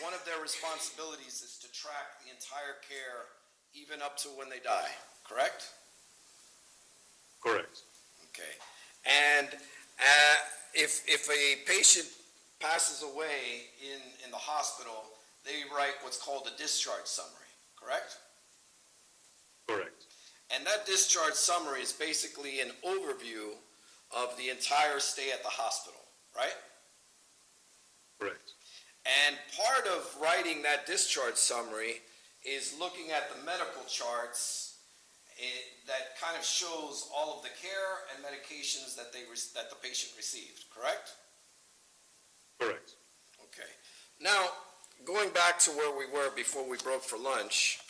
one of their responsibilities is to track the entire care even up to when they die, correct? Correct. Okay. And if a patient passes away in the hospital, they write what's called a discharge summary, correct? Correct. And that discharge summary is basically an overview of the entire stay at the hospital, right? Correct. And part of writing that discharge summary is looking at the medical charts that kind of shows all of the care and medications that the patient received, correct? Correct. Okay. Now, going back to where we were before we broke for lunch,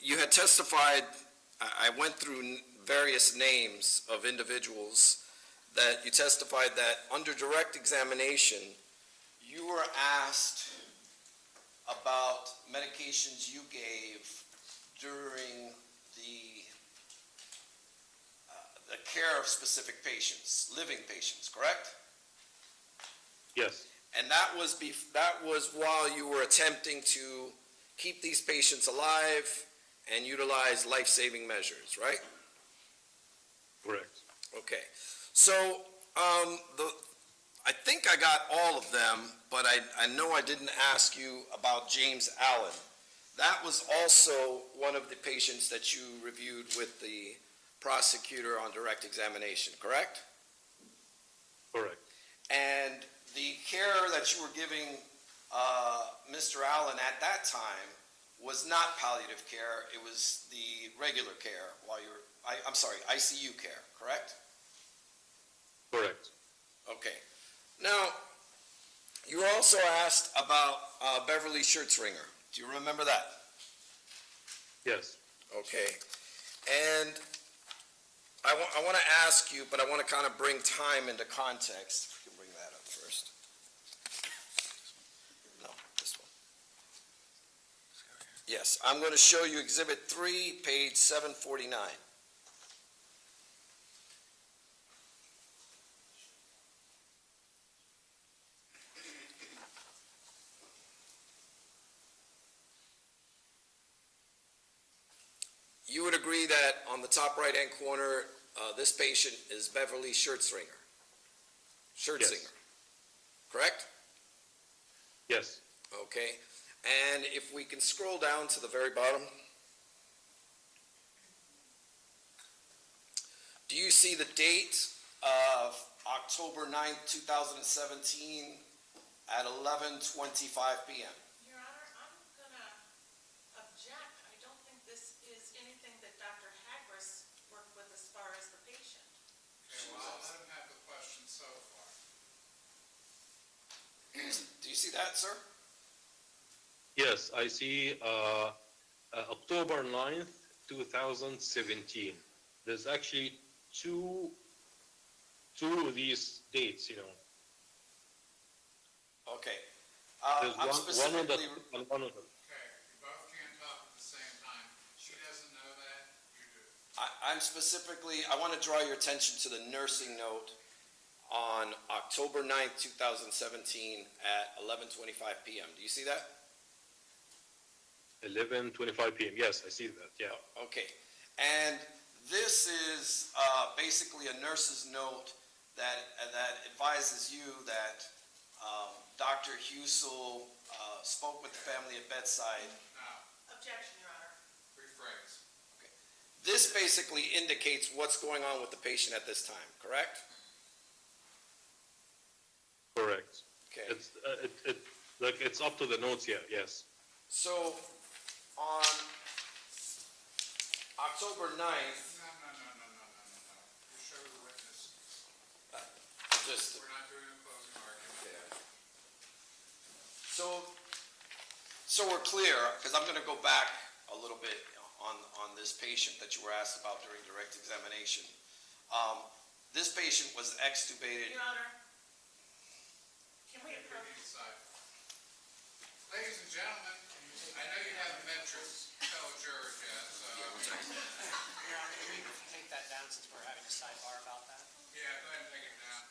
you had testified, I went through various names of individuals that you testified that under direct examination, you were asked about medications you gave during the care of specific patients, living patients, correct? Yes. And that was while you were attempting to keep these patients alive and utilize life-saving measures, right? Correct. Okay. So I think I got all of them, but I know I didn't ask you about James Allen. That was also one of the patients that you reviewed with the prosecutor on direct examination, correct? Correct. And the care that you were giving Mr. Allen at that time was not palliative care, it was the regular care while you were, I'm sorry, ICU care, correct? Correct. Okay. Now, you were also asked about Beverly Schertzringer. Do you remember that? Yes. Okay. And I want to ask you, but I want to kind of bring time into context. If you can bring that up first. No, this one. Yes, I'm going to show you Exhibit 3, page 749. You would agree that on the top right-hand corner, this patient is Beverly Schertzringer. Yes. Correct? Yes. Okay. And if we can scroll down to the very bottom. Do you see the date of October 9th, 2017 at 11:25 p.m.? Your Honor, I'm going to object. I don't think this is anything that Dr. Hagris worked with as far as the patient. Okay, well, I'll let him have the question so far. Do you see that, sir? Yes, I see October 9th, 2017. There's actually two of these dates, you know. Okay. There's I'm one on specifically... and one on the. Okay, you both can't talk at the same time. She doesn't know that, you do. I'm specifically, I want to draw your attention to the nursing note on October 9th, 2017 at 11:25 p.m. Do you see that? 11:25 p.m. Yes, I see that. Yeah. Okay. And this is basically a nurse's note that advises you that Dr. Husel spoke with the family at bedside. No, Objection, Your Honor. rephrase. Okay. This basically indicates what's going on with the patient at this time, correct? Correct. Okay. It's up to the notes. Yeah. Yes. So on October 9th, No. You show the witness. just, We're not doing a closing argument. yeah. So we're clear, because I'm going to go back a little bit on this patient that you were asked about during direct examination. This patient was extubated. Your Honor, can we You approach? need to decide. Ladies and gentlemen, I know you haven't met your fellow jurors yet, so. Your Honor, can we take that down since we're having a sidebar about that? Yeah, go ahead and take it down.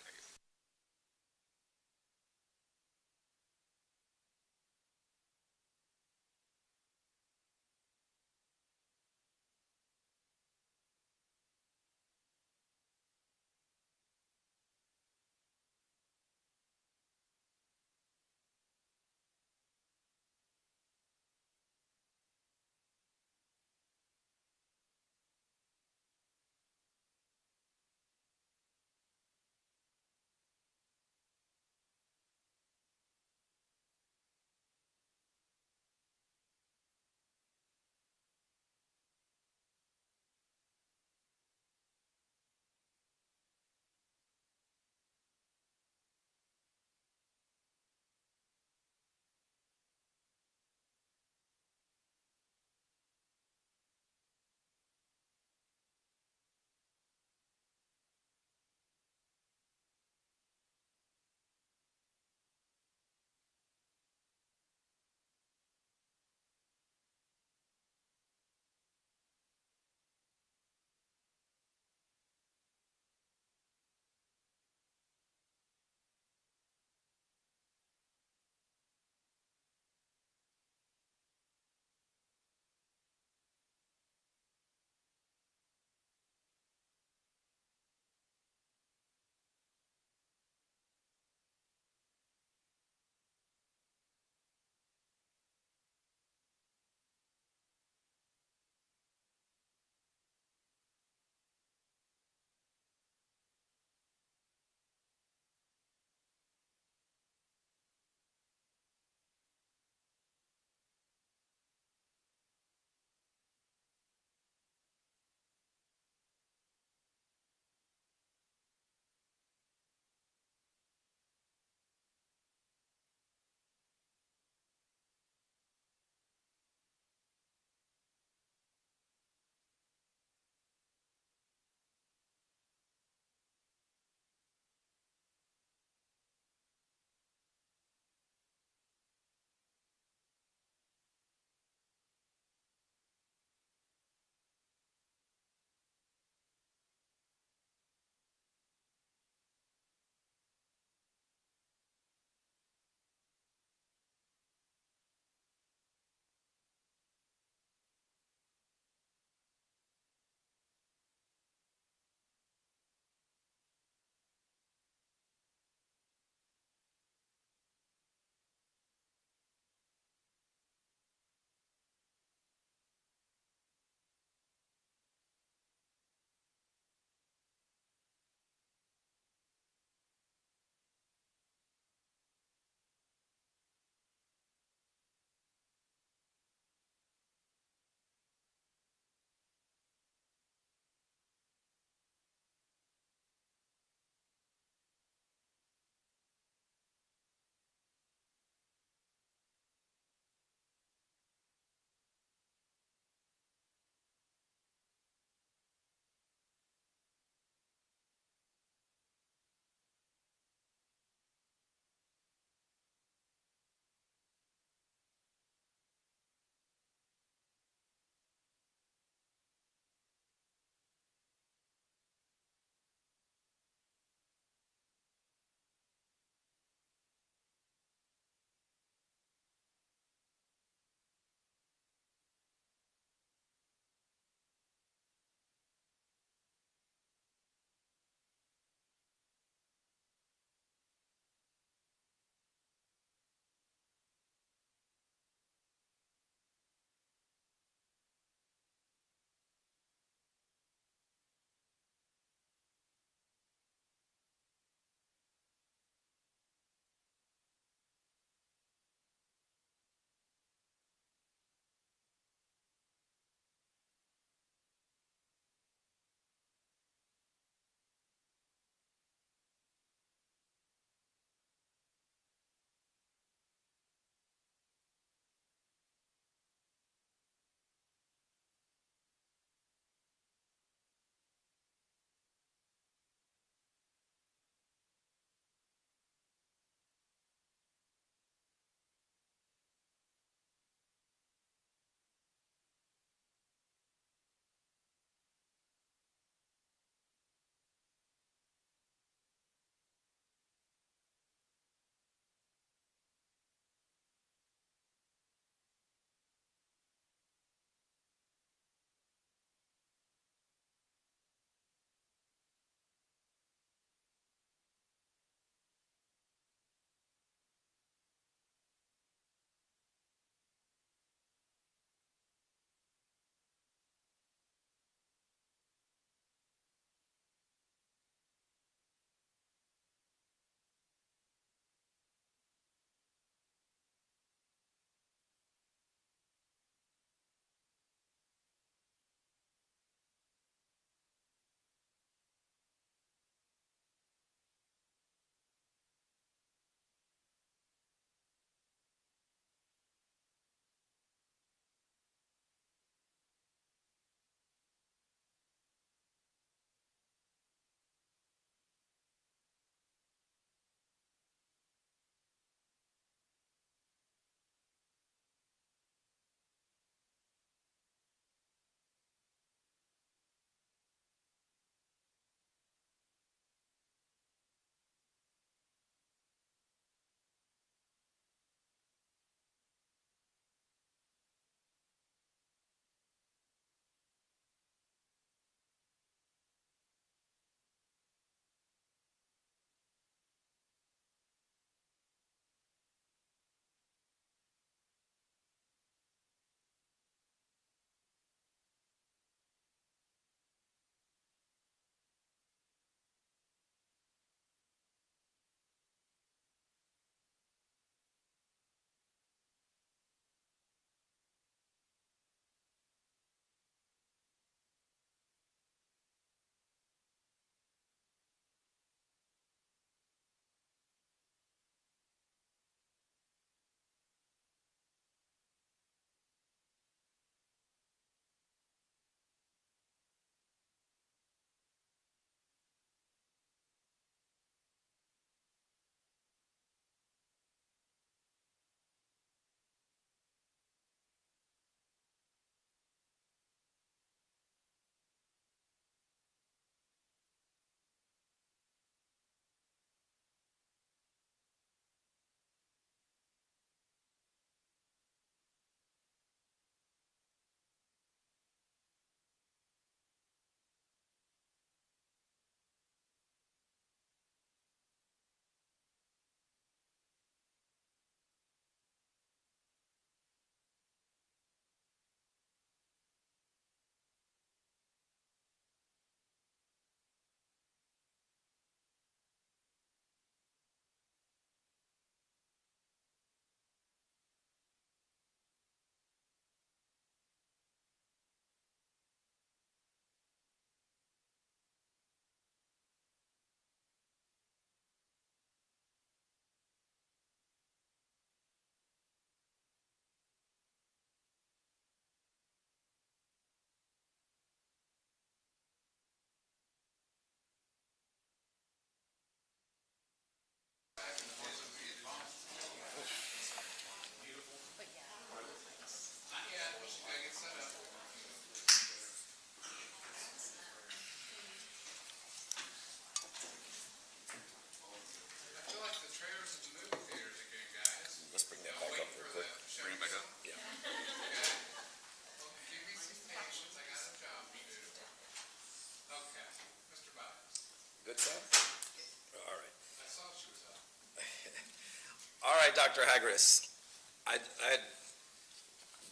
All right, Dr. Hagris,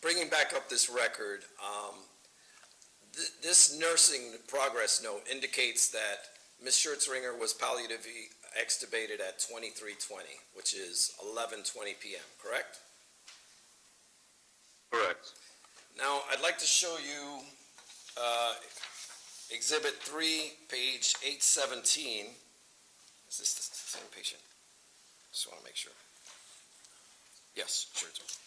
bringing back up this record, this nursing progress note indicates that Ms. Schertzringer was palliatively extubated at 23:20, which is 11:20 p.m., correct? Correct. Now, I'd like to show you Exhibit 3, page 817. Is this the same patient? Just want to make sure. Yes, sure. It's okay.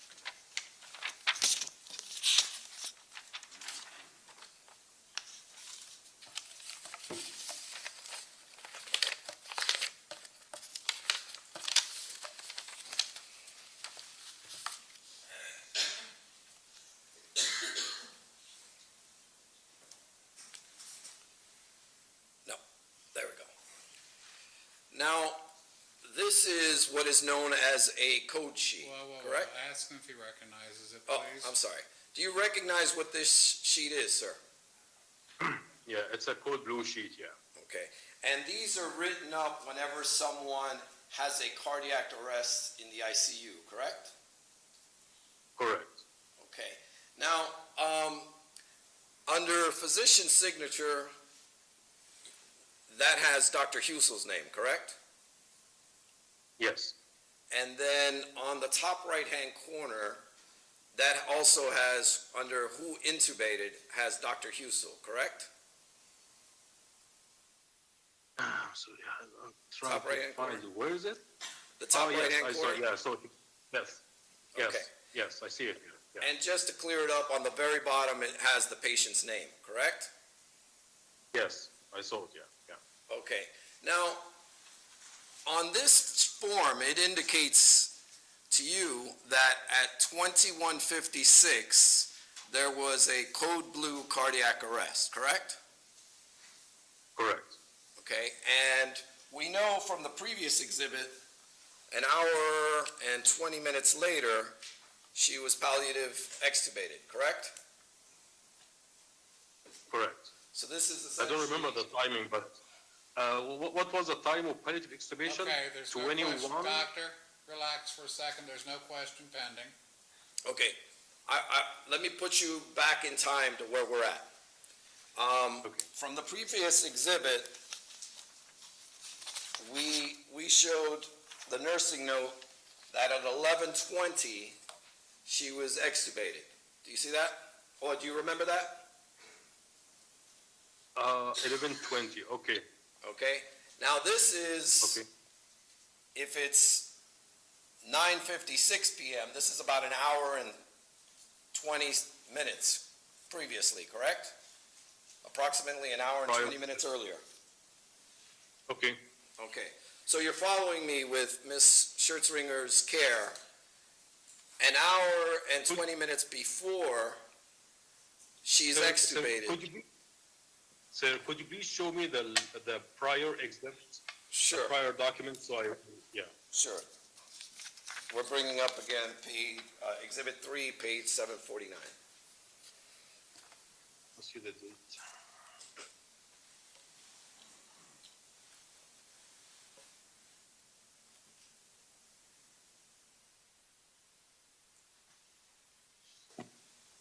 No, there we go. Now, this is what is known as a code sheet, correct? Ask him if he recognizes it, Oh, please. I'm sorry. Do you recognize what this sheet is, sir? Yeah, it's a code blue sheet, yeah. Okay. And these are written up whenever someone has a cardiac arrest in the ICU, correct? Correct. Okay. Now, under physician signature, that has Dr. Husel's name, correct? Yes. And then on the top right-hand corner, that also has, under who intubated, has Dr. Husel, correct? So, yeah, I'm trying Top to right-hand find corner. it. Where is it? The top yes, right-hand I saw, corner? yeah, so, yes. Yes, Okay. yes, I see it here, yeah. And just to clear it up, on the very bottom, it has the patient's name, correct? Yes, I saw it, yeah. Okay. Now, on this form, it indicates to you that at 21:56, there was a code blue cardiac arrest, correct? Correct. Okay, and we know from the previous exhibit, an hour and 20 minutes later, she was palliative extubated, correct? Correct. So this is I essentially... don't remember the timing, but what was the time of palliative extubation? Okay, there's no 21? question. Doctor, relax for a second, there's no question pending. Okay, let me put you back in time to where we're at. Okay. From the previous exhibit, we showed the nursing note that at 11:20, she was extubated. Do you see that? Or do you remember that? 11:20, okay, Okay, now this is, okay. if it's 9:56 p.m., this is about an hour and 20 minutes previously, correct? Approximately an hour and Prior. 20 minutes earlier. Okay, Okay, so you're following me with Ms. Schertzringer's care. An hour and 20 minutes before she's Sir, extubated. Sir, could you please show me the prior exhibit? Sure, The prior document, so yeah. sure. We're bringing up again Exhibit 3, page 749. Let's see the date.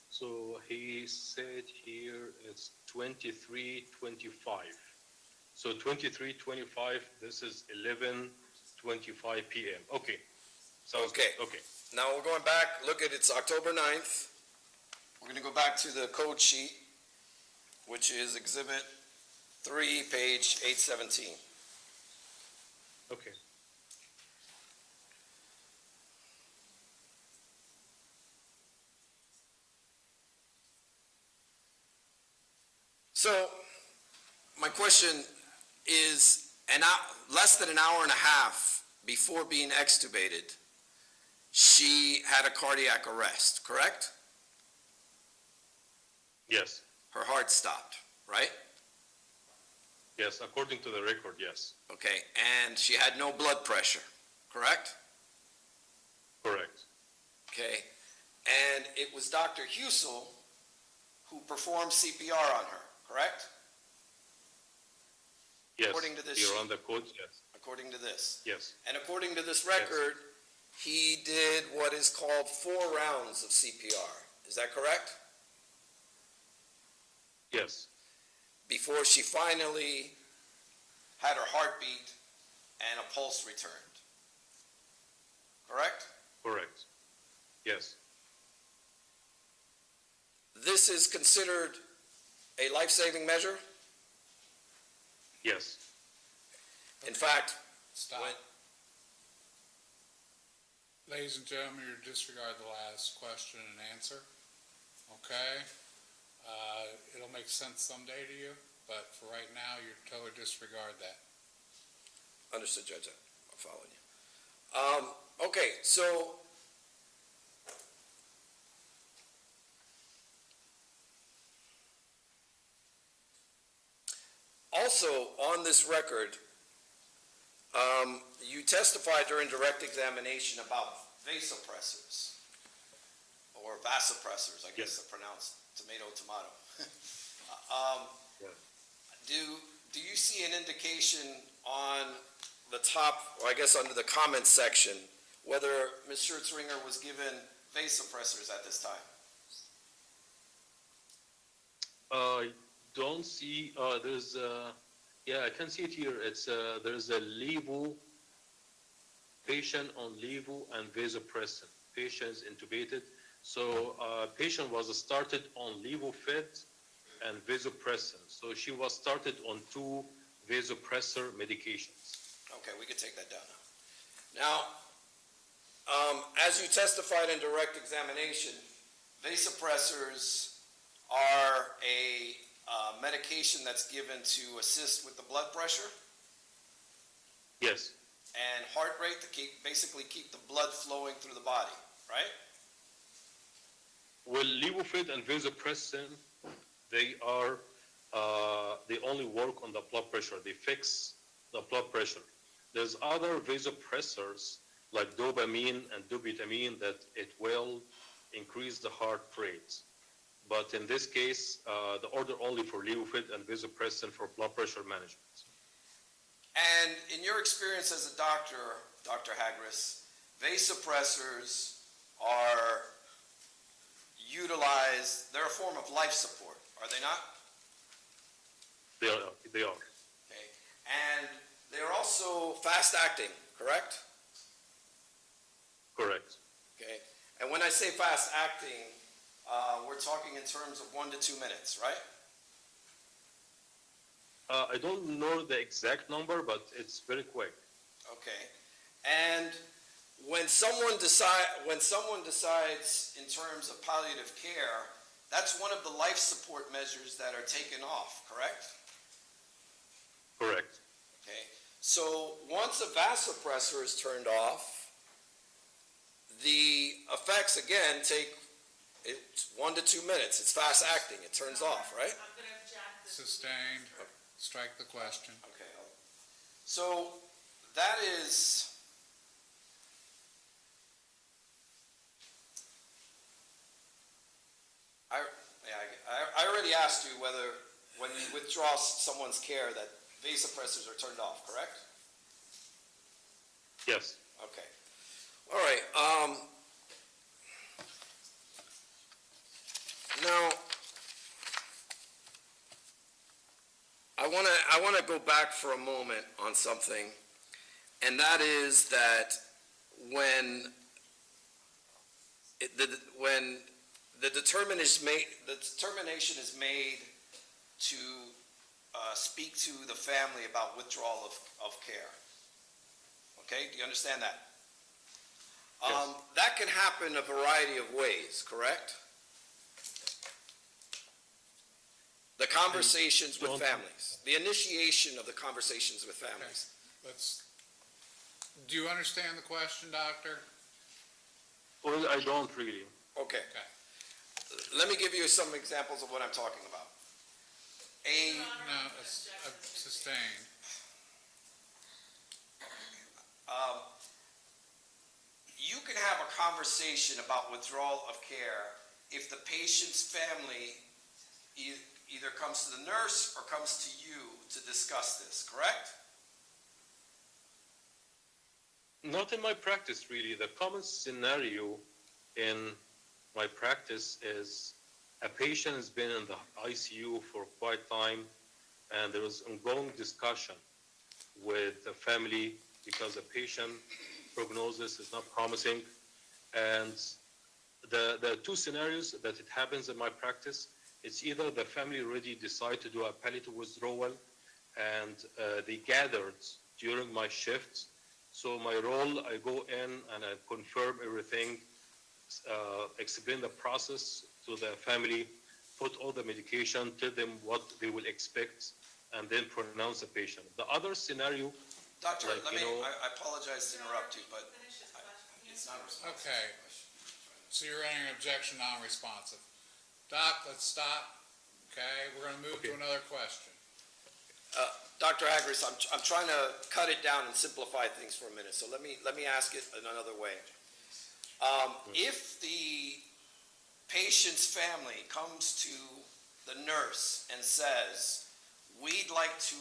So he said here it's 23:25. So 23:25, this is 11:25 p.m. Okay. Sounds Okay. good. Okay. Now we're going back, look at it's October 9th. We're going to go back to the code sheet, which is Exhibit 3, page 817. Okay. So, my question is, less than an hour and a half before being extubated, she had a cardiac arrest, correct? Yes. Her heart stopped, right? Yes. According to the record, yes. Okay, and she had no blood pressure, correct? Correct. Okay, and it was Dr. Husel who performed CPR on her, correct? Yes. According to this You're sheet. on the code, yes. According to this. Yes. And according to this record, he did what is called 4 rounds of CPR. Is that correct? Yes, Before she finally had her heartbeat and a pulse returned. Correct? correct. Yes, This is considered a life-saving measure? yes. In fact, Stop. when, Ladies and gentlemen, you disregard the last question and answer, okay? It'll make sense someday to you, but for right now, you totally disregard that. understood, Judge, I'm following you. Okay, so also on this record, you testified during direct examination about vasopressors, or vasopressors, I guess they're pronounced tomato. Yeah. Do you see an indication on the top, or I guess under the comments section, whether Ms. Schertzringer was given vasopressors at this time? Don't see, there's, yeah, I can see it here. It's, there's a levo, patient on levo and vasopressin. Patient is intubated. So, patient was started on levofed and vasopressin. So she was started on 2 vasopressor medications. Okay, we could take that down now. Now, as you testified in direct examination, vasopressors are a medication that's given to assist with the blood pressure Yes, and heart rate to basically keep the blood flowing through the body, right? well, levofed and vasopressin, they are, they only work on the blood pressure. They fix the blood pressure. There's other vasopressors like dopamine and dobutamine that it will increase the heart rate. But in this case, the order only for levofed and vasopressin for blood pressure management. And in your experience as a doctor, Dr. Hagris, vasopressors are utilized, they're a form of life support, are they not? They are. Okay. And they're also fast acting, correct? Correct. Okay. And when I say fast acting, we're talking in terms of 1 to 2 minutes, right? I don't know the exact number, but it's very quick. Okay. And when someone decides in terms of palliative care, that's one of the life support measures that are taken off, correct? Correct. Okay. So once a vasopressor is turned off, the effects again take 1 to 2 minutes. It's fast acting. It turns off, right? I'm gonna object. This is Sustained, strike the question. Okay. So that is. I already asked you whether when you withdraw someone's care that vasopressors are turned off, correct? Yes. Okay. All right. Now, I want to go back for a moment on something, and that is that when the determination is made to speak to the family about withdrawal of care. Okay, do you understand that? Yes. That can happen a variety of ways, correct? The conversations with families, the initiation of the conversations with families. Do you understand the question, doctor? Well, I don't really. Okay. Okay. Let me give you some examples of what I'm talking about. Your Honor, No, I'm gonna it's object this. sustained. You can have a conversation about withdrawal of care if the patient's family either comes to the nurse or comes to you to discuss this, correct? Not in my practice, really. The common scenario in my practice is a patient has been in the ICU for quite time, and there is ongoing discussion with the family because the patient prognosis is not promising. And the two scenarios that it happens in my practice, it's either the family already decide to do a palliative withdrawal, and they gathered during my shifts. So my role, I go in and I confirm everything, explain the process to the family, put all the medication, tell them what they will expect, and then pronounce the patient. The other scenario, Doctor, Like, let you me, know- I apologize to interrupt you, but Finish his question. it's not a response. Okay. So you're entering objection non-responsive. Doc, let's stop. Okay, we're gonna move to Okay. another question. Dr. Hagris, I'm trying to cut it down and simplify things for a minute, so let me ask it in another way. If the patient's family comes to the nurse and says, we'd like to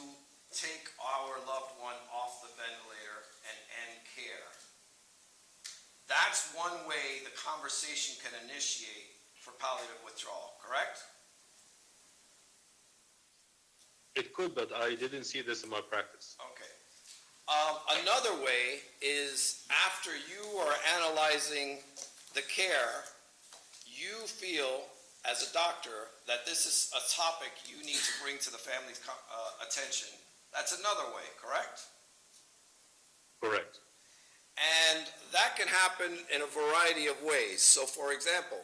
take our loved one off the ventilator and end care, that's one way the conversation can initiate for palliative withdrawal, correct? it could, but I didn't see this in my practice. Okay. Another way is after you are analyzing the care, you feel as a doctor that this is a topic you need to bring to the family's attention. That's another way, correct? Correct. And that can happen in a variety of ways. So for example,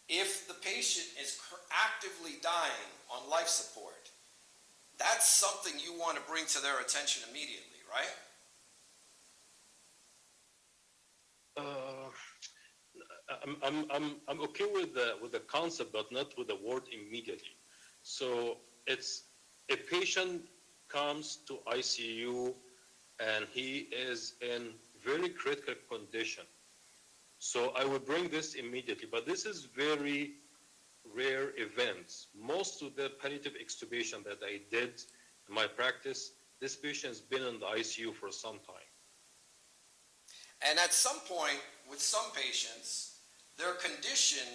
if the patient is actively dying on life support, that's something you want to bring to their attention immediately, right? I'm okay with the concept, but not with the word immediately. So it's a patient comes to ICU and he is in very critical condition. So I would bring this immediately, but this is very rare events. Most of the palliative extubation that I did in my practice, this patient's been in the ICU for some time. And at some point, with some patients, their condition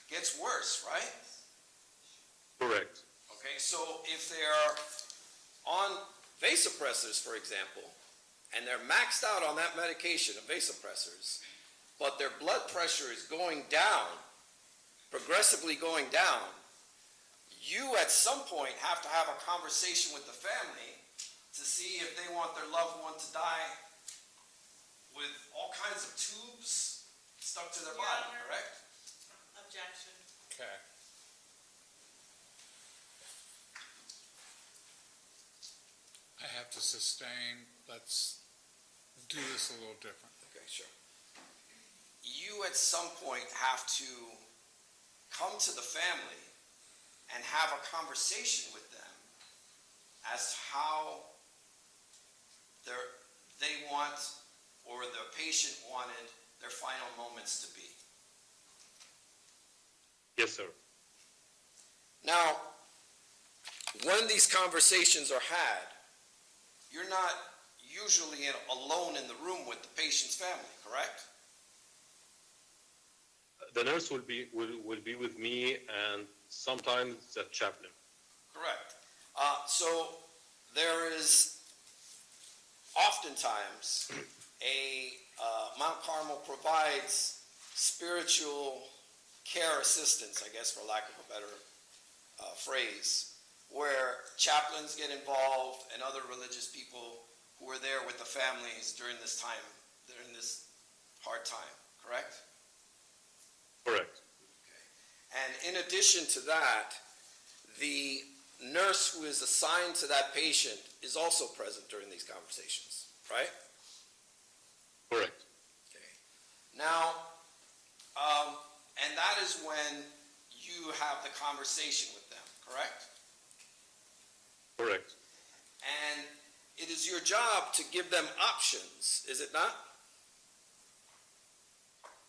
gets worse, right? Correct. Okay, so if they're on vasopressors, for example, and they're maxed out on that medication of vasopressors, but their blood pressure is going down, progressively going down, you at some point have to have a conversation with the family to see if they want their loved one to die with all kinds of tubes stuck to their Your body, Honor. correct? Objection. Okay. I have to sustain. Let's do this a little different. Okay, sure. You at some point have to come to the family and have a conversation with them as to how they want, or the patient wanted, their final moments to be. Yes, sir. Now, when these conversations are had, you're not usually alone in the room with the patient's family, correct? The nurse will be with me, and sometimes the chaplain. Correct. So there is oftentimes Mount Carmel provides spiritual care assistance, I guess for lack of a better phrase, where chaplains get involved and other religious people who are there with the families during this time, during this hard time, correct? Correct. And in addition to that, the nurse who is assigned to that patient is also present during these conversations, right? Correct. Okay. Now, and that is when you have the conversation with them, correct? Correct. And it is your job to give them options, is it not?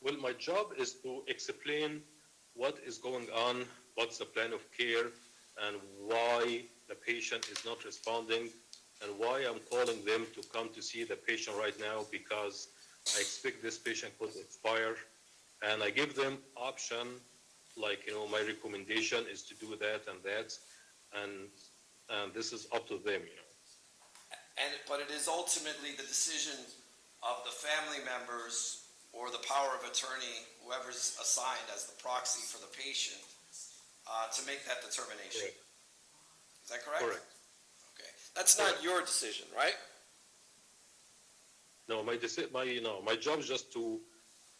Well, my job is to explain what is going on, what's the plan of care, and why the patient is not responding, And why I'm calling them to come to see the patient right now, because I expect this patient could expire, and I give them option, like, my recommendation is to do that and that, and this is up to them, But it is ultimately the decision of the family members or the power of attorney, whoever's assigned as the proxy for the patient, to make that determination. Correct. Is that correct? Correct. Okay. That's not your decision, right? No, my job is just to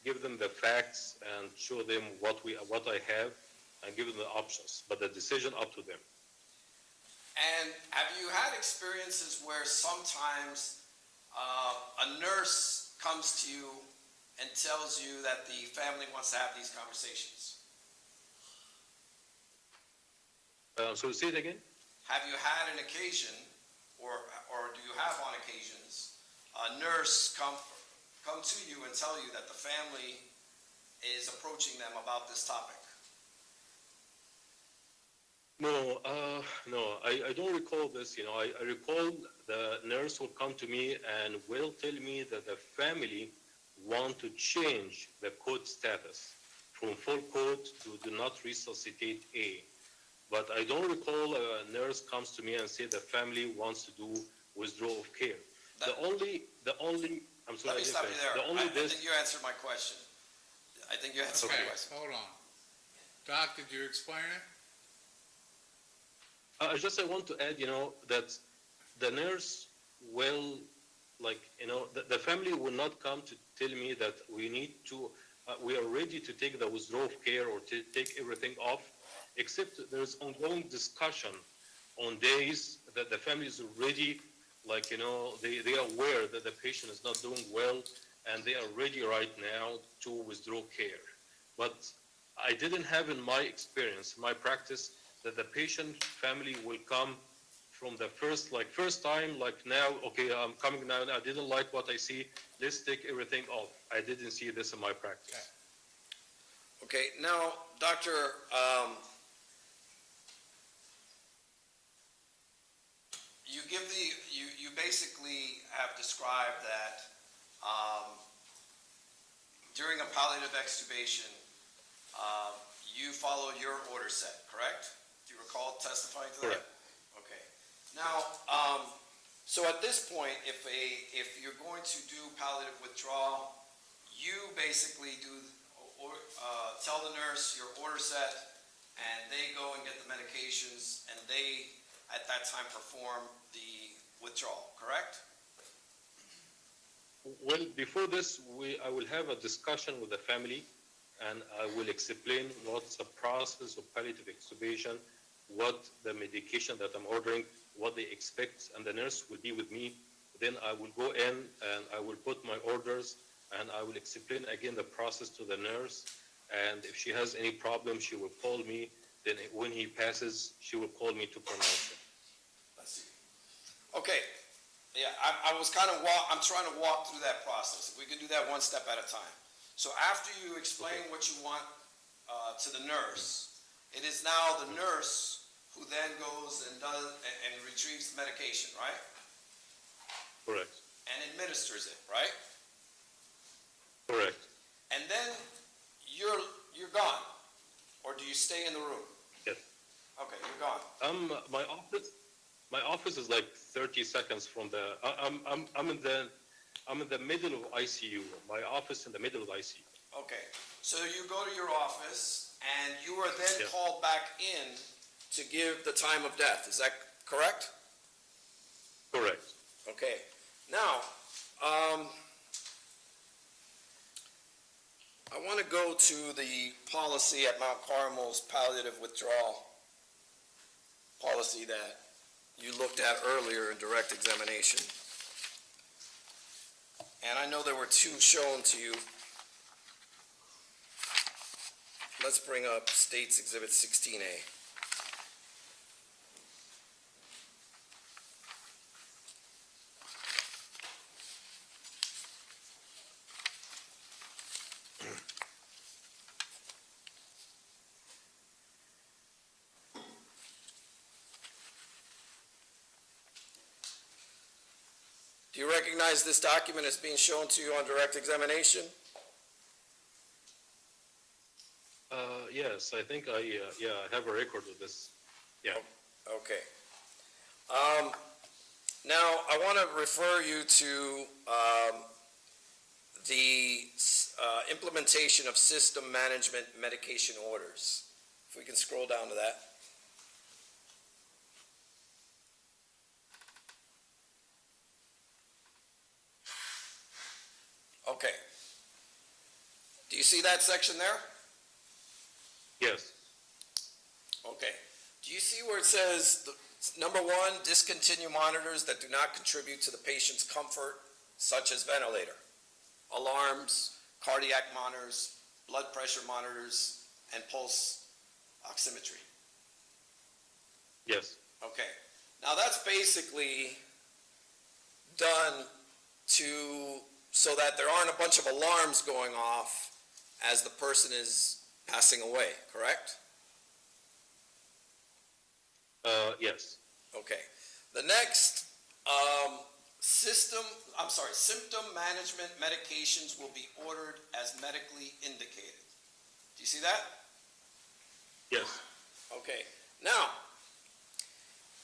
give them the facts and show them what I have and give them the options, but the decision up to them. And have you had experiences where sometimes a nurse comes to you and tells you that the family wants to have these conversations? So say it again? Have you had an occasion, or do you have on occasions, a nurse come to you and tell you that the family is approaching them about this topic? No, I don't recall this. I recall the nurse will come to me and will tell me that the family want to change the code status from full code to do not resuscitate A. But I don't recall a nurse comes to me and say the family wants to do withdrawal of care. I'm sorry. Let me stop you there. I this. think you answered my question. I think you answered my Okay, question. hold on. Doc, did you explain it? I want to add, that the nurse will, the family will not come to tell me that we are ready to take the withdrawal of care or to take everything off, except there's ongoing discussion on days that the family is already, they are aware that the patient is not doing well, and they are ready right now to withdraw care. But I didn't have in my experience, my practice, that the patient family will come from the first time, now, okay, I'm coming now, I didn't like what I see, let's take everything off. I didn't see this in my practice. Okay, now, Doctor, you basically have described that during a palliative extubation, you follow your order set, correct? Do you recall testifying to that? Correct. Okay. Now, so at this point, if you're going to do palliative withdrawal, you basically tell the nurse your order set, and they go and get the medications, and they, at that time, perform the withdrawal, correct? Well, before this, I will have a discussion with the family, and I will explain what's the process of palliative extubation, what the medication that I'm ordering, what they expect, and the nurse will be with me. Then I will go in and I will put my orders, and I will explain again the process to the nurse. And if she has any problem, she will call me. Then when he passes, she will call me to pronounce it. Let's see. Okay. Yeah, I'm trying to walk through that process. If we can do that one step at a time. So after you explain what you want to the nurse, it is now the nurse who then goes and retrieves the medication, right? Correct. And administers it, right? Correct. And then you're gone, or do you stay in the room? Yes. Okay, you're gone. My office is like 30 seconds from the. I'm in the middle of ICU. My office in the middle of ICU. Okay, so you go to your office, and you are then Yeah. called back in to give the time of death. Is that correct? Correct. Okay. Now, I want to go to the policy at Mount Carmel's palliative withdrawal policy that you looked at earlier in direct examination. And I know there were two shown to you. Let's bring up States Exhibit 16A. recognize this document as being shown to you on direct examination? Yes, I think I have a record of this. Yeah. Okay. Now, I want to refer you to the implementation of system management medication orders. If we can scroll down to that. Okay. Do you see that section there? Yes. Okay. Do you see where it says, number one, discontinue monitors that do not contribute to the patient's comfort, such as ventilator, alarms, cardiac monitors, blood pressure monitors, and pulse oximetry? Yes. Okay. Now that's basically done so that there aren't a bunch of alarms going off as the person is passing away, correct? Yes. Okay. The next, symptom management medications will be ordered as medically indicated. Do you see that? Yes. Okay. Now,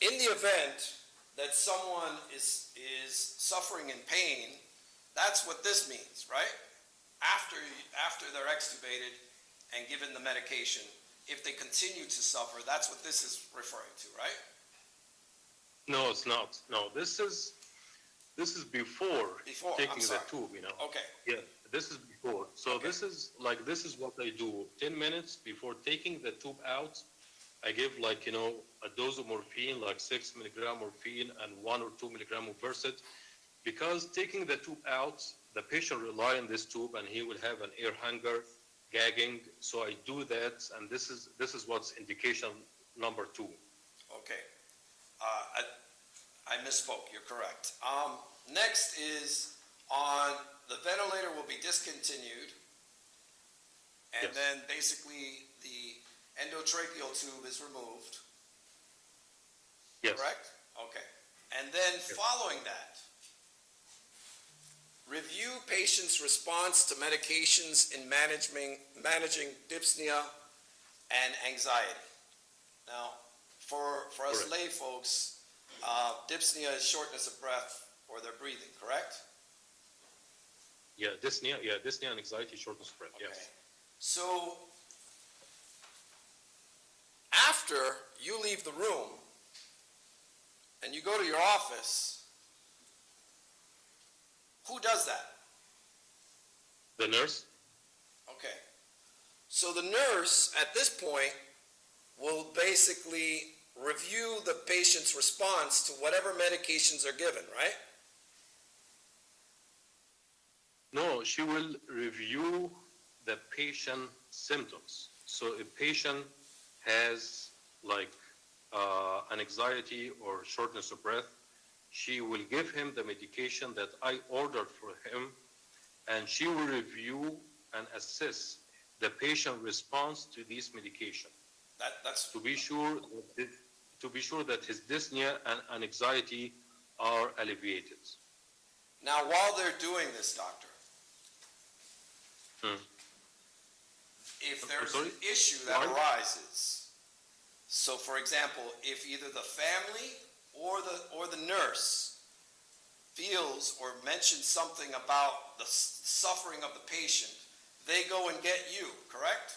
in the event that someone is suffering in pain, that's what this means, right? After they're extubated and given the medication, if they continue to suffer, that's what this is referring to, right? No, it's not. No, this is before Before, I'm taking the sorry. tube, you know. Okay. Yeah, this is before. So Okay. this is what I do. 10 minutes before taking the tube out, I give a dose of morphine, like 6 milligram morphine and 1 or 2 milligram of Versed, because taking the tube out, the patient rely on this tube and he will have an air hunger, gagging. So I do that, and this is what's indication number 2. Okay. I misspoke, you're correct. Next is on the ventilator will be discontinued, and Yes. then basically the endotracheal tube is removed, Yes. correct? Okay. And then following that, review patient's response to medications in managing dyspnea and anxiety. Now, for us Correct. lay folks, dyspnea is shortness of breath or their breathing, correct? Yeah, dyspnea and anxiety, shortness of breath. Yes. Okay. So, after you leave the room and you go to your office, who does that? The nurse. Okay. So the nurse, at this point, will basically review the patient's response to whatever medications are given, right? No, she will review the patient symptoms. So if patient has an anxiety or shortness of breath, she will give him the medication that I ordered for him, and she will review and assess the patient response to this medication That's to be sure that his dyspnea and anxiety are alleviated. now while they're doing this, doctor. If there's an sorry? issue that Why? arises, so for example, if either the family or the nurse feels or mentions something about the suffering of the patient, they go and get you, correct?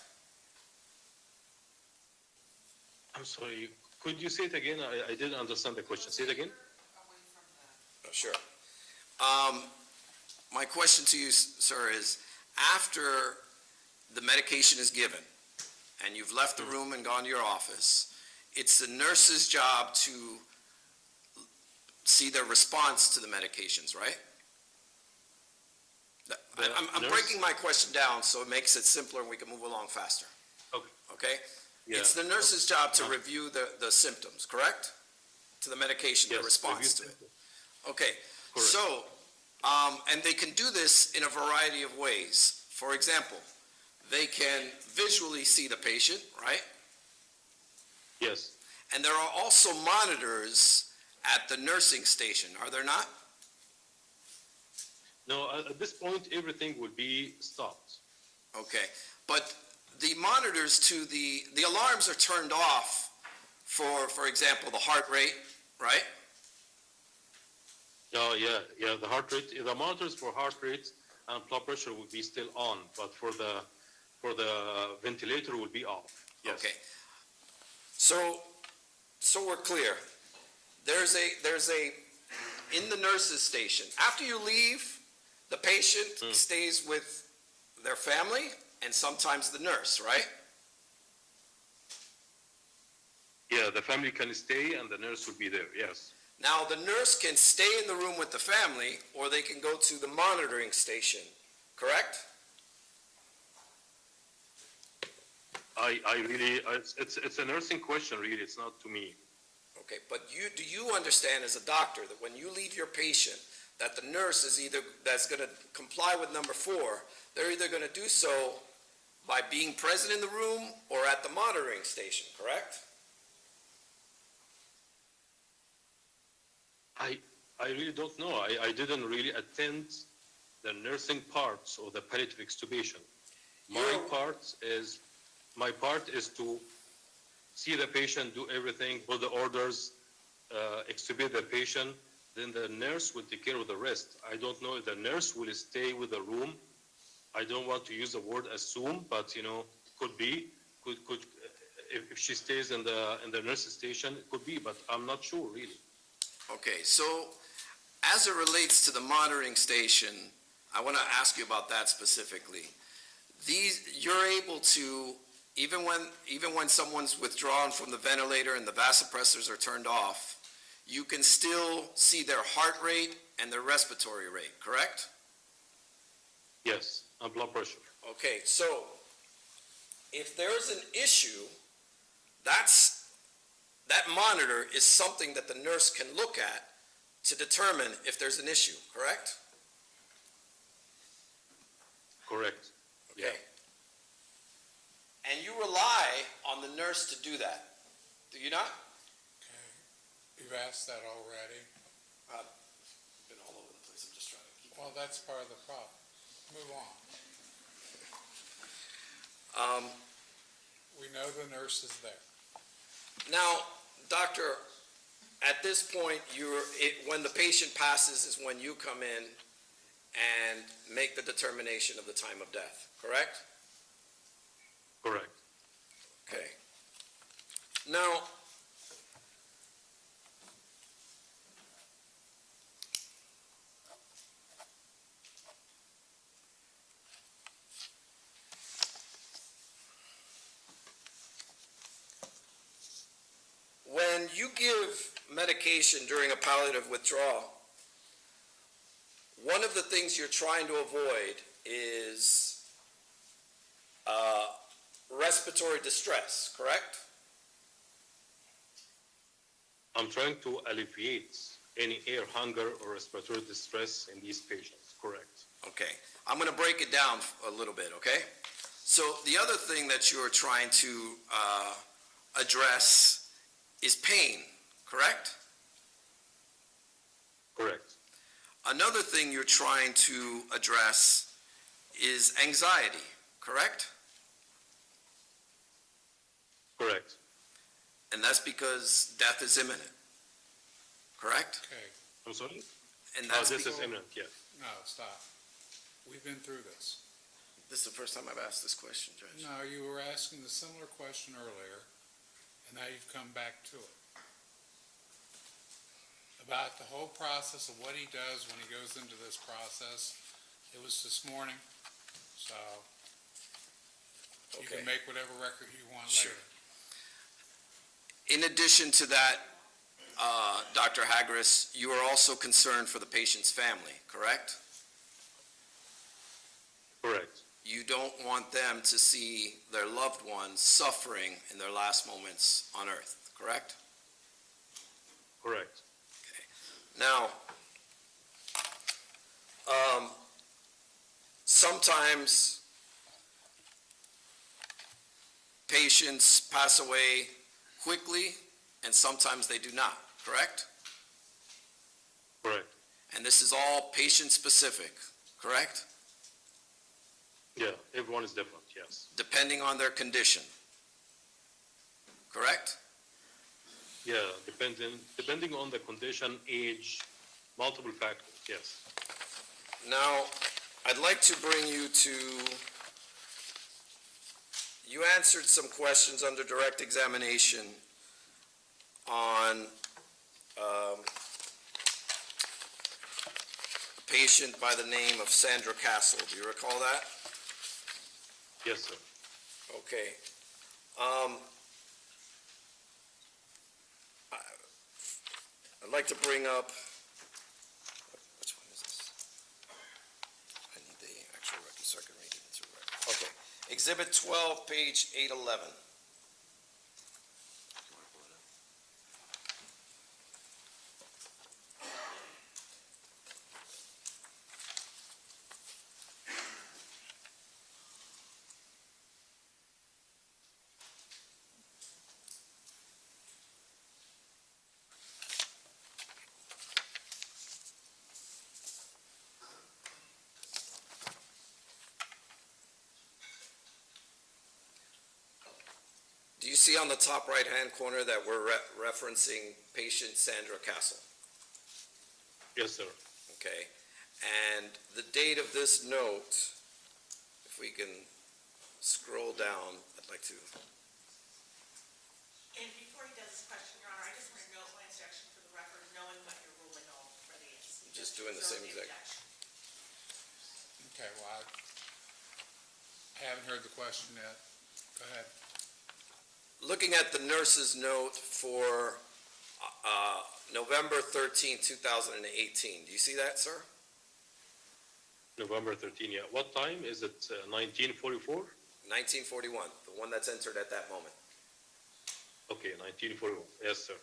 I'm sorry, could you say it again? I didn't understand the question. Say it again. Oh, sure. My question to you, sir, is after the medication is given and you've left the room and gone to your office, it's the nurse's job to see their response to the medications, right? I'm nurse? breaking my question down so it makes it simpler and we can move along faster. Okay. Okay? Yeah. It's the nurse's job to review the symptoms, correct? To the medication, the Yes, response to review it. Okay, Correct. so, and they can do this in a variety of ways. For example, they can visually see the patient, right? Yes. And there are also monitors at the nursing station, are there not? No, at this point, everything will be stopped. Okay, but the monitors to the alarms are turned off for example, the heart rate, right? Oh, yeah, the heart rate, the monitors for heart rate and blood pressure will be still on, but for the ventilator will be off. Yes. Okay. So we're clear. There's a, in the nurse's station, after you leave, the patient stays with their family and sometimes the nurse, right? Yeah, the family can stay and the nurse will be there, yes. Now, the nurse can stay in the room with the family, or they can go to the monitoring station, correct? I really, it's a nursing question, really, it's not to me. Okay, but do you understand as a doctor that when you leave your patient, that the nurse is either, that's gonna comply with number 4, they're either gonna do so by being present in the room or at the monitoring station, correct? I really don't know. I didn't really attend the nursing parts of the palliative extubation. My part is to see the patient, do everything, put the orders, extubate the patient, then the nurse will take care of the rest. I don't know if the nurse will stay with the room. I don't want to use the word assume, but could be, if she stays in the nurse's station, it could be, but I'm not sure really. Okay, so as it relates to the monitoring station, I want to ask you about that specifically. You're able to, even when someone's withdrawn from the ventilator and the vasopressors are turned off, you can still see their heart rate and their respiratory rate, correct? Yes, and blood pressure. Okay, so if there's an issue, that monitor is something that the nurse can look at to determine if there's an issue, correct? Correct. Okay. And you rely on the nurse to do that, do you not? Okay, you've asked that already. Been all over the place, I'm just trying to keep. Well, that's part of the problem. Move on. We know the nurse is there. Now, doctor, at this point, when the patient passes is when you come in and make the determination of the time of death, correct? Correct. Okay. Now, when you give medication during a palliative withdrawal, one of the things you're trying to avoid is respiratory distress, correct? I'm trying to alleviate any air hunger or respiratory distress in these patients, correct? Okay, I'm going to break it down a little bit, okay? So the other thing that you're trying to address is pain, correct? Correct. Another thing you're trying to address is anxiety, correct? Correct. And that's because death is imminent, correct? Okay, I'm sorry? And that's This is be- imminent, yeah. no, stop. We've been through this. This is the first time I've asked this question, Judge. No, you were asking the similar question earlier, and now you've come back to it. About the whole process of what he does when he goes into this process. It was this morning, so you Okay. can make whatever record you want Sure. later. In addition to that, Dr. Hagris, you are also concerned for the patient's family, correct? Correct. You don't want them to see their loved ones suffering in their last moments on earth, correct? Correct. Now, sometimes patients pass away quickly and sometimes they do not, correct? Correct. And this is all patient specific, correct? Yeah, everyone is different, yes. Depending on their condition, correct? Yeah, depending on the condition, age, multiple factors, yes. Now, I'd like to bring you to, you answered some questions under direct examination on a patient by the name of Sandra Castle. Do you recall that? Yes, sir. Okay. I'd like to bring up, which one is this? I need the actual record so I can read it into a record. Okay. Exhibit 12, page 811. Do you see on the top right-hand corner that we're referencing patient Sandra Castle? Yes, sir. Okay, and the date of this note, if we can scroll down, I'd like to, And before he does his question, Your Honor, I just want to note my instruction for the record, knowing what you're ruling on for these. Just doing the same Reserve the exact- objection. Okay, well, I haven't heard the question yet. Go ahead. looking at the nurse's note for November 13, 2018, do you see that, sir? November 13, yeah. What time? Is it 1944? 1941, the one that's entered at that moment, Okay, 1941. Yes, sir.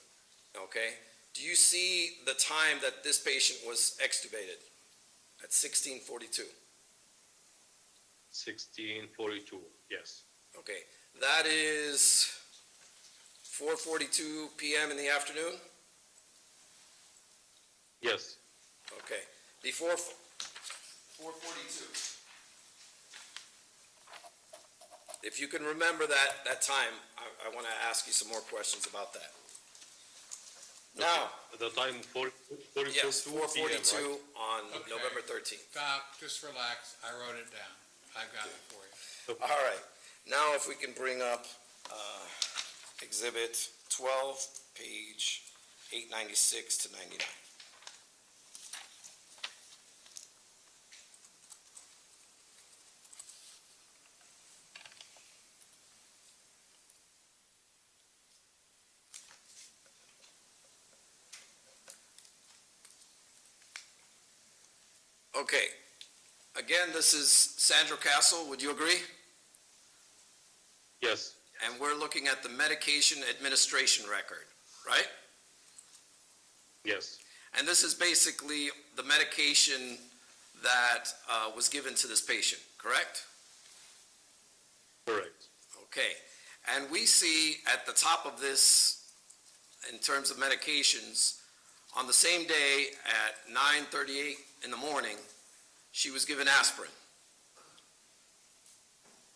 okay? Do you see the time that this patient was extubated at 1642? 1642, yes. Okay, that is 4:42 p.m. in the afternoon? Yes, Okay, before 4:42. If you can remember that time, I want to ask you some more questions about that. Now, the time 4:42 yes, p.m., 4:42 right? on Okay. November 13th. Doc, just relax. I wrote it down. I got it for you. All right, now if we can bring up Exhibit 12, page 896 to 99. Okay, again, this is Sandra Castle, would you agree? Yes, And we're looking at the medication administration record, right? yes, And this is basically the medication that was given to this patient, correct? correct. Okay, and we see at the top of this, in terms of medications, on the same day at 9:38 in the morning, she was given aspirin.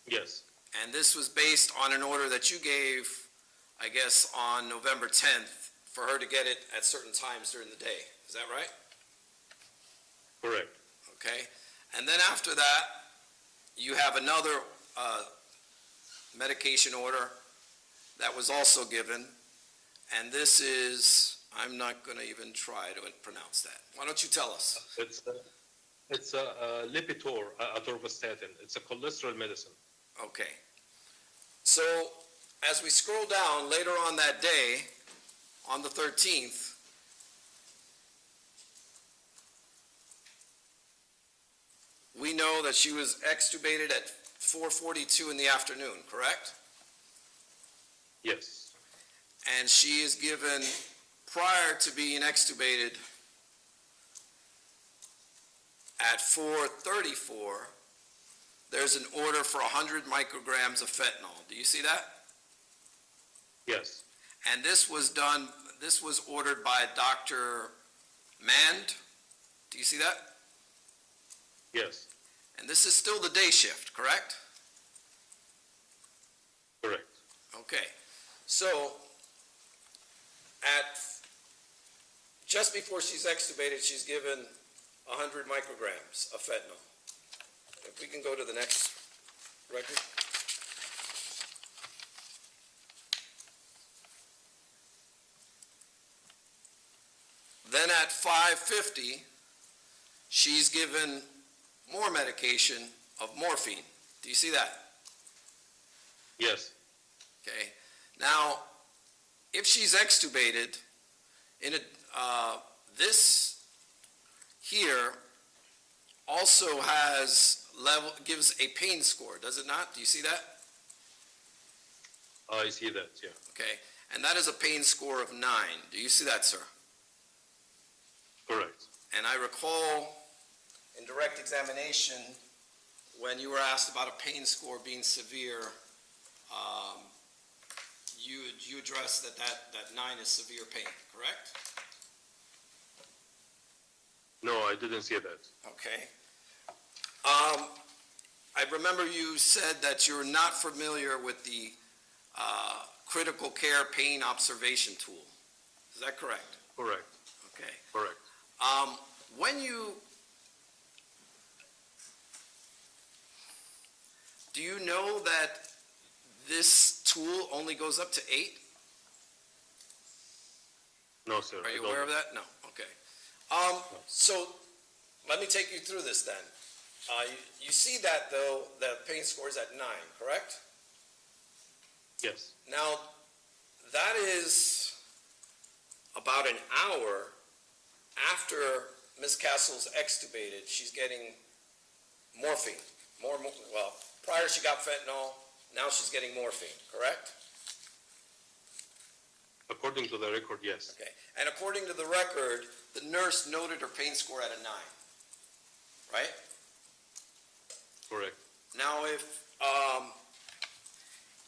Yes, And this was based on an order that you gave, I guess, on November 10th, for her to get it at certain times during the day. Is that right? correct. Okay, and then after that, you have another medication order that was also given, and this is, I'm not going to even try to pronounce that. Why don't you tell us? It's a Lipitor, atorvastatin. It's a cholesterol medicine. Okay, so as we scroll down later on that day, on the 13th, we know that she was extubated at 4:42 in the afternoon, correct? Yes, And she is given, prior to being extubated at 4:34, there's an order for 100 micrograms of fentanyl. Do you see that? yes, And this was ordered by Dr. Mand. Do you see that? Yes, And this is still the day shift, correct? correct. Okay, so just before she's extubated, she's given 100 micrograms of fentanyl. If we can go to the next record. Then at 5:50, she's given more medication of morphine. Do you see that? Yes, Okay. Now, if she's extubated, this here also gives a pain score, does it not? Do you see that? I see that, yeah. Okay. And that is a pain score of 9. Do you see that, sir? Correct. And I recall in direct examination, when you were asked about a pain score being severe, you addressed that 9 is severe pain, correct? No, I didn't see that. Okay. I remember you said that you're not familiar with the critical care pain observation tool. Is that correct? Correct, Okay. correct. Do you know that this tool only goes up to 8? No, sir. Are I you don't aware of know. that? No, okay. So, let me take you through this then. You see that, though, the pain score is at 9, correct? Yes, Now, that is about an hour after Ms. Castle's extubated. She's getting morphine. Prior she got fentanyl, now she's getting morphine, correct? according to the record, yes. Okay. And according to the record, the nurse noted her pain score at a 9, right? Correct. Now,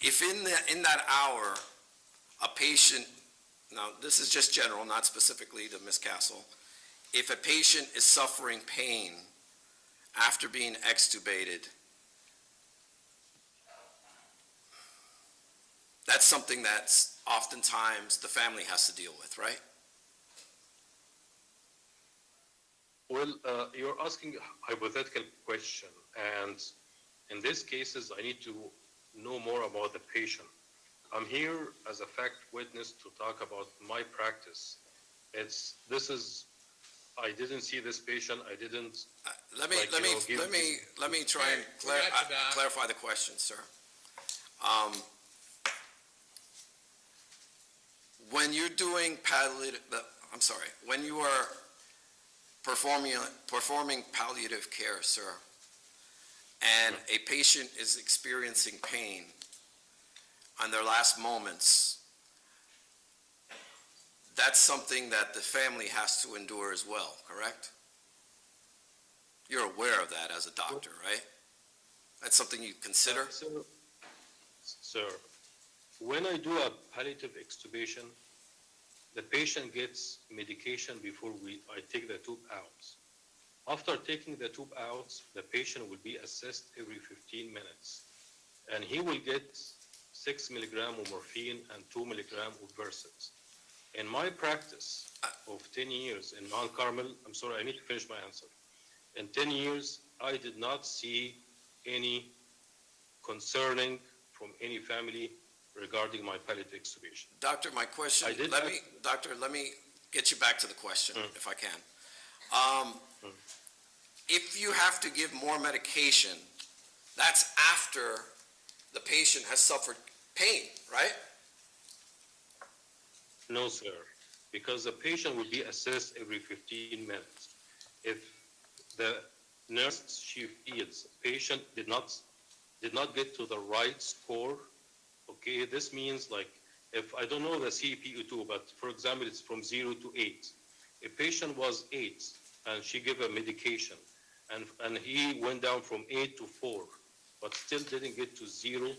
if in that hour, a patient, now this is just general, not specifically to Ms. Castle, if a patient is suffering pain after being extubated, that's something that's oftentimes the family has to deal with, right? Well, you're asking a hypothetical question, and in these cases, I need to know more about the patient. I'm here as a fact witness to talk about my practice. I didn't see this patient, I didn't, Let me try and clarify the question, sir. When you're doing when you are performing palliative care, sir, and a patient is experiencing pain on their last moments, that's something that the family has to endure as well, correct? You're aware of that as a doctor, right? That's something you consider? Sir, when I do a palliative extubation, the patient gets medication before I take the tube out. After taking the tube out, the patient will be assessed every 15 minutes, and he will get 6 milligram of morphine and 2 milligram of Versed. In my practice of 10 years in Mount Carmel, I'm sorry, I need to finish my answer. In 10 years, I did not see any concerning from any family regarding my palliative extubation. Doctor, my question, let me get you back to the question, if I can. If you have to give more medication, that's after the patient has suffered pain, right? No, sir, because the patient will be assessed every 15 minutes. If the nurse she feels patient did not get to the right score, okay, this means like, if I don't know the CPU2, but for example, it's from 0 to 8. A patient was 8 and she gave a medication and he went down from 8 to 4, but still didn't get to 0.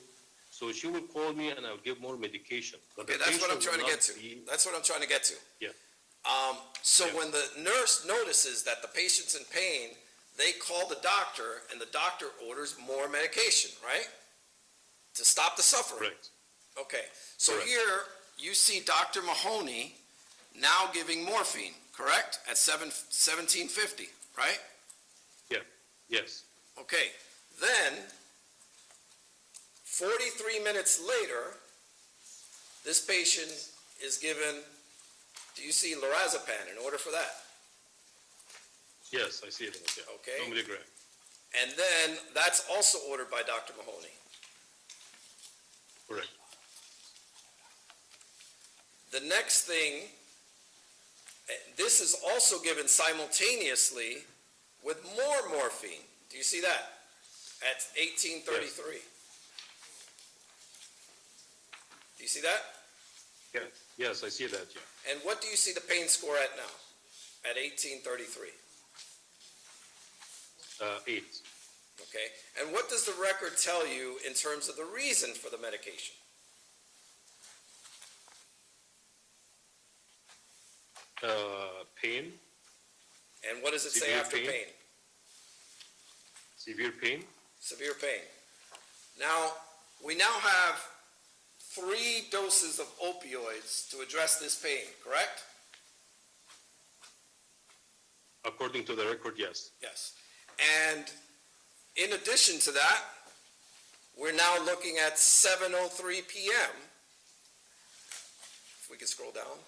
So she will call me and I'll give more medication. But Okay, that's what I'm trying to get to. That's what I'm trying to get to. Yeah. So when the nurse notices that the patient's in pain, they call the doctor, and the doctor orders more medication, right? To stop the suffering. Correct. Okay, so Correct. here you see Dr. Mahoney now giving morphine, correct? At 1750, right? Yeah, yes, Okay, then 43 minutes later, this patient is given, do you see lorazepam in order for that? yes, I see it, yeah. Okay. 2 milligram. And then that's also ordered by Dr. Mahoney. Correct. The next thing, this is also given simultaneously with more morphine. Do you see that? At 1833. Do you see that? Yeah, yes, I see that, yeah. And what do you see the pain score at now? At 1833. 8. Okay? And what does the record tell you in terms of the reason for the medication? Pain, And what does it say Severe after pain. pain? severe pain. Severe pain. Now, we now have 3 doses of opioids to address this pain, correct? According to the record, yes. Yes. And in addition to that, we're now looking at 7:03 p.m. If we could scroll down.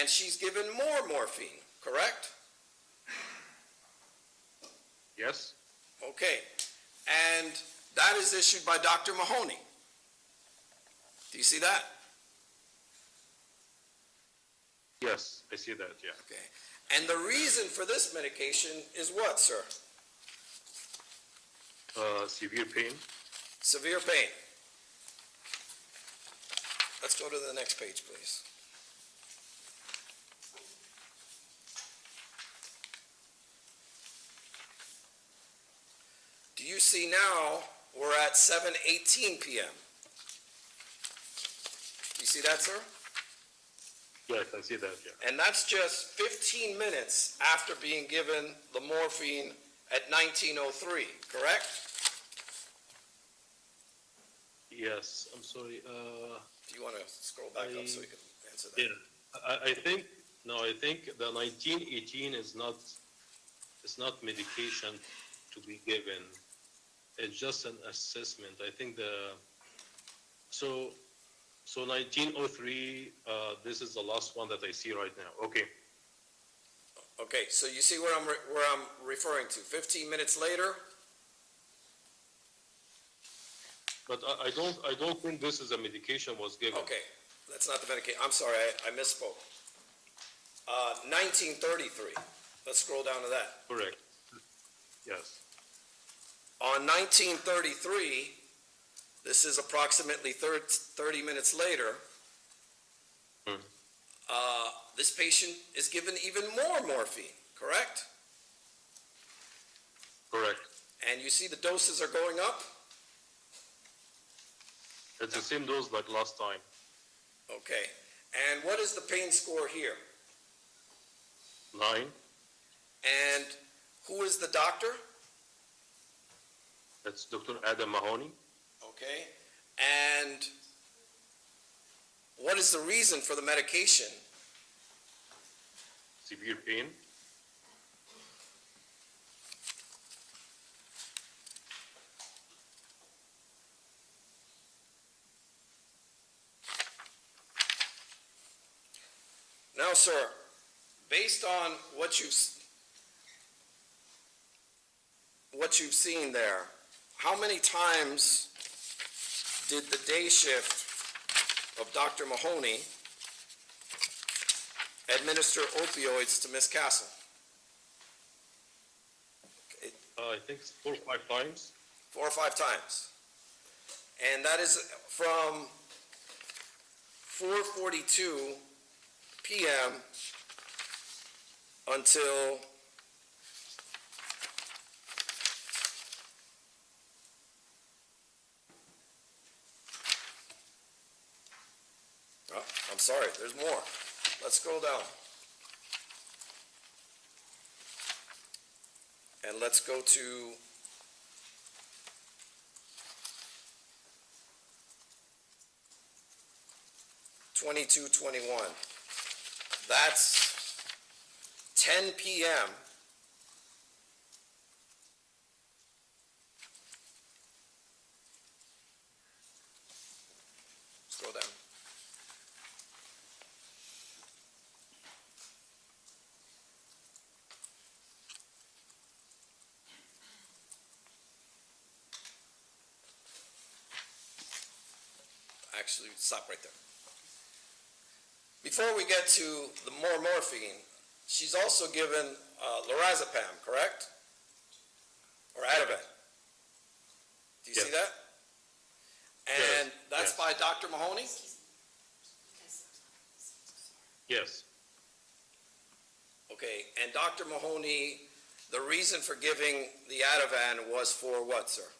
And she's given more morphine, correct? Yes, Okay. And that is issued by Dr. Mahoney. Do you see that? yes, I see that, yeah. Okay. And the reason for this medication is what, sir? Severe pain. Severe pain. Let's go to the next page, please. Do you see now we're at 7:18 p.m.? Do you see that, sir? Yes, I see that, yeah. And that's just 15 minutes after being given the morphine at 19:03, correct? Yes, I'm sorry, Do you want to scroll back up so we can answer that? yeah, I think, no, I think the 1918 is not medication to be given. It's just an assessment. I think so 1903, this is the last one that I see right now. Okay, Okay, so you see where I'm referring to. 15 minutes later, but I don't think this is a medication was given. okay, that's not the medication. I'm sorry, I misspoke. 1933. Let's scroll down to that. Correct. Yes. On 1933, this is approximately 30 minutes later, Hmm. this patient is given even more morphine, correct? Correct. And you see the doses are going up? It's the same dose like last time. Okay. And what is the pain score here? 9. And who is the doctor? That's Dr. Adam Mahoney. Okay. And what is the reason for the medication? Severe pain. Now, sir, based on what you've seen there, how many times did the day shift of Dr. Mahoney administer opioids to Miss Castle? I think it's 4 or 5 times. 4 or 5 times. And that is from 4:42 p.m. until I'm sorry, there's more. Let's scroll down. And let's go to (2221). That's 10 p.m. Scroll down. Actually, stop right there. Before we get to the more morphine, she's also given lorazepam, correct? Or Ativan. Do you see Yes. that? And Yes, that's yes. by Dr. Mahoney? Yes, Okay, and Dr. Mahoney, the reason for giving the Ativan was for what, sir?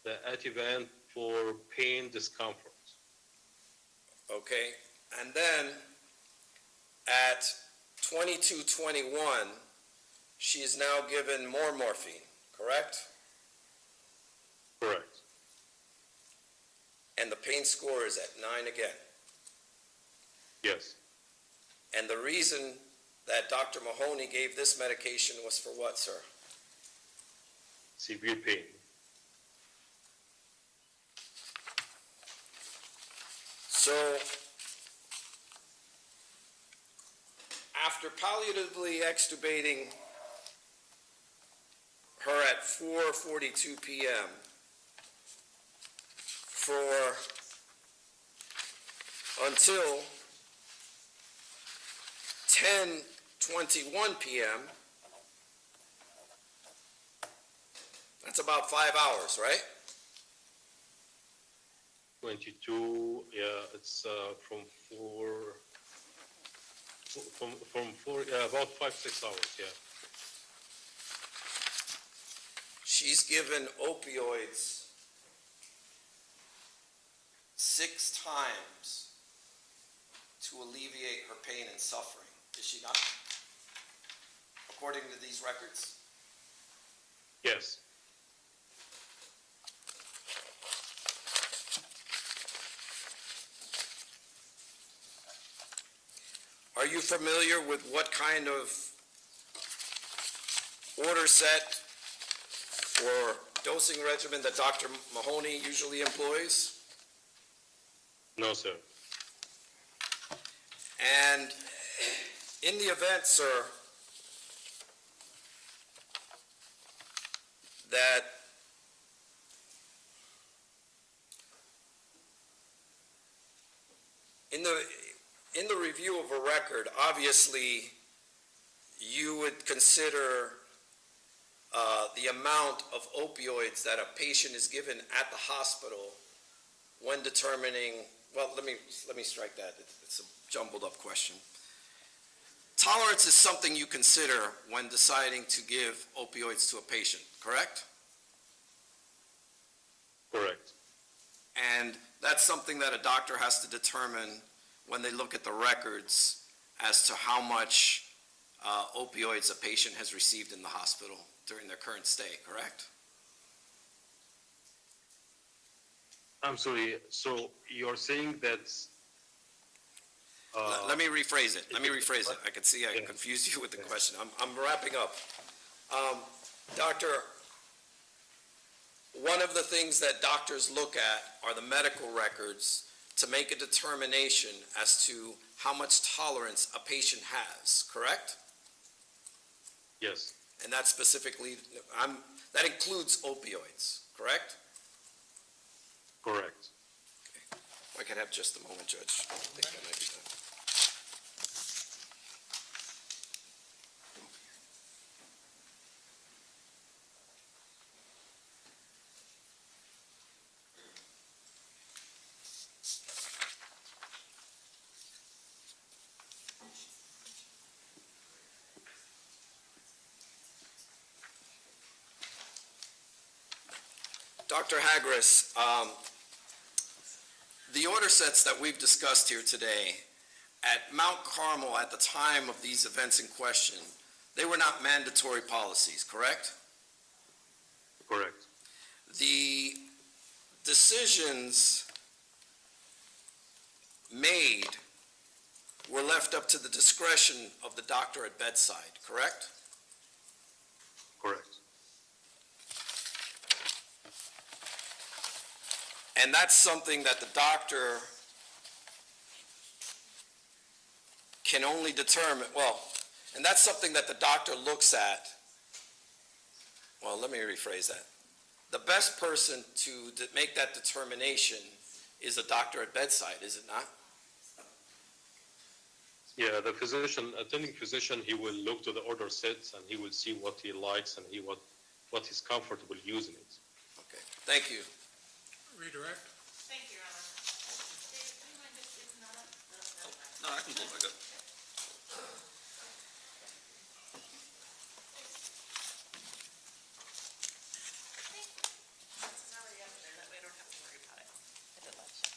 the Ativan for pain discomfort. Okay, and then at 2221, she is now given more morphine, correct? Correct. And the pain score is at 9 again. Yes, And the reason that Dr. Mahoney gave this medication was for what, sir? severe pain. So, after palliatively extubating her at 4:42 p.m. until 10:21 p.m., that's about 5 hours, right? 22, yeah, it's from 4, yeah, about 5-6 hours, yeah. She's given opioids 6 times to alleviate her pain and suffering, is she not? According to these records? Yes, Are you familiar with what kind of order set or dosing regimen that Dr. Mahoney usually employs? no, sir. And in the event, sir, that in the review of a record, obviously, you would consider the amount of opioids that a patient is given at the hospital when determining, well, let me strike that. It's a jumbled up question. Tolerance is something you consider when deciding to give opioids to a patient, correct? Correct. And that's something that a doctor has to determine when they look at the records as to how much opioids a patient has received in the hospital during their current stay, correct? I'm sorry, so you're saying that... Let me rephrase it. I could see I Yeah. confused you with the question. I'm wrapping up. Doctor, one of the things that doctors look at are the medical records to make a determination as to how much tolerance a patient has, correct? Yes, And that specifically, that includes opioids, correct? correct. If I could have just a moment, Judge. I think that might be done. Dr. Hagris, the order sets that we've discussed here today, at Mount Carmel, at the time of these events in question, They were not mandatory policies, correct? Correct. The decisions made were left up to the discretion of the doctor at bedside, correct? Correct. And that's something that the doctor can only determine, well, and that's something that the doctor looks at. Well, let me rephrase that. The best person to make that determination is a doctor at bedside, is it not? Yeah, the attending physician, he will look to the order sets and he will see what he likes and what he's comfortable using it. Okay, thank you. Redirect. Thank you, Your Honor. David, do you mind just sitting that up? No, I can pull it back up. This is already up there, that way I don't have to worry about it. If it lets you.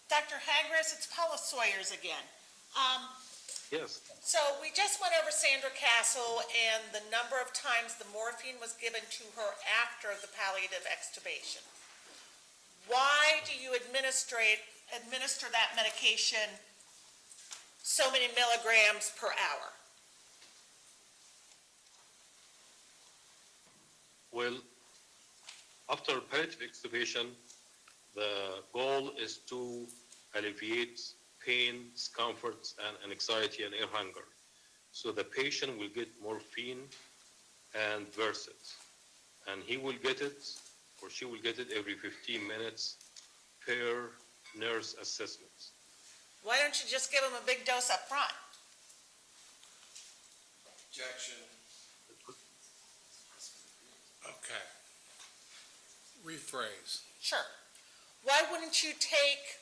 Dr. Hagris, it's Paula Sawyers again. Yes. So we just went over Sandra Castle and the number of times the morphine was given to her after the palliative extubation. Why do you administer that medication so many milligrams per hour? Well, after palliative extubation, the goal is to alleviate pain, discomfort, and anxiety and air hunger. So the patient will get morphine and Versed, and he will get it, or she will get it every 15 minutes per nurse assessment. Why don't you just give them a big dose up front? Objection. Okay. Rephrase. Sure. Why wouldn't you take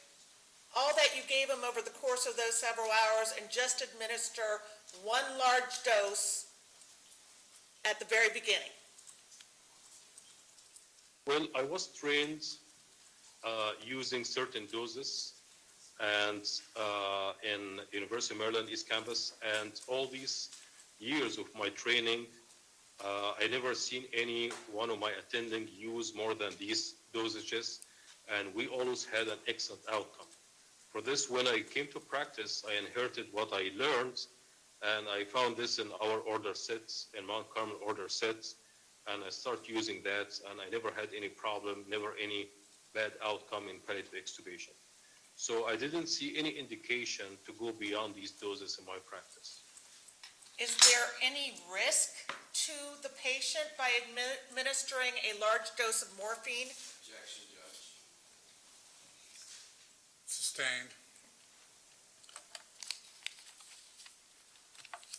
all that you gave them over the course of those several hours and just administer one large dose at the very beginning? Well, I was trained using certain doses and in University of Maryland East Campus, and all these years of my training, I never seen any one of my attending use more than these dosages, and we always had an excellent outcome. For this, when I came to practice, I inherited what I learned, and I found this in our order sets, in Mount Carmel order sets, and I started using that, and I never had any problem, never any bad outcome in palliative extubation. So I didn't see any indication to go beyond these doses in my practice. Is there any risk to the patient by administering a large dose of morphine? Objection, Judge. Sustained.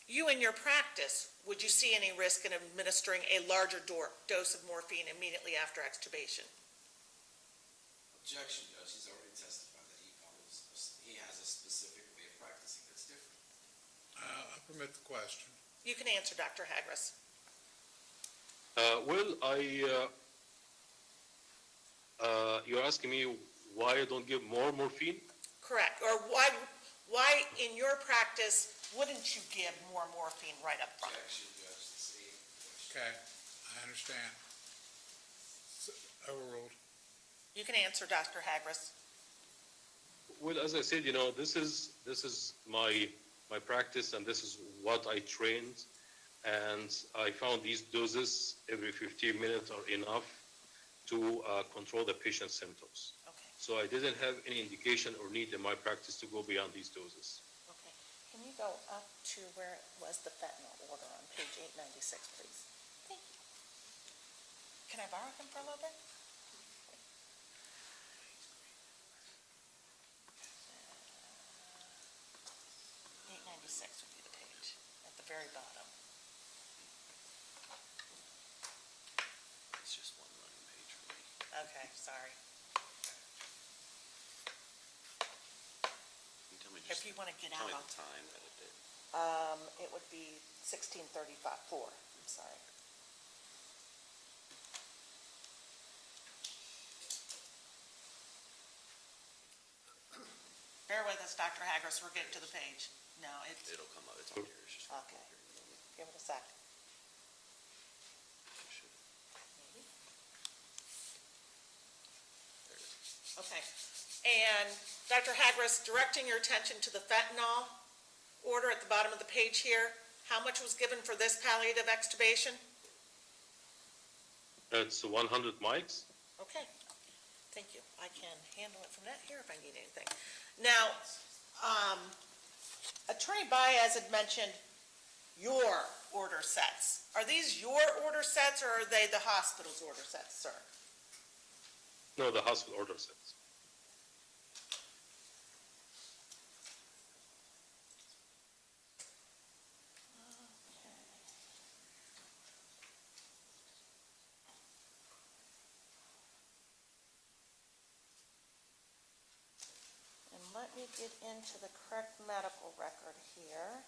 You in your practice, would you see any risk in administering a larger dose of morphine immediately after extubation? Objection, Judge. He's already testified that he has a specific way of practicing that's different. I permit the question. You can answer, Dr. Hagris. You're asking me why I don't give more morphine? Correct. Or why in your practice wouldn't you give more morphine right up front? Objection, Judge. The same question. Okay, I understand. Overruled. You can answer, Dr. Hagris. Well, as I said, this is my practice, and this is what I trained, and I found these doses every 15 minutes are enough to control the patient's symptoms. Okay. So I didn't have any indication or need in my practice to go beyond these doses. Okay. Can you go up to where it was the fentanyl order on page 896, please? Thank you. Can I borrow him for a little bit? 896 would be the page, at the very bottom. It's just one running page for me. Okay, sorry. Can you tell me If just, you want to get tell out, me I'll the time that it did? it would be 16:35, 4, I'm sorry. bear with us, Dr. Hagris, we're getting to the page. No, it's, It'll come out, it's on here. It's just gonna Okay. come here in a moment. give it a sec. There it is. Okay. And Dr. Hagris, directing your attention to the fentanyl order at the bottom of the page here, how much was given for this palliative extubation? It's 100 mics. Okay, thank you. I can handle it from that here if I need anything. Now, Attorney Baez had mentioned your order sets. Are these your order sets or are they the hospital's order sets, sir? No, the hospital order sets. And let me get into the correct medical record here.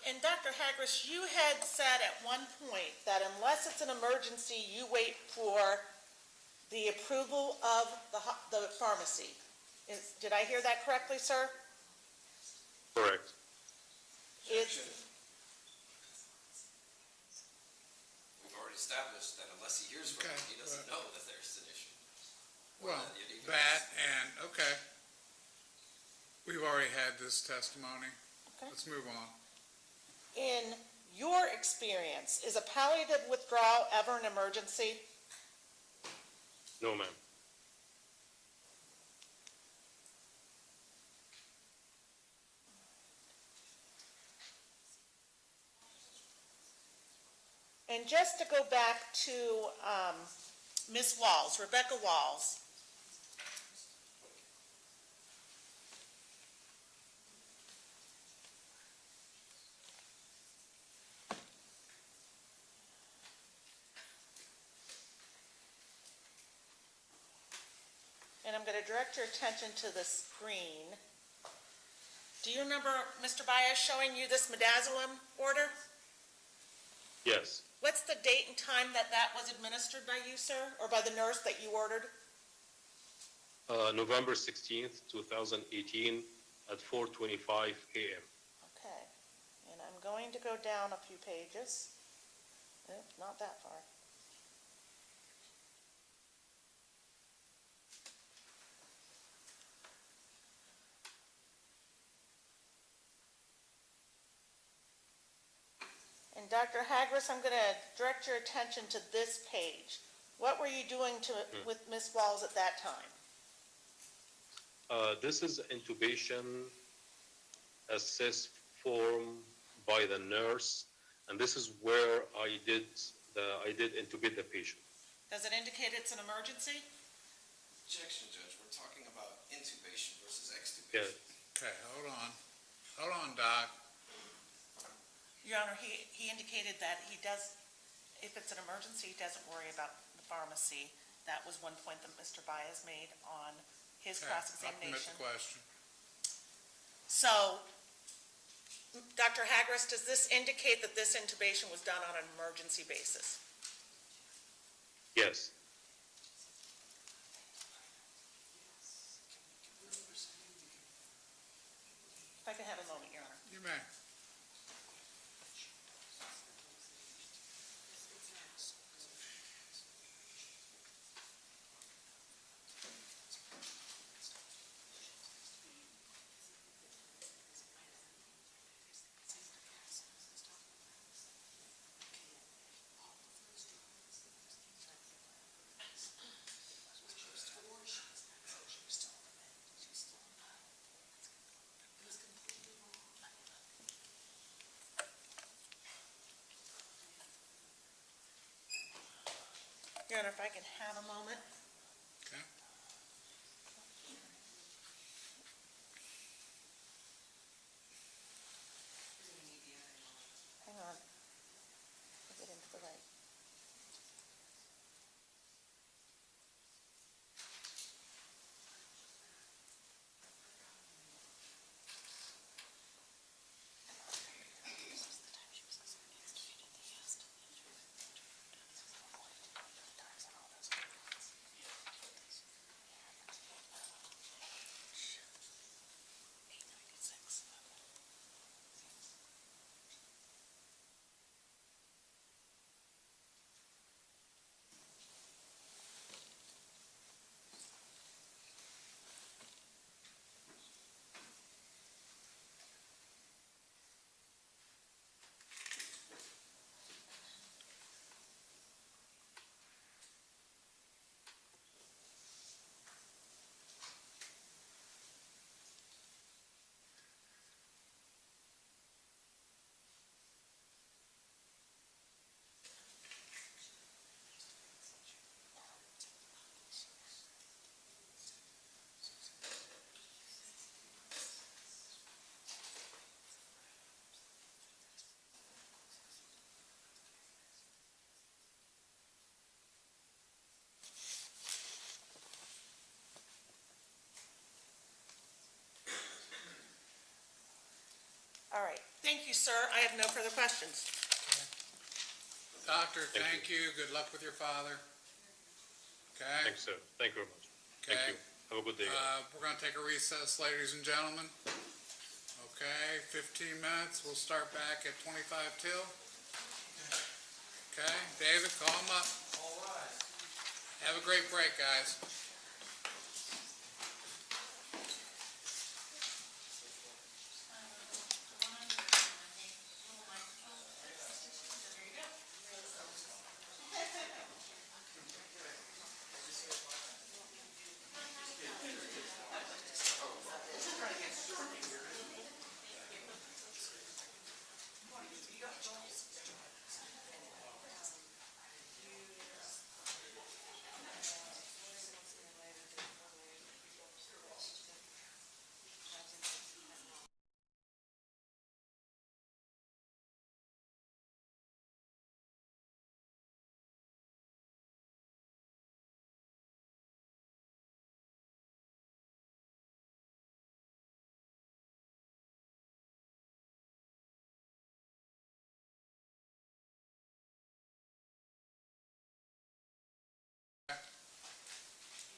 And Dr. Hagris, you had said at one point that unless it's an emergency, you wait for the approval of the pharmacy. Did I hear that correctly, sir? Correct. It's, We've already established that unless he hears from Okay, him, he doesn't know that there's an issue. Well, It even that is. and, okay. We've already had this testimony. Okay. Let's move on. in your experience, is a palliative withdrawal ever an emergency? No, ma'am. And just to go back to Ms. Walls, Rebecca Walls. And I'm going to direct your attention to the screen. Do you remember Mr. Baez showing you this midazolam order? Yes. What's the date and time that that was administered by you, sir, or by the nurse that you ordered? November 16th, 2018 at 4:25 a.m. Okay, and I'm going to go down a few pages. Not that far. And Dr. Hagris, I'm going to direct your attention to this page. What were you doing with Ms. Walls at that time? This is intubation assist form by the nurse, and this is where I did intubate the patient. Does it indicate it's an emergency? Objection, Judge, we're talking about intubation versus Yeah. extubation. Okay, hold on. Hold on, Doc. Your Honor, he indicated that he does, if it's an emergency, he doesn't worry about the pharmacy. That was one point that Mr. Baez made on his Okay, I'll cross-examination. commit the question. So, Dr. Hagris, does this indicate that this intubation was done on an emergency basis? Yes. If I could have a moment, Your Honor. You may. Your Honor, if I can have a moment. Okay. All right, thank you, sir. I have no further questions. Doctor, Thank thank you. Good luck with your father. Okay? Thanks, sir. Thank you very much. Thank Okay. you. Have a good day, guys. We're gonna take a recess, ladies and gentlemen. Okay, 15 minutes. We'll start back at 25 till. Okay, David, call him up. All right. Have a great break, guys.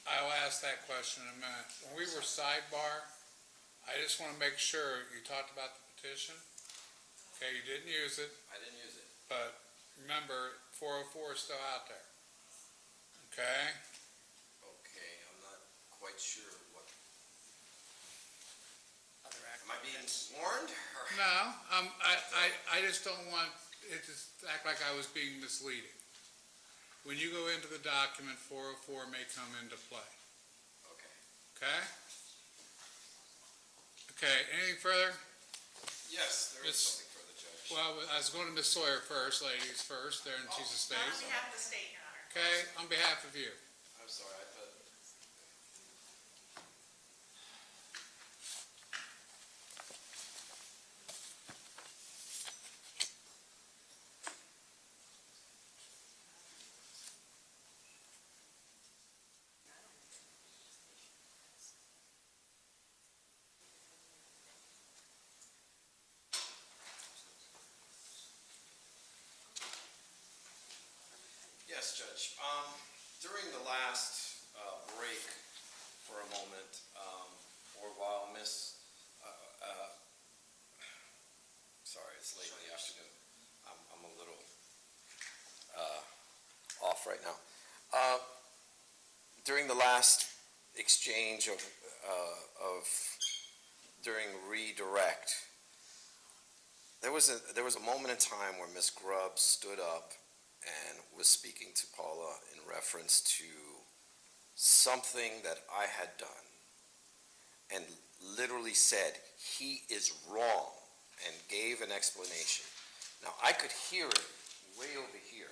I'll ask that question in a minute. When we were sidebar, I just want to make sure you talked about the petition. Okay, you didn't use it, I didn't use it. but remember, 404 is still out there. Okay? Okay, I'm not quite sure what, Other am I being warned? Or- No, I just don't want it to act like I was being misleading. When you go into the document, 404 may come into play. Okay. Okay? Okay, anything further? Yes, there is Miss- something further, Judge. Well, I was going to Miss Sawyer first, ladies first, there in Jesus' Not on State. behalf of the state, Your Honor. Okay, on behalf of you. I'm sorry, I thought. Yes, Judge. During the last break for a moment, or while sorry, it's late in the afternoon. I'm a little off right now. During the last exchange during redirect, there was a moment in time where Ms. Grubbs stood up and was speaking to Paula in reference to something that I had done, and literally said, "He is wrong," and gave an explanation. Now, I could hear it way over here,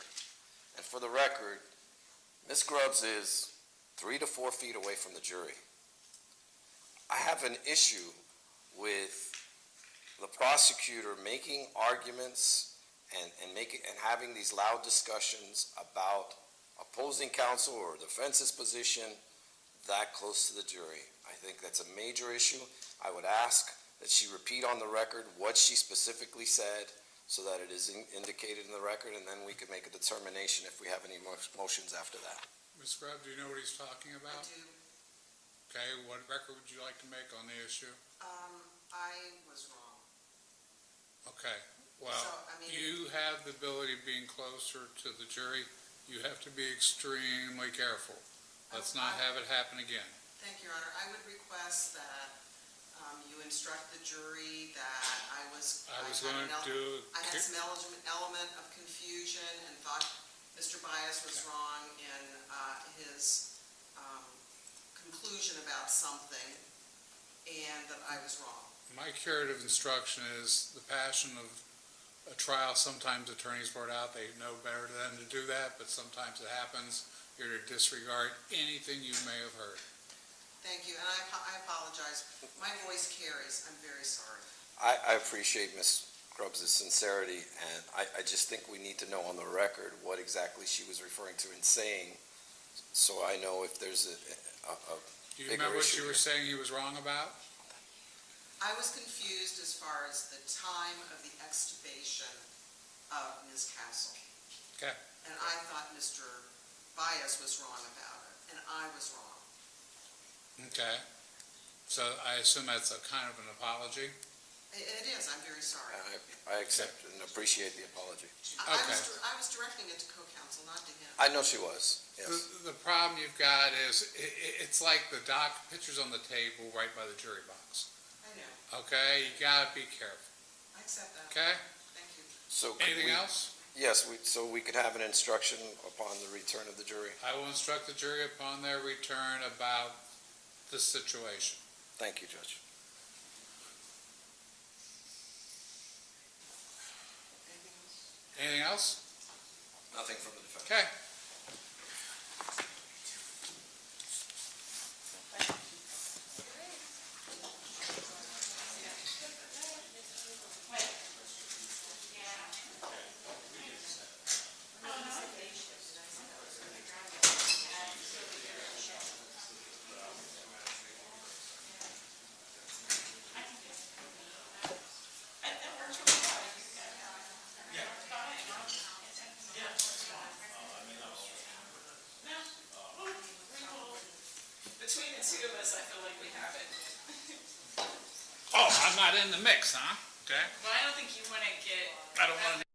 and for the record, Ms. Grubbs is 3 to 4 feet away from the jury. I have an issue with the prosecutor making arguments and having these loud discussions about opposing counsel or defense's position that close to the jury. I think that's a major issue. I would ask that she repeat on the record what she specifically said so that it is indicated in the record, and then we can make a determination if we have any more motions after that. Ms. Grubb, do you know what he's talking I about? do. Okay, what record would you like to make on the issue? I was wrong. Okay, well, So, I mean- you have the ability of being closer to the jury. You have to be extremely careful. Let's not have it happen again. Thank you, Your Honor. I would request that you instruct the jury that I was I was had going an to, I had some element of confusion and thought Mr. Bias was wrong in his conclusion about something, and that I was wrong. my curative instruction is the passion of a trial. Sometimes attorneys blurt out, they know better than to do that, but sometimes it happens. You're to disregard anything you may have heard. Thank you, and I apologize. My voice carries. I'm very sorry. I appreciate Ms. Grubbs' sincerity, and I just think we need to know on the record what exactly she was referring to in saying, so I know if there's a Do you bigger remember what issue you were here. saying he was wrong about? I was confused as far as the time of the extubation of Ms. Castle. Okay. And I thought Mr. Bias was wrong about it, and I was wrong. Okay. So I assume that's a kind of an apology? It is, I'm very sorry. I accept and appreciate the apology. Okay. I was directing it to co-counsel, not to him. I know she was, yes. The problem you've got is, it's like the pictures on the table right by the jury box. I know. Okay, you gotta be careful, I accept that. okay? Thank you. So could Anything we- else? Yes, so we could have an instruction upon the return of the jury. I will instruct the jury upon their return about this situation. Thank you, Judge. Anything else? Anything else? Nothing from the defense. Okay. Between the two of us, I feel like we have it. Oh, I'm not in the mix, huh? Okay. Well, I don't think you want to get. I don't want to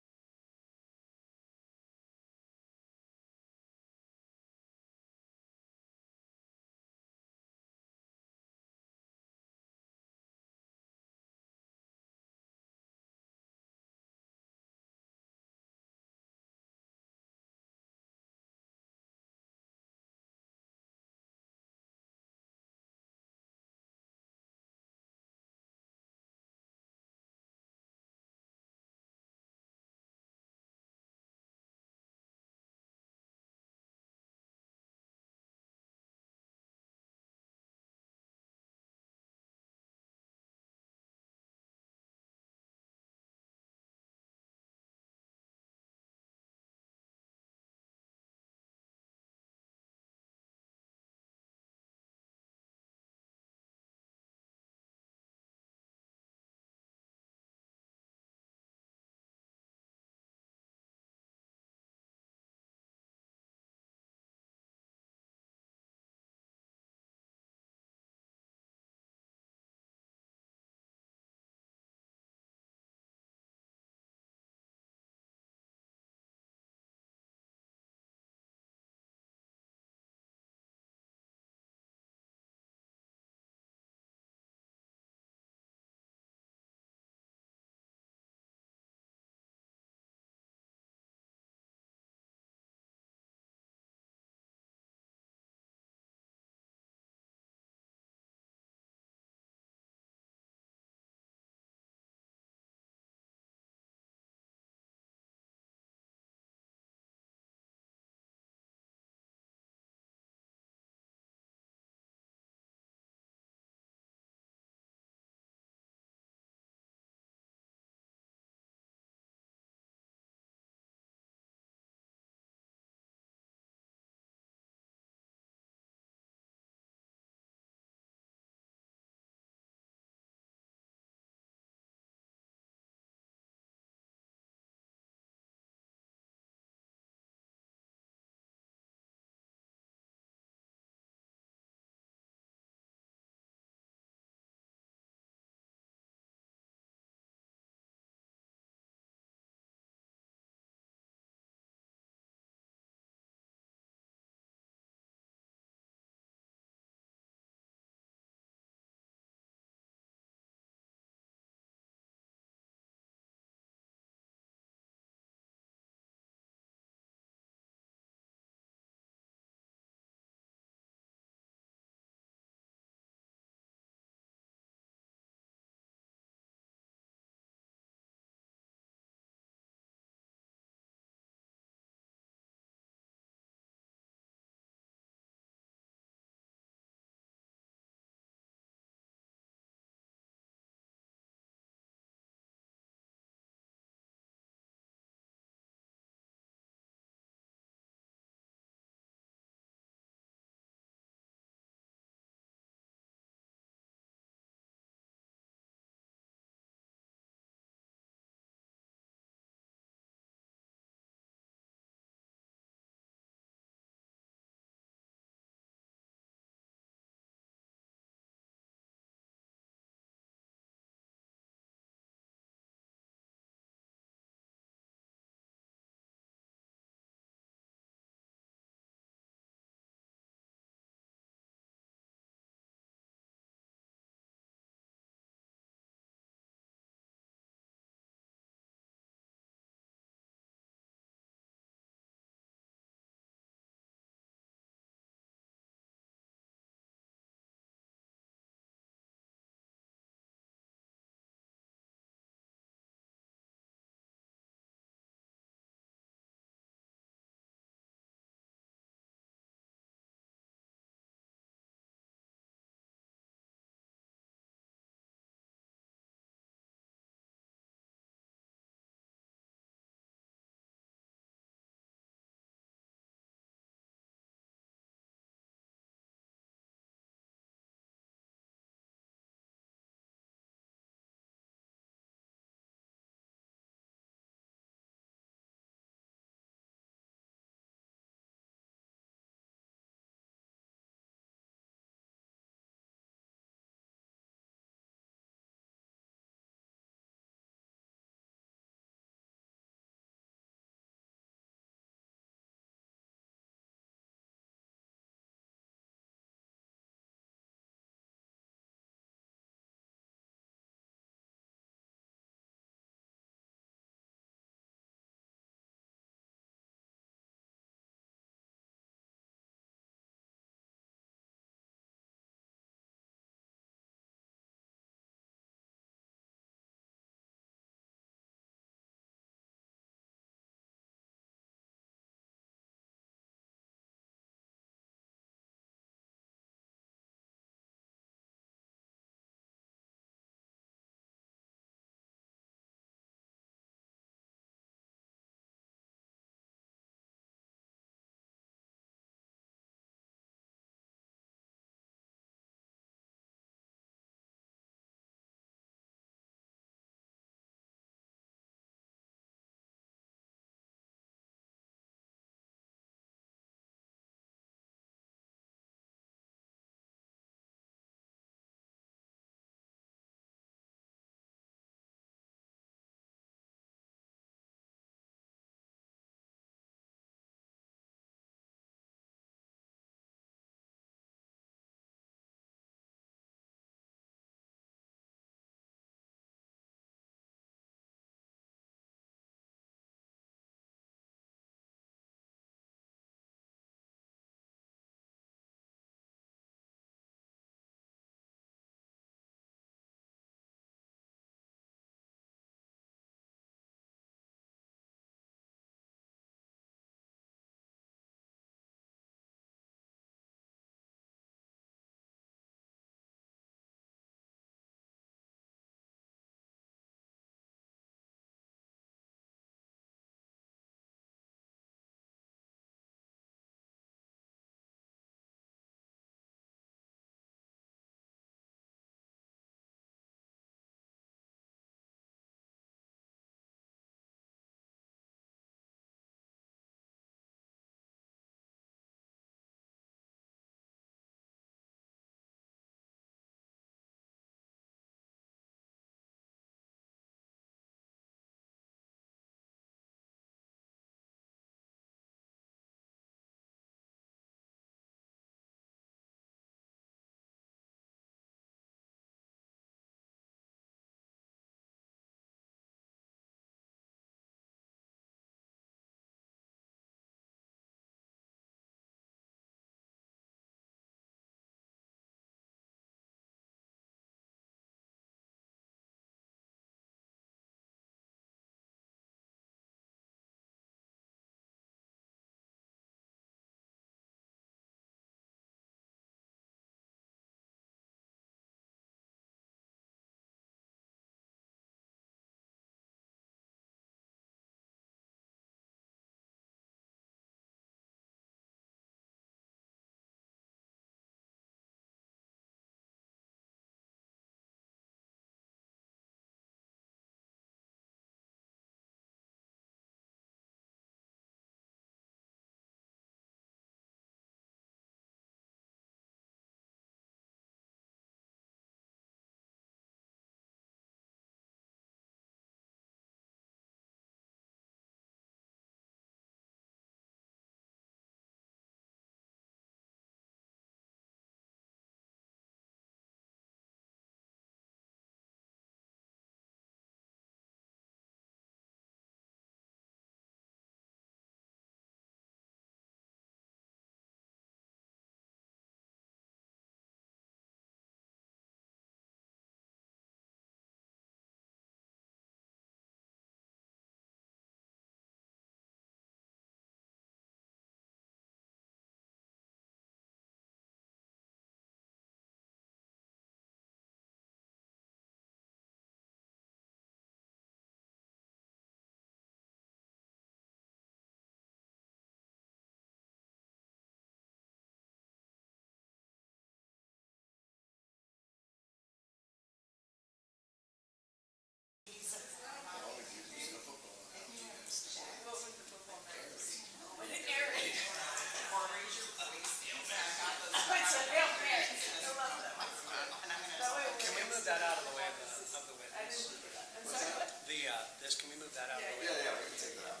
this, can we move that out of the way? Yeah, we can take that out.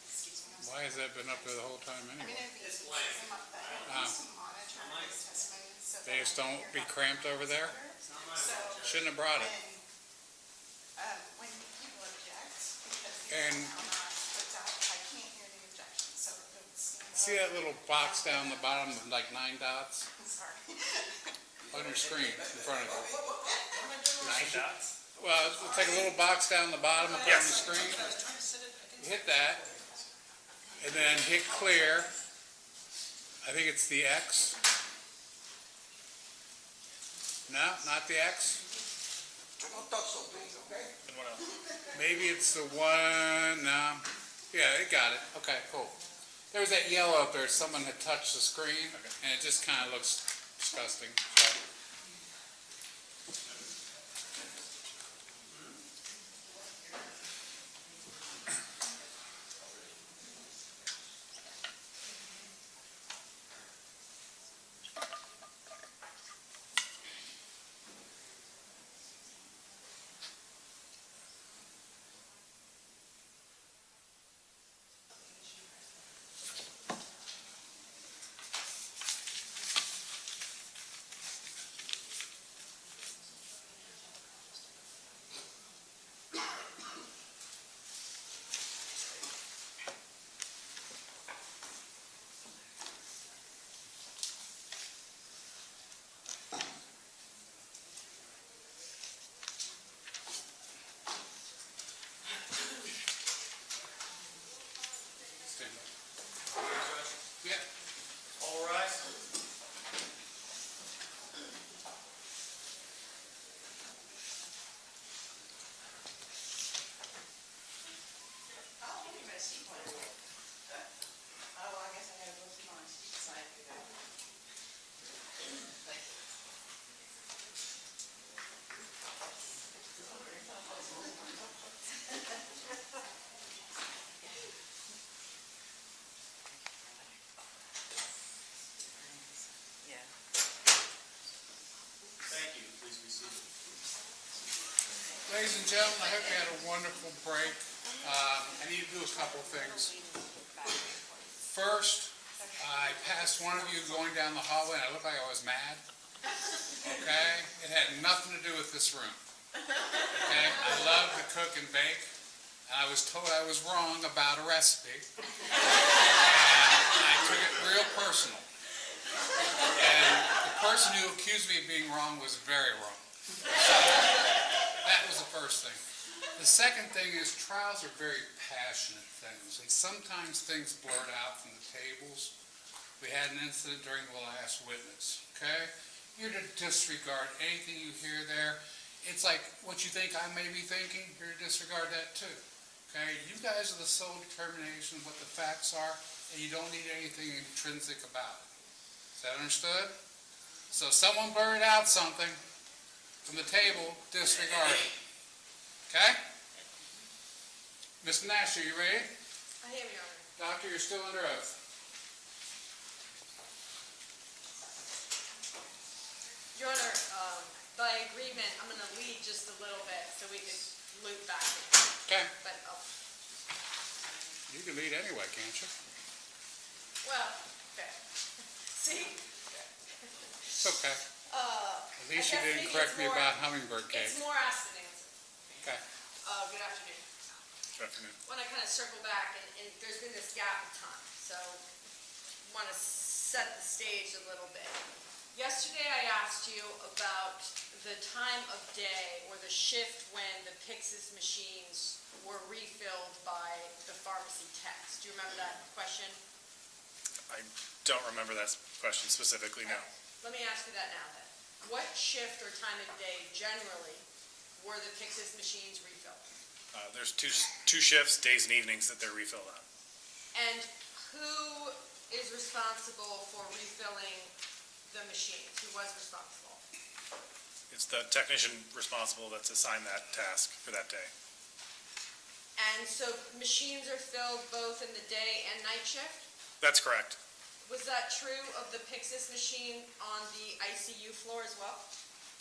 Excuse me. Why has that been up there the whole time I mean, anyway? it'd be It's easy blank. to sum up that. I used to monitor his testimony so They that just I don't could be hear cramped over there? So Shouldn't have brought it. when people object, because And- these are not put out, I can't hear the objection, so it would stand See that little box down the bottom with like 9 dots I'm sorry. on your screen in front of you? 9 dots? Well, it's like a little box down the bottom up on the screen. Hit that, and then hit clear. I think it's the X. No, not the X. Maybe it's the one, no. Yeah, it got it. Okay, cool. There was that yellow up there, someone had touched the screen, and it just kind of looks disgusting, so. Stand up. Yeah. All rise. Oh, you must see one. Oh, well, I guess I gotta go see mine. Decide to do that. Yeah. Thank you, please be seated. Ladies and gentlemen, I hope you had a wonderful break. I need to do a couple of things. First, I passed one of you going down the hallway, and I looked like I was mad. Okay? It had nothing to do with this room. Okay? I love to cook and bake, and I was told I was wrong about a recipe. And I took it real personal. And the person who accused me of being wrong was very wrong. So, that was the first thing. The second thing is trials are very passionate things, and sometimes things blurt out from the tables. We had an incident during the last witness, okay? You're to disregard anything you hear there. It's like what you think I may be thinking, you're to disregard that too, okay? You guys are the sole determination of what the facts are, and you don't need anything intrinsic about it. Is that understood? So if someone blurted out something from the table, disregard it. Okay? Ms. Nash, are you ready? I am, Your Honor. Doctor, you're still under oath. Your Honor, by agreement, I'm going to lead just a little bit so we can loop back in. Okay. But, You can lead anyway, can't you? well, okay. See? It's okay. At least you I guess didn't maybe correct it's me more- about hummingbird cake. It's more asked than answered. Okay. Good afternoon. Good afternoon. Want to kind of circle back, and there's been this gap of time, so want to set the stage a little bit. Yesterday, I asked you about the time of day or the shift when the Pyxis machines were refilled by the pharmacy techs. Do you remember that question? I don't remember that question specifically, no. Let me ask you that now then. What shift or time of day generally were the Pyxis machines refilled? There's two shifts, days and evenings, that they're refilled on. And who is responsible for refilling the machines? Who was responsible? It's the technician responsible that's assigned that task for that day. And so machines are filled both in the day and night shift? That's correct. Was that true of the Pyxis machine on the ICU floor as well?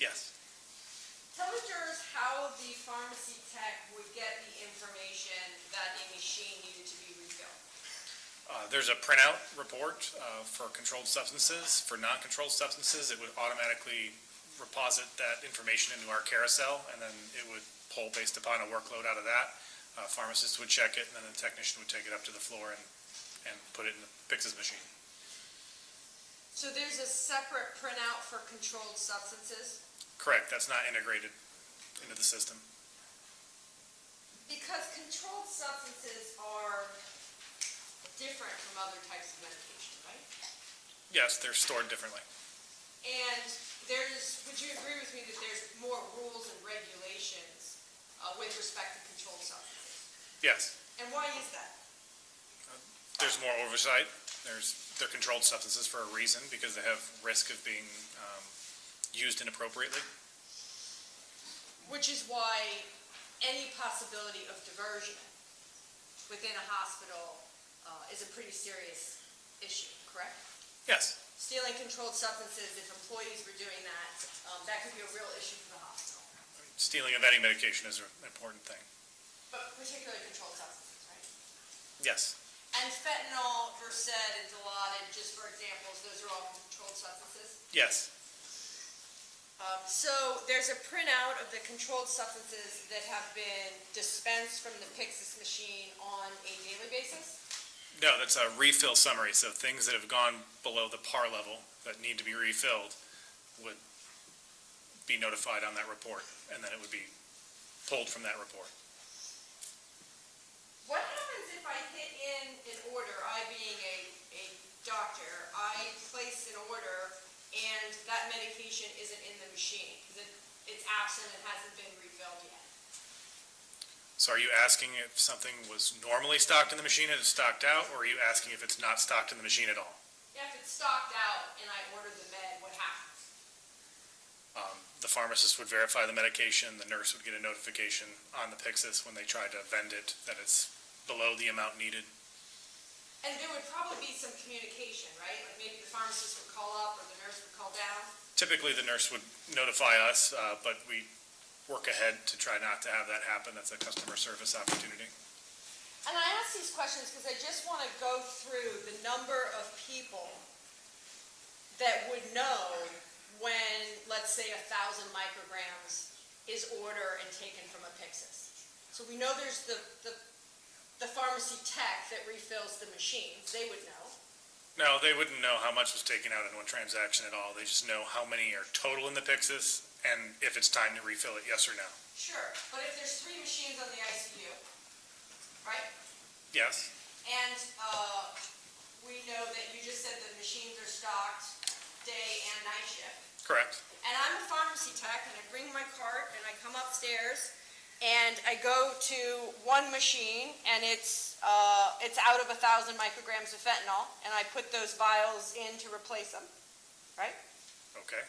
Yes. Tell the jurors how the pharmacy tech would get the information that a machine needed to be refilled. There's a printout report for controlled substances. For non-controlled substances, it would automatically reposit that information into our carousel, and then it would pull based upon a workload out of that. Pharmacist would check it, and then the technician would take it up to the floor and put it in the Pix's machine. So there's a separate printout for controlled substances? Correct, that's not integrated into the system. Because controlled substances are different from other types of medication, right? Yes, they're stored differently. And would you agree with me that there's more rules and regulations with respect to controlled substances? Yes, And why is that? there's more oversight. They're controlled substances for a reason, because they have risk of being used inappropriately. Which is why any possibility of diversion within a hospital is a pretty serious issue, correct? Yes, Stealing controlled substances, if employees were doing that, that could be a real issue for the hospital, stealing of any medication is an important thing. but particularly controlled substances, right? Yes, And fentanyl, Versed, and Dilaudid, just for examples, those are all controlled substances? yes, So there's a printout of the controlled substances that have been dispensed from the Pyxis machine on a daily basis? no, that's a refill summary, so things that have gone below the par level that need to be refilled would be notified on that report, and then it would be pulled from that report. What happens if I hit in an order, I being a doctor, I place an order and that medication isn't in the machine because it's absent and hasn't been refilled yet? So are you asking if something was normally stocked in the machine and it's stocked out, or are you asking if it's not stocked in the machine at all? Yeah, if it's stocked out and I order the med, what happens? The pharmacist would verify the medication, the nurse would get a notification on the Pyxis when they try to vend it, that it's below the amount needed. And there would probably be some communication, right? Like maybe the pharmacist would call up or the nurse would call down? Typically, the nurse would notify us, but we work ahead to try not to have that happen. That's a customer service opportunity. And I ask these questions because I just want to go through the number of people that would know when, let's say, 1,000 micrograms is ordered and taken from a Pyxis. So we know there's the pharmacy tech that refills the machines. They would know. No, they wouldn't know how much was taken out in one transaction at all. They just know how many are total in the Pyxis and if it's time to refill it, yes or no. Sure, but if there's 3 machines on the ICU, right? Yes, And we know that you just said the machines are stocked day and night shift. correct. And I'm a pharmacy tech, and I bring my cart, and I come upstairs, and I go to one machine, and it's out of 1,000 micrograms of fentanyl, and I put those vials in to replace them, right? Okay.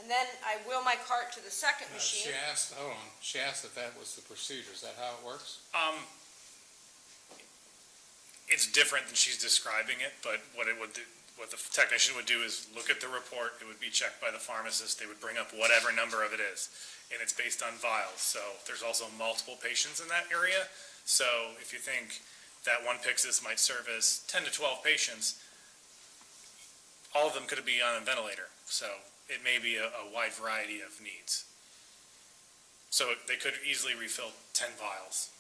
And then I wheel my cart to the second She machine. asked, hold on, she asked if that was the procedure. Is that how it works? It's different than she's describing it, but what the technician would do is look at the report, it would be checked by the pharmacist, they would bring up whatever number of it is, and it's based on vials, so there's also multiple patients in that area, so if you think that one Pyxis might service 10 to 12 patients, all of them could be on a ventilator, so it may be a wide variety of needs. So they could easily refill 10 vials.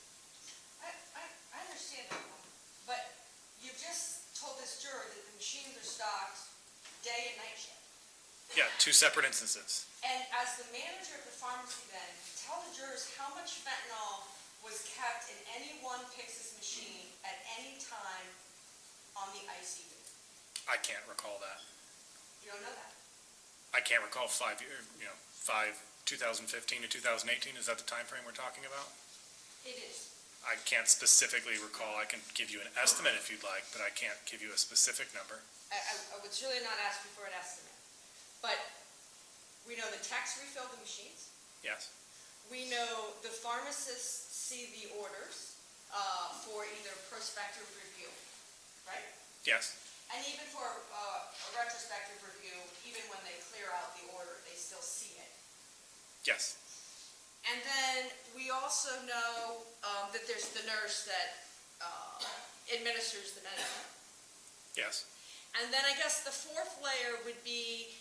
I understand that, but you've just told this juror that the machines are stocked day and night shift. Yeah, 2 separate instances. And as the manager of the pharmacy then, tell the jurors how much fentanyl was kept in any one Pyxis machine at any time on the ICU. I can't recall that. You don't know that? I can't recall 2015 to 2018, is that the time frame we're talking about? It is. I can't specifically recall, I can give you an estimate if you'd like, but I can't give you a specific number. I would certainly not ask you for an estimate. But we know the techs refill the machines. Yes, We know the pharmacists see the orders for either prospective review, right? yes, And even for a retrospective review, even when they clear out the order, they still see it. yes. And then we also know that there's the nurse that administers the medicine. Yes. And then I guess the fourth layer would be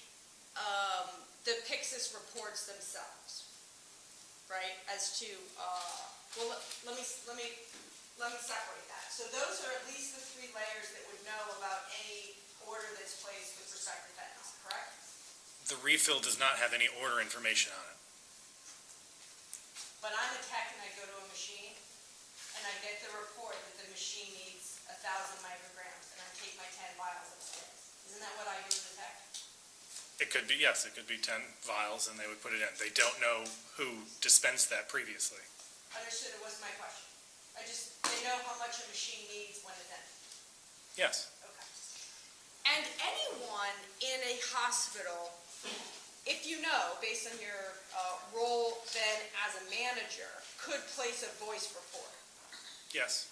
the Pyxis reports themselves, right? As to, well, let me separate that. So those are at least the three layers that would know about any order that's placed with respect to fentanyl, correct? The refill does not have any order information on it. But I'm a tech and I go to a machine and I get the report that the machine needs 1,000 micrograms and I take my 10 vials upstairs. Isn't that what I do as a tech? It could be, yes, it could be 10 vials and they would put it in. They don't know who dispensed that previously. Understood, it wasn't my question. They know how much a machine needs when it's in. Yes. Okay. And anyone in a hospital, if you know, based on your role then as a manager, could place a voice report. Yes.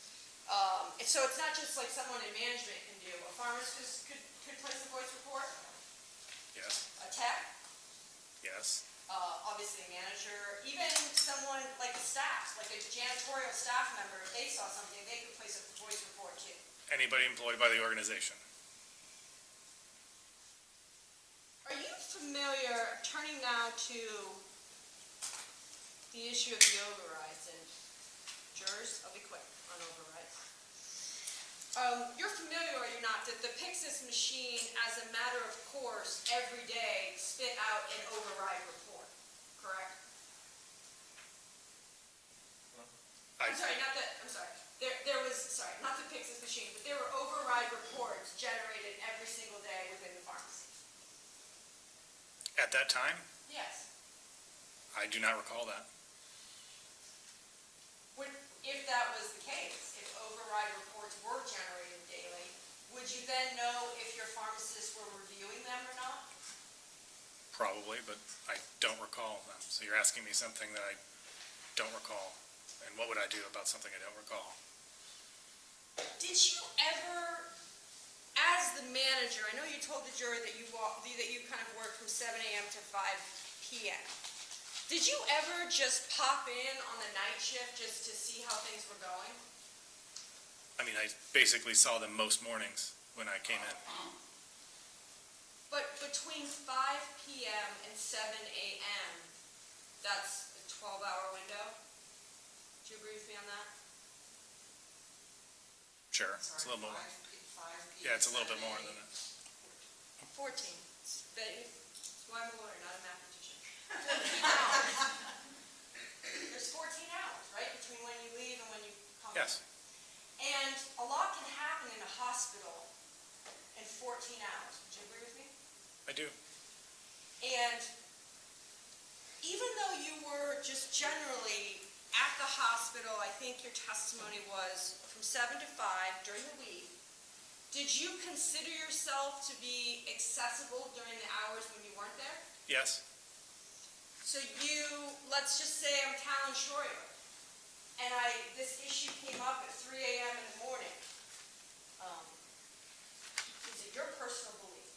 So it's not just like someone in management can do. A pharmacist could place a voice report. Yes. A tech, Yes. obviously a manager, even someone like a staff, like a janitorial staff member, if they saw something, they could place a voice report too. Anybody employed by the organization. Are you familiar, turning now to the issue of the overrides, and jurors, I'll be quick on overrides. You're familiar, are you not, that the Pyxis machine, as a matter of course, every day spit out an override report, correct? I'm sorry, there was, not the Pyxis machine, but there were override reports generated every single day within the pharmacy. At that time, Yes. I do not recall that. If that was the case, if override reports were generated daily, would you then know if your pharmacists were reviewing them or not? Probably, but I don't recall them. So you're asking me something that I don't recall. And what would I do about something I don't recall? Did you ever, as the manager, I know you told the jury that you kind of worked from 7 a.m. to 5 p.m. Did you ever just pop in on the night shift just to see how things were going? I mean, I basically saw them most mornings when I came in. But between 5 p.m. and 7 a.m., that's a 12-hour window? Do you agree with me on that? Sure, it's a little more. Yeah, it's a little bit more than that. 14. That's why I'm a lawyer, not a mathematician. There's 14 hours, right, between when you leave and when you come in. Yes. And a lot can happen in a hospital in 14 hours. Would you agree with me? I do. And even though you were just generally at the hospital, I think your testimony was from 7 to 5 during the week, did you consider yourself to be accessible during the hours when you weren't there? Yes. So let's just say I'm Talon Schroyer, and this issue came up at 3 a.m. in the morning. Is it your personal belief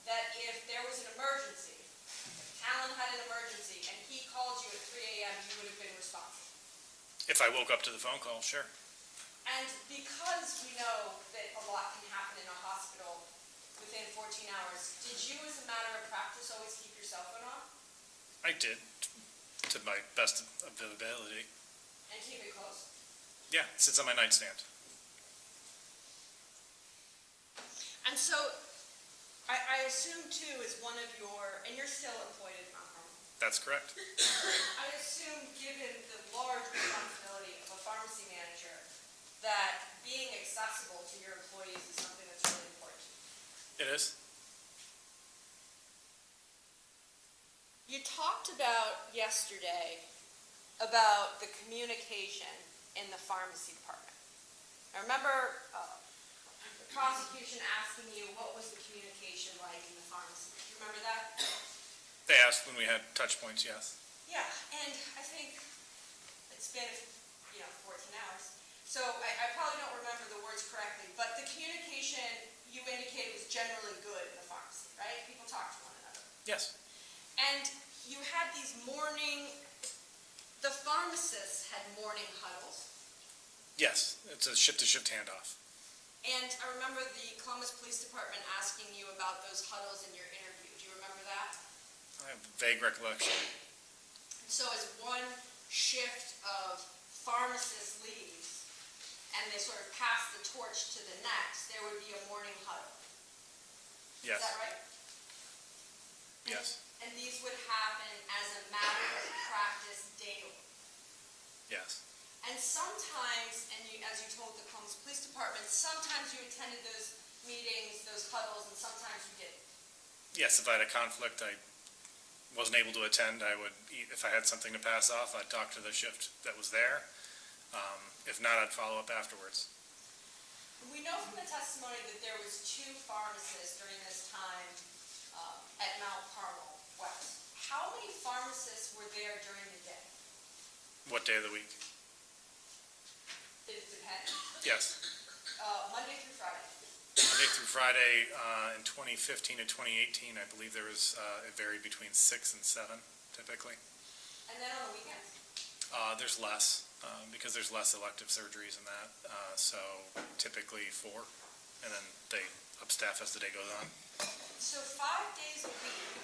that if there was an emergency, if Talon had an emergency, and he called you at 3 a.m., you would have been responsive? If I woke up to the phone call, sure. And because we know that a lot can happen in a hospital within 14 hours, did you, as a matter of practice, always keep your cell phone on? I did, to my best ability. And keep it close? Yeah, it sits on my nightstand. And so, I assume too, is one of your, and you're still employed at Mount Carmel. That's correct. I assume, given the large responsibility of a pharmacy manager, that being accessible to your employees is something that's really important. It is. You talked about yesterday about the communication in the pharmacy department. I remember the prosecution asking you what was the communication like in the pharmacy. Do you remember that? They asked when we had touch points, yes. Yeah, and I think it's been, 14 hours. So I probably don't remember the words correctly, but the communication you indicated was generally good in the pharmacy, right? People talk to one another. Yes. And you had these morning the pharmacists had morning huddles, Yes, it's a shift-to-shift handoff. and I remember the Columbus Police Department asking you about those huddles in your interview. Do you remember that? I have vague recollection. So as one shift of pharmacists leaves, and they sort of pass the torch to the next, there would be a morning huddle. Yes, Is that right? yes, And these would happen as a matter of practice daily. yes. And sometimes, and you, as you told the Columbus Police Department, sometimes you attended those meetings, those huddles, and sometimes you didn't. Yes, if I had a conflict, I wasn't able to attend, I would, if I had something to pass off, I'd talk to the shift that was there. If not, I'd follow up afterwards. We know from the testimony that there was 2 pharmacists during this time at Mount Carmel West. How many pharmacists were there during the day? What day of the week? Did it depend? Yes. Monday through Friday. Monday through Friday, in 2015 and 2018, I believe there was, it varied between 6 and 7 typically. And then on the weekends? There's less, because there's less elective surgeries in that, so typically 4, and then they upstaff as the day goes on. So 5 days a week,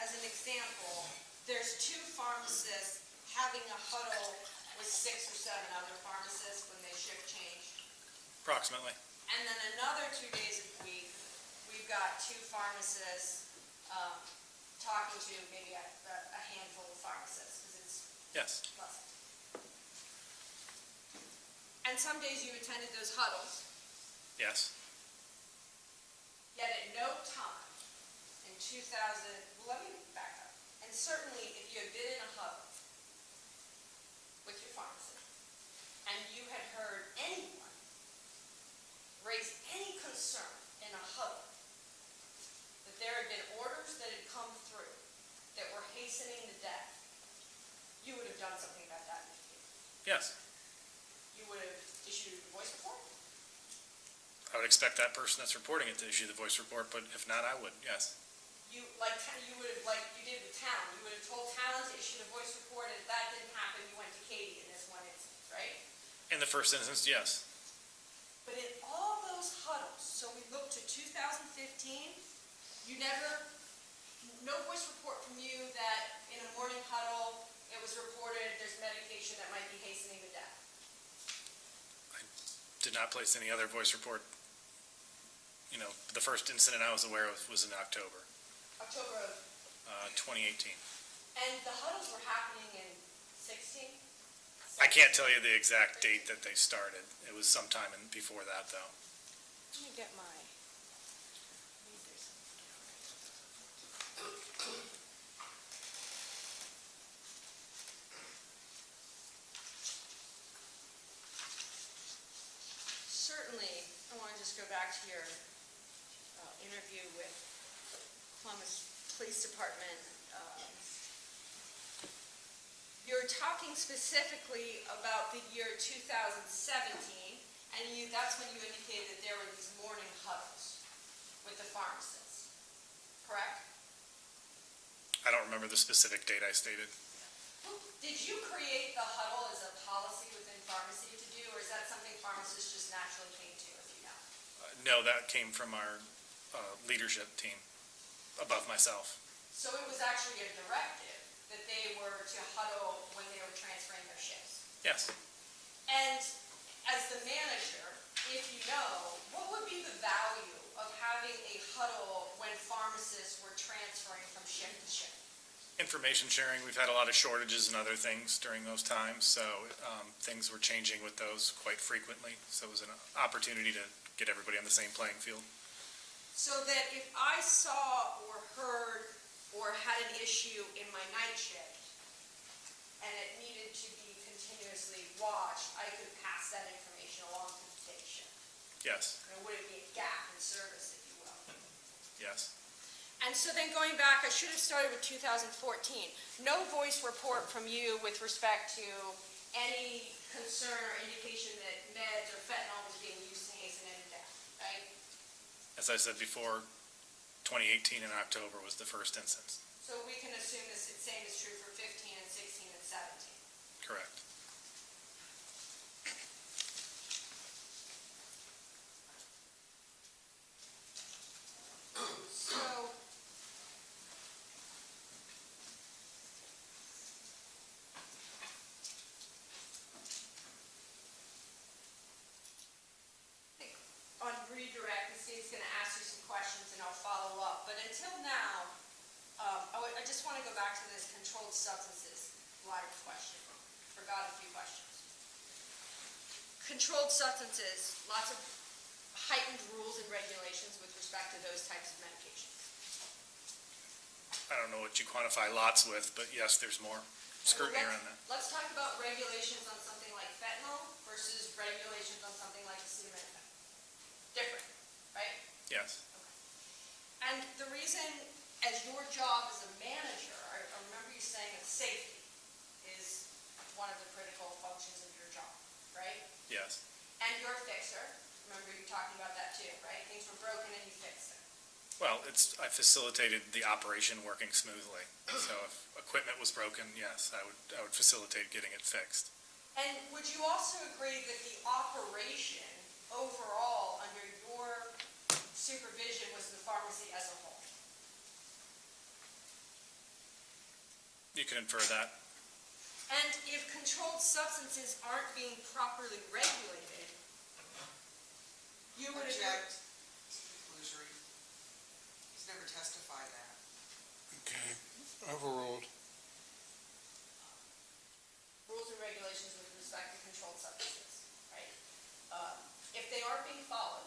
as an example, there's 2 pharmacists having a huddle with 6 or 7 other pharmacists when they shift change. Approximately. And then another 2 days a week, we've got 2 pharmacists talking to maybe a handful of pharmacists, because it's Yes, less. And some days you attended those huddles, yes. yet at no time in 2000, well, let me back up. And certainly, if you had been in a huddle with your pharmacist, and you had heard anyone raise any concern in a huddle that there had been orders that had come through that were hastening the death, you would have done something about that in the case. Yes. You would have issued a voice report. I would expect that person that's reporting it to issue the voice report, but if not, I would, yes. You would have, like you did with Talon, you would have told Talon to issue the voice report, and if that didn't happen, you went to Katie in this one instance, right? In the first instance, yes. But in all those huddles, so we look to 2015, you never, no voice report from you that in a morning huddle, it was reported there's medication that might be hastening the death. Did not place any other voice report. You know, the first incident I was aware of was in October, October of, 2018. and the huddles were happening in 16? I can't tell you the exact date that they started. It was sometime before that, though. Let me get my. Certainly, I want to just go back to your interview with Columbus Police Department. You're talking specifically about the year 2017, and that's when you indicated that there were these morning huddles with the pharmacists, correct? I don't remember the specific date I stated. Did you create the huddle as a policy within pharmacy to do, or is that something pharmacists just naturally came to, if you know? No, that came from our leadership team above myself. So it was actually a directive that they were to huddle when they were transferring their shifts? Yes. And as the manager, if you know, what would be the value of having a huddle when pharmacists were transferring from shift to shift? Information sharing, we've had a lot of shortages and other things during those times, so things were changing with those quite frequently. So it was an opportunity to get everybody on the same playing field. So that if I saw or heard or had an issue in my night shift and it needed to be continuously watched, I could pass that information along to the day shift. Yes, And would it be a gap in service, if you will? yes. And so then going back, I should have started with 2014. No voice report from you with respect to any concern or indication that meds or fentanyl was being used to hasten any death, right? As I said before, 2018 in October was the first instance. So So we can assume the same is true for 15 and 16 and 17. Correct. So, on redirect, the state's going to ask you some questions and I'll follow up. But until now, I just want to go back to this controlled substances line of question. Forgot a few questions. Controlled substances, lots of heightened rules and regulations with respect to those types of medications. I don't know what you quantify lots with, but yes, there's more scrutiny around that. Let's talk about regulations on something like fentanyl versus regulations on something like acetaminophen. Different, right? Yes. And the reason, as your job as a manager, I remember you saying that safety is one of the critical functions of your job, right? Yes. And you're a fixer. Remember you talking about that too, right? Things were broken and you fixed it. Well, I facilitated the operation working smoothly. So if equipment was broken, yes, I would facilitate getting it fixed. And would you also agree that the operation overall under your supervision was the pharmacy as a whole? You can infer that. And if controlled substances aren't being properly regulated, you would agree. Object. It's a conclusory. He's never testified that. Okay, overruled. Rules and regulations with respect to controlled substances, right? If they aren't being followed,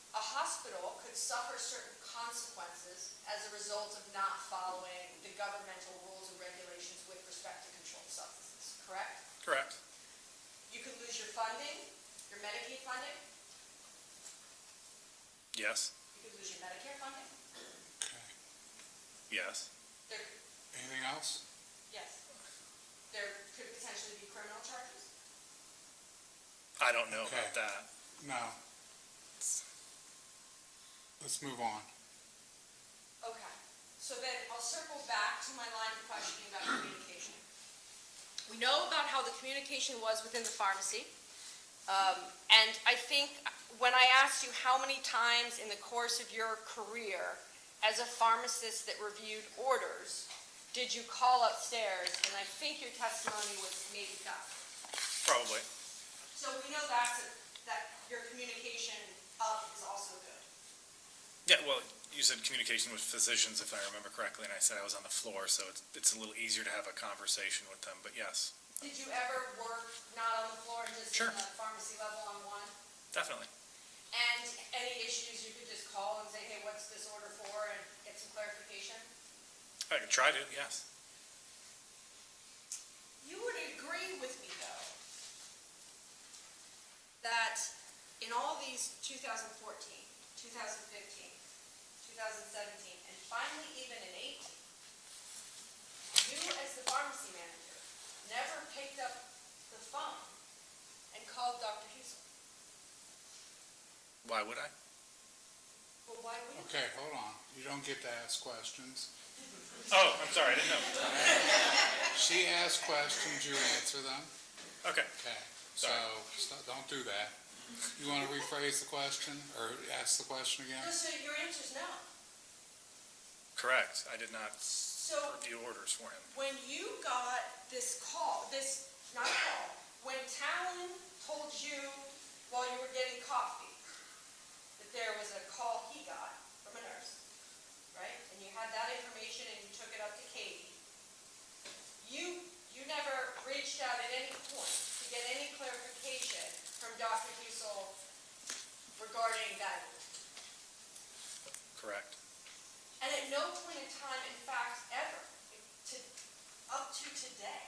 a hospital could suffer certain consequences as a result of not following the governmental rules and regulations with respect to controlled substances, correct? Correct. You could lose your funding, your Medicaid funding, Yes. you could lose your Medicare funding. Okay. Yes. There, Anything else? yes. There could potentially be criminal charges. I don't know Okay. about that. No. Let's move on. Okay, so then I'll circle back to my line of questioning about communication. We know about how the communication was within the pharmacy. And I think when I asked you how many times in the course of your career as a pharmacist that reviewed orders, did you call upstairs? And I think your testimony was maybe that. Probably. So we know that your communication up is also good. Yeah, well, you said communication with physicians, if I remember correctly, and I said I was on the floor, so it's a little easier to have a conversation with them, but yes, Did you ever work not on the floor, just Sure. in the pharmacy level on one? definitely. And any issues, you could just call and say, hey, what's this order for, and get some clarification? I could try to, yes. You would agree with me, though, that in all these 2014, 2015, 2017, and finally even in 18, you as the pharmacy manager never picked up the phone and called Dr. Husel. Why would I? Well, why would you? Okay, hold on. You don't get to ask questions. Oh, I'm sorry, I didn't know. She asks questions, you answer them. Okay. Okay, so Sorry. don't do that. You want to rephrase the question or ask the question again? No, so your answer's no. Correct. I did not So review orders for him. when you got this call, not call, when Talon told you while you were getting coffee that there was a call he got from a nurse, right? And you had that information and you took it up to Katie. You never reached out at any point to get any clarification from Dr. Husel regarding that. Correct. And at no point in time, in fact, ever, up to today,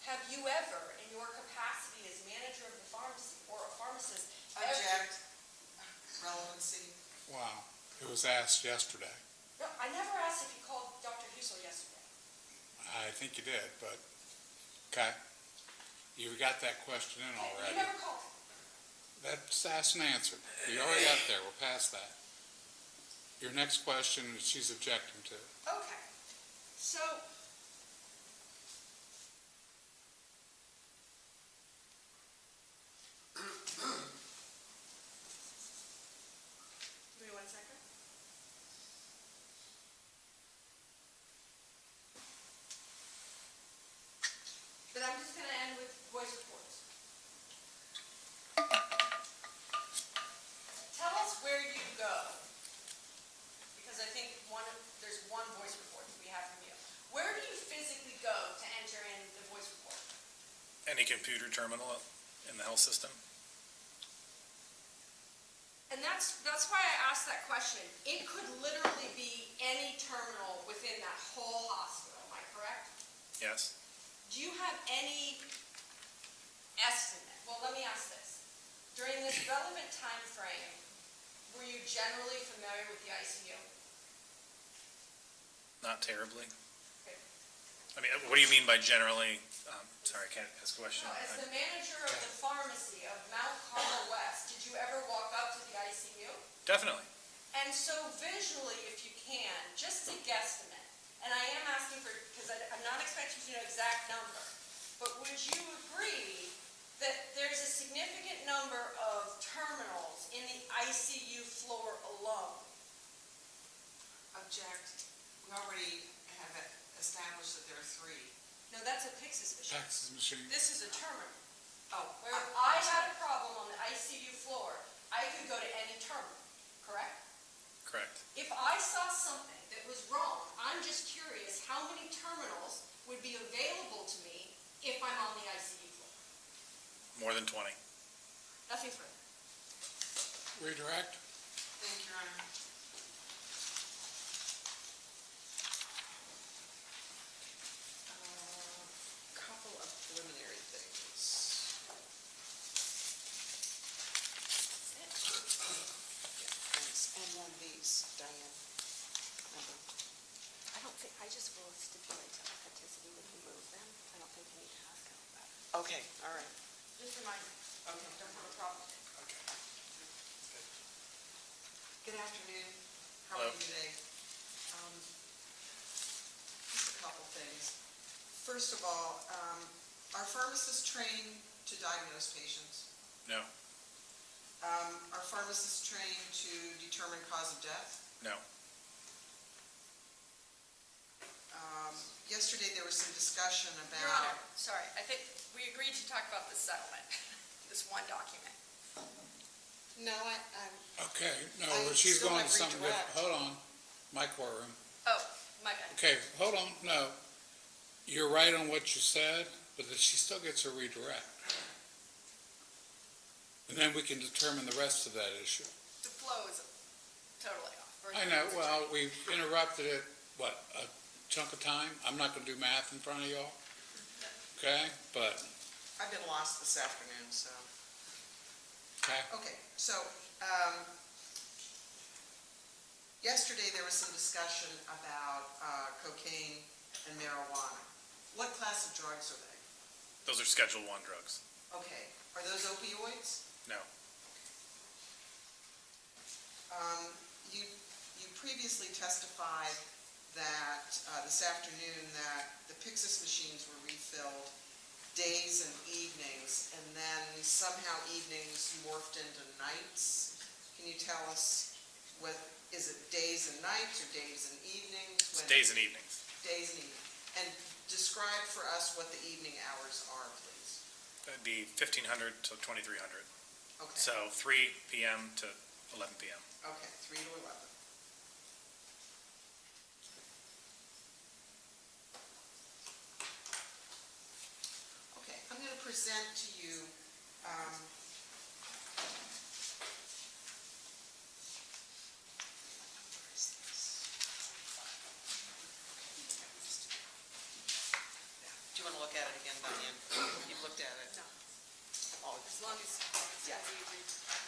have you ever, in your capacity as manager of the pharmacy or a pharmacist, Object. Relevancy. Wow, it was asked yesterday. No, I never asked if you called Dr. Husel yesterday. I think you did, but, okay. You got that question in You already. never called him. That's asked and answered. We already got there, we're past that. your next question, she's objecting to. Okay, so. Give me 1 second. But I'm just gonna end with voice reports. Tell us where you go. Because I think there's one voice report that we have from you. Where do you physically go to enter in the voice report? Any computer terminal in the health system? And that's why I asked that question. It could literally be any terminal within that whole hospital, am I correct? Yes. Do you have any estimate? Well, let me ask this. During this relevant time frame, were you generally familiar with the ICU? Not terribly. Okay. I mean, what do you mean by generally? Sorry, I can't ask a question. No, as the manager of the pharmacy of Mount Carmel West, did you ever walk up to the ICU? Definitely. And so visually, if you can, just a guesstimate, and I am asking for, because I'm not expecting to know exact number, but would you agree that there's a significant number of terminals in the ICU floor alone? Object. We already have established that there are 3. No, that's a Pyxis machine. Fax machine. This is a terminal. Oh, Where if I had a problem on the ICU floor, I could go to any terminal, correct? Correct. If I saw something that was wrong, I'm just curious how many terminals would be available to me if I'm on the ICU floor? More than 20. Nothing further. Redirect. Thank you, Your Honor. Couple of preliminary things. Yeah, thanks. And then these, Diane. I don't think, I just will stipulate to authenticity when he moves them. I don't think you need to ask him about it. Okay, all right. Just remind me, Okay. don't have a problem with it. Good afternoon. How are Hello. you today? Just a couple things. First of all, are pharmacists trained to diagnose patients? No. Are pharmacists trained to determine cause of death? No. Yesterday, there was some discussion about... Your Honor, sorry, I think we agreed to talk about this settlement, this one document. No, Okay, no, I she's still going have to something different. redirect. Hold on. My courtroom. Oh, my bad. Okay, hold on, no. You're right on what you said, but that she still gets a redirect. And then we can determine the rest of that issue. The flow is totally off. I know, well, we've interrupted it, what, a chunk of time? I'm not gonna do math in front of y'all, okay? But, I've been lost this afternoon, so... okay, Okay, so, yesterday there was some discussion about cocaine and marijuana. What class of drugs are they? Those are Schedule 1 drugs. Okay, are those opioids? No. You previously testified that, this afternoon, that the Pyxis machines were refilled days and evenings, and then somehow evenings morphed into nights. Can you tell us is it days and nights or days and evenings? It's days and evenings. Days and evenings. And describe for us what the evening hours are, please. That'd be 1500 to 2300. Okay. So 3 p.m. to 11 p.m. Okay, 3 to 11. Okay, I'm going to present to you where is this? Do you want to look at it again, Diane? You've looked at it? No. Oh, As long as Yeah. it's easy.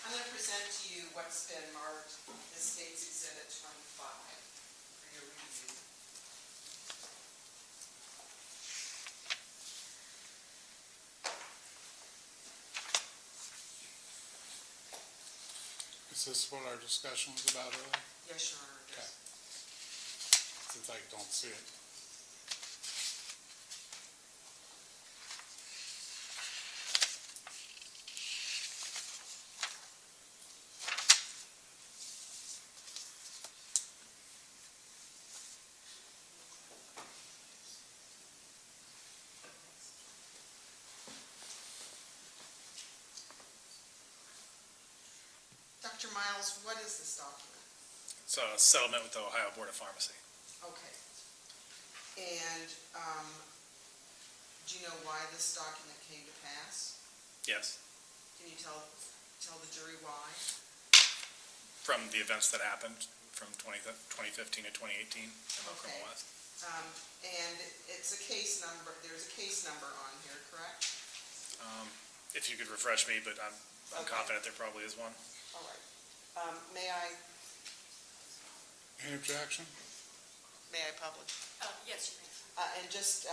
I'm going to present to you what's been marked as State's Exhibit 25 for your review. is this what our discussion was about earlier? Yes, Your Honor. Okay. Since I don't see it. Dr. Miles, what is this document? It's a settlement with the Ohio Board of Pharmacy. Okay. And, do you know why this document came to pass? Yes, Can you tell the jury why? from the events that happened from 2015 to 2018 in Mount Carmel Okay. West. And it's a case number, there's a case number on here, correct? If you could refresh me, but I'm Okay. confident there probably is one. All right. May I Any objection? publish? Yes, you may. And just,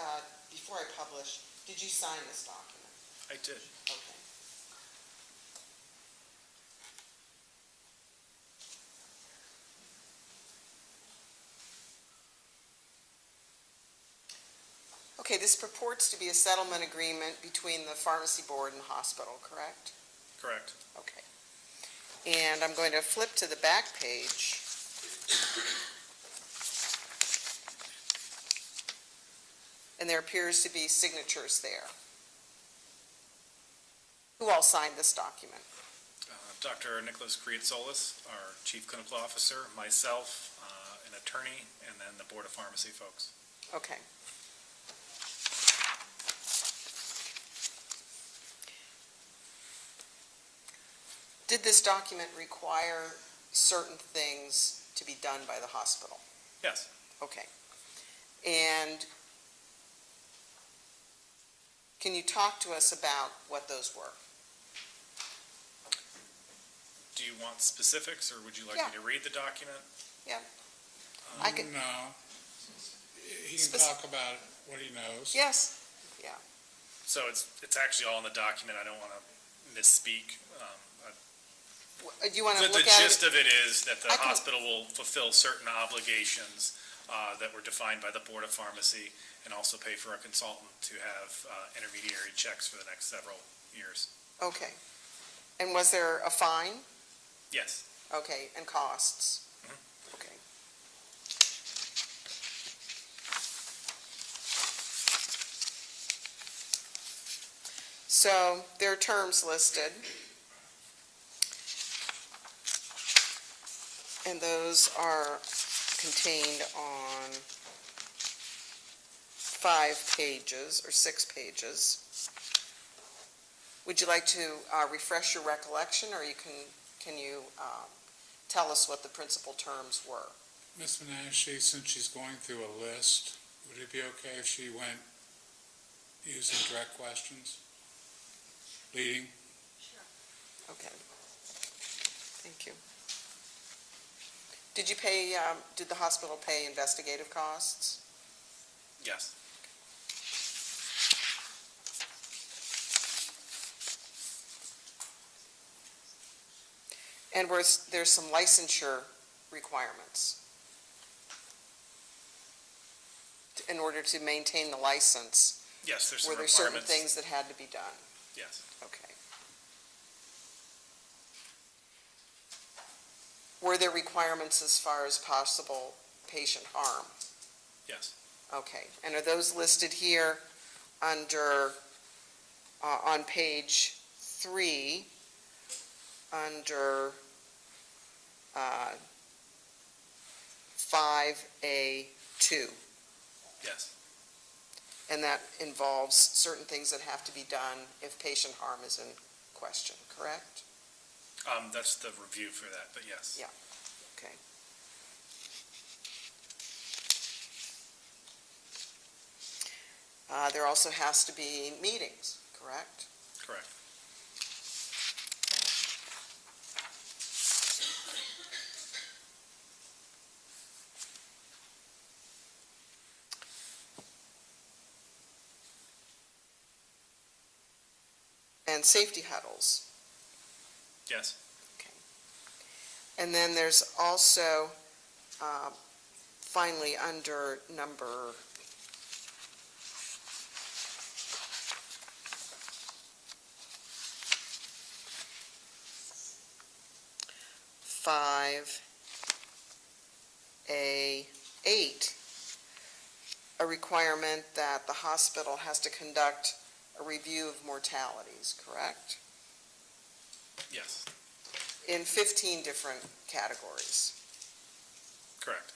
before I publish, did you sign this document? I did. Okay. Okay, this purports to be a settlement agreement between the pharmacy board and the hospital, correct? Correct. Okay. And I'm going to flip to the back page. And there appears to be signatures there. Who all signed this document? Dr. Nicholas Kriatsolis, our Chief Clinical Officer, myself, an attorney, and then the Board of Pharmacy folks. Okay. Did this document require certain things to be done by the hospital? Yes. Okay. And can you talk to us about what those were? Do you want specifics, or would you like me to read the document? Yeah. I could- No. He can Spec- talk about what he knows. Yes. So it's actually all in the document. I don't want to misspeak. Do you want to The look at gist it? of it is that the I can- hospital will fulfill certain obligations that were defined by the Board of Pharmacy, and also pay for a consultant to have intermediary checks for the next several years. Okay. And was there a fine? Yes. Okay, and costs? Mhm. Okay. So there are terms listed. And those are contained on 5 pages or 6 pages. Would you like to refresh your recollection, or can you tell us what the principal terms were? Ms. Menashe, since she's going through a list, would it be okay if she went using direct questions? Leading? Okay. Thank you. Did the hospital pay investigative costs? Yes. And there's some licensure requirements in order to maintain the license. Yes, there's some Were there requirements. certain things that had to be done? Yes. Okay. Were there requirements as far as possible patient harm? Yes. Okay, and are those listed here under, on page 3, under 5A2? Yes. And that involves certain things that have to be done if patient harm is in question, correct? That's the review for that, but yes. Yeah. Okay. There also has to be meetings, correct? Correct. And safety huddles. Yes. And then there's also finally, under number 5A8, a requirement that the hospital has to conduct a review of mortalities, correct? Yes, In 15 different categories. correct.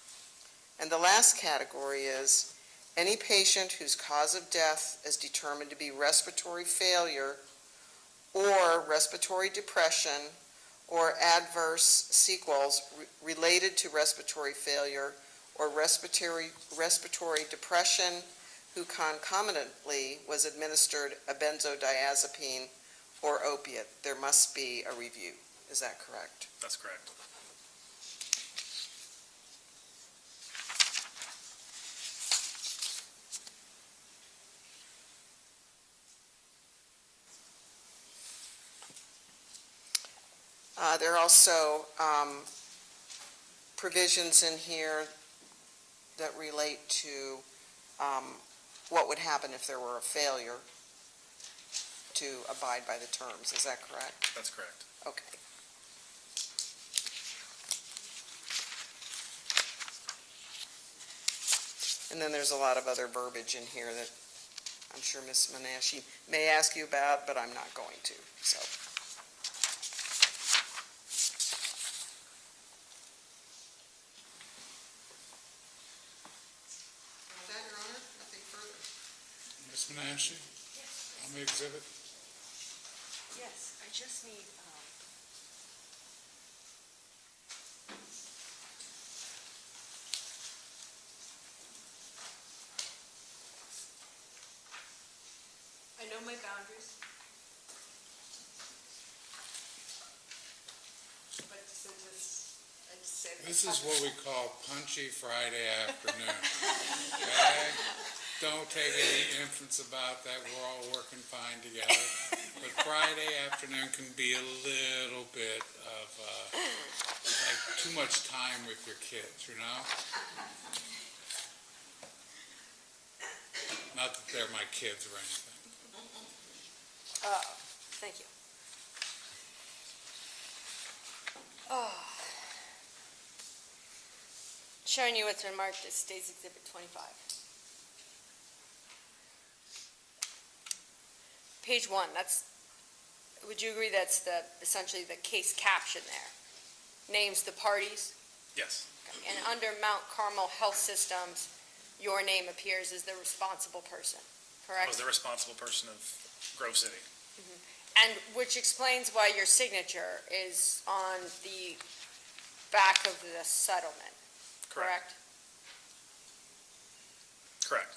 And the last category is any patient whose cause of death is determined to be respiratory failure or respiratory depression or adverse sequels related to respiratory failure or respiratory depression who concomitantly was administered a benzodiazepine or opiate. There must be a review. Is that correct? That's correct. There are also provisions in here that relate to what would happen if there were a failure to abide by the terms. Is that correct? That's correct. Okay. And then there's a lot of other verbiage in here that I'm sure Ms. Menashe may ask you about, but I'm not going to, so. With that, Your Honor, nothing further. Ms. Menashe, on the exhibit? Yes, I just need, I know my boundaries. But since I just said. This is what we call punchy Friday afternoon. Okay? Don't take any inference about that. We're all working fine together. But Friday afternoon can be a little bit of, like, too much time with your kids, you know? Not that they're my kids or anything. thank you. Oh. Showing you what's been marked as State's Exhibit 25. Page 1, would you agree that's essentially the case caption there? Names the parties? Yes, And under Mount Carmel Health Systems, your name appears as the responsible person, I correct? was the responsible person of Grove City. And which explains why your signature is on the back of the settlement, correct? Correct.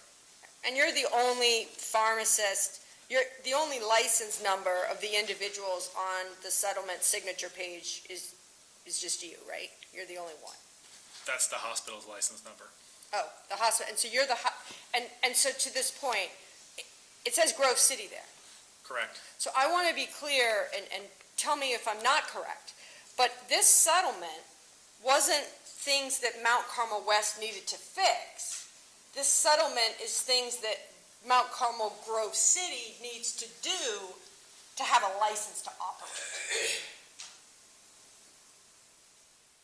And you're the only pharmacist, you're the only license number of the individuals on the settlement signature page is just you, right? You're the only one. That's the hospital's license number. Oh, the hospital, and so you're and so to this point, it says Grove City there. Correct. So I want to be clear, and tell me if I'm not correct, but this settlement wasn't things that Mount Carmel West needed to fix. This settlement is things that Mount Carmel Grove City needs to do to have a license to operate,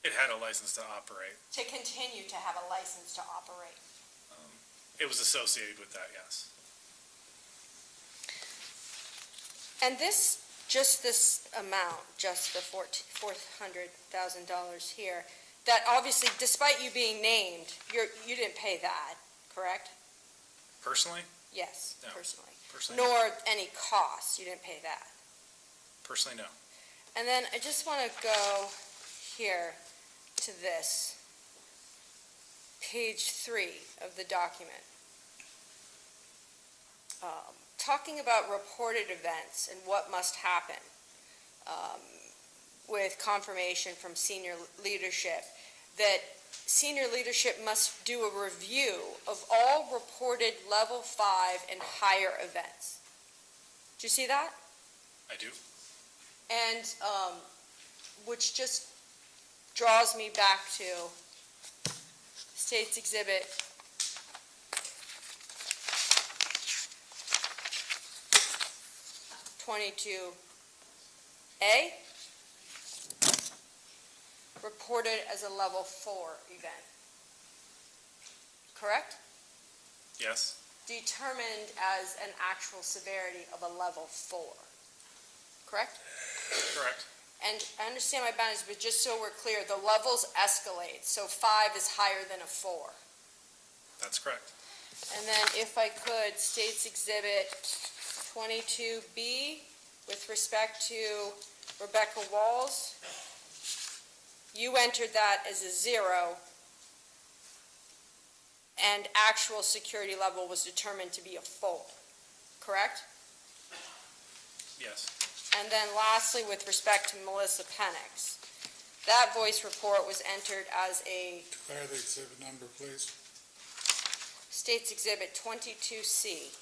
It had a license to operate. to continue to have a license to operate. It was associated with that, yes. And this amount, just the $400,000 here, that obviously, despite you being named, you didn't pay that, correct? Personally? Yes, No. personally. Personally, Nor any costs, you didn't pay that. personally, no. And then I just want to go here to this, page 3 of the document. Talking about reported events and what must happen with confirmation from senior leadership, that senior leadership must do a review of all reported level 5 and higher events. Do you see that? I do. And which just draws me back to State's Exhibit 22A, reported as a level 4 event. Correct? Yes, Determined as an actual severity of a level 4. Correct? correct. And I understand my boundaries, but just so we're clear, the levels escalate, so 5 is higher than a 4. That's correct. And then if I could, State's Exhibit 22B, with respect to Rebecca Walls, you entered that as a 0, and actual security level was determined to be a 4, correct? Yes, And then lastly, with respect to Melissa Penix, that voice report was entered as a Declare the exhibit number, please. State's Exhibit 22C.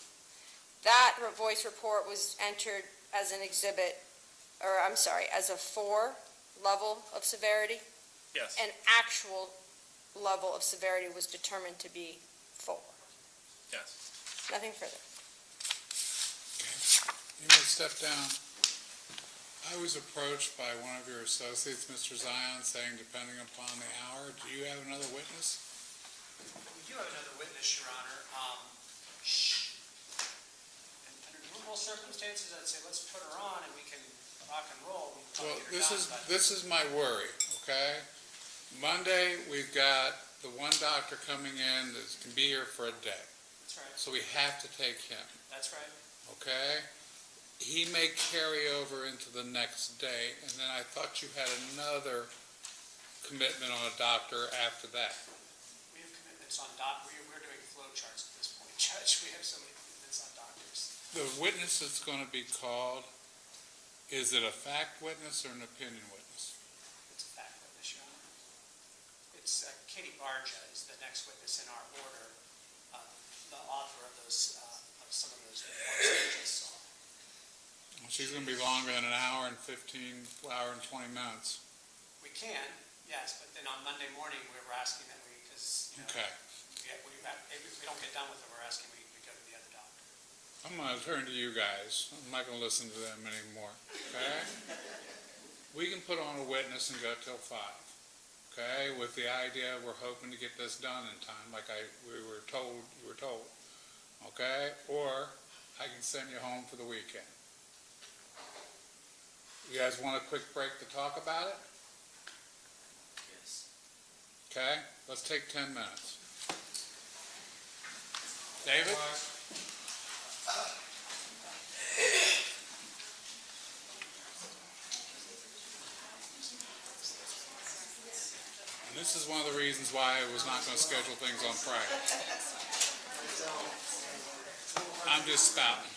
That voice report was entered as an exhibit, or I'm sorry, as a 4 level of severity, yes, and actual level of severity was determined to be 4. yes. Nothing further. You may step down. I was approached by one of your associates, Mr. Zion, saying depending upon the hour, do you have another witness? We do have another witness, Your Honor. And under normal circumstances, I'd say let's put her on and we can rock and roll. We can Well, probably get her done, but this is my worry, okay? Monday, we've got the one doctor coming in that can be here for a day, that's right, so we have to take him, that's right. okay? He may carry over into the next day, and then I thought you had another commitment on a doctor after that. We have commitments on we're doing flow charts at this point, Judge. We have so many commitments on doctors. The witness that's going to be called, is it a fact witness or an opinion witness? It's a fact witness, Your Honor. It's Katie Barja is the next witness in our order, the author of those, of some of those reports that we just saw. Well, she's going to be longer than an hour and 20 minutes. We can, yes, but then on Monday morning, we were asking that because, Okay. we don't get done with it, we're asking we go to the other doctor. I'm going to turn to you guys. I'm not going to listen to them anymore, okay? We can put on a witness and go till 5, okay? With the idea we're hoping to get this done in time, like you were told, okay? Or I can send you home for the weekend. You guys want a quick break to talk about it? Yes. Okay, let's take 10 minutes. David? And this is one of the reasons why I was not going to schedule things on Friday. I'm just stopping.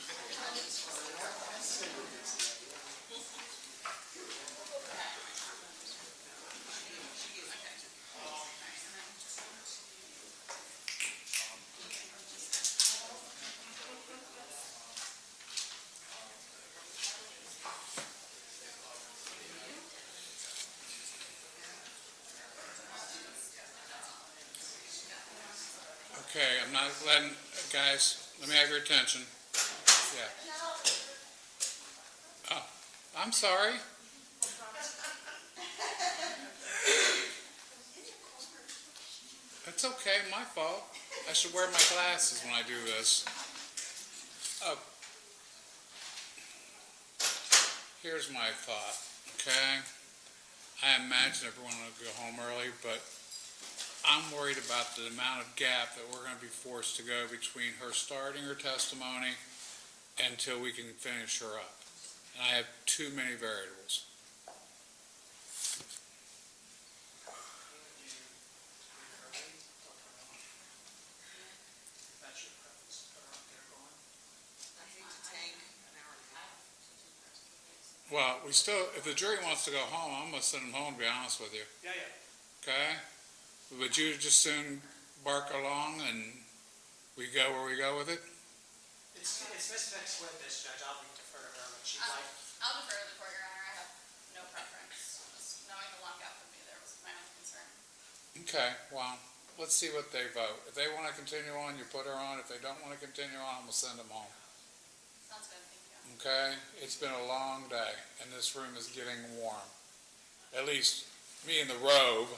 Okay, I'm not letting, guys, let me have your attention. Yeah. Oh, I'm sorry. It's okay, my fault. I should wear my glasses when I do this. Oh. Here's my thought, okay? I imagine everyone will go home early, but I'm worried about the amount of gap that we're going to be forced to go between her starting her testimony until we can finish her up. And I have too many variables. That's your preference, put her on there going? I hate to take an hour and a half. Well, we still, if the jury wants to go home, I'm going to send them home, to be honest with you, Yeah, yeah. okay? Would you just soon bark along and we go where we go with it? It's Ms. Fick's witness, Judge. I'll defer to her, but she'd like. I'll defer to the court, Your Honor. I have no preference. Just knowing the lockout would be there was my only concern. Okay, well, let's see what they vote. If they want to continue on, you put her on. If they don't want to continue on, we'll send them home. Sounds good, thank you. Okay? It's been a long day, and this room is getting warm. At least me in the robe.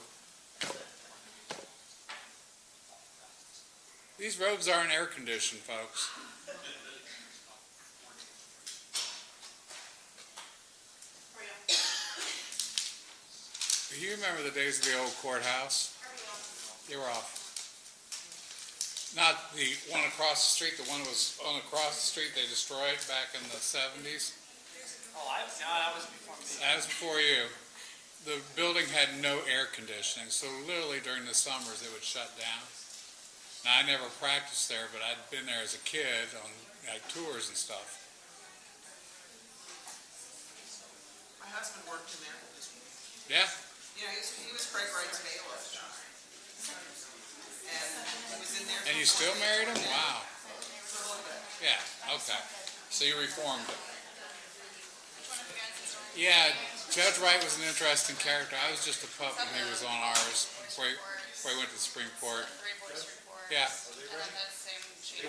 These robes aren't air conditioned, folks. Do you remember the days of the old courthouse? They were off. Not the one across the street, the one that was on across the street they destroyed back in the 70s. Oh, that was before me. That was before you. The building had no air conditioning, so literally during the summers it would shut down. Now, I never practiced there, but I'd been there as a kid on like tours and stuff. My husband worked in there. Yeah? You know, he was Craig Wright's bailiff. And he was in there. And you still married him? Wow. For a little bit. Yeah, okay. So you reformed him. Which one of you guys is doing? Yeah, Judge Wright was an interesting character. I was just a pup when he was on ours, before he went to the Supreme Court. Three voice report. Yeah. And then the same change.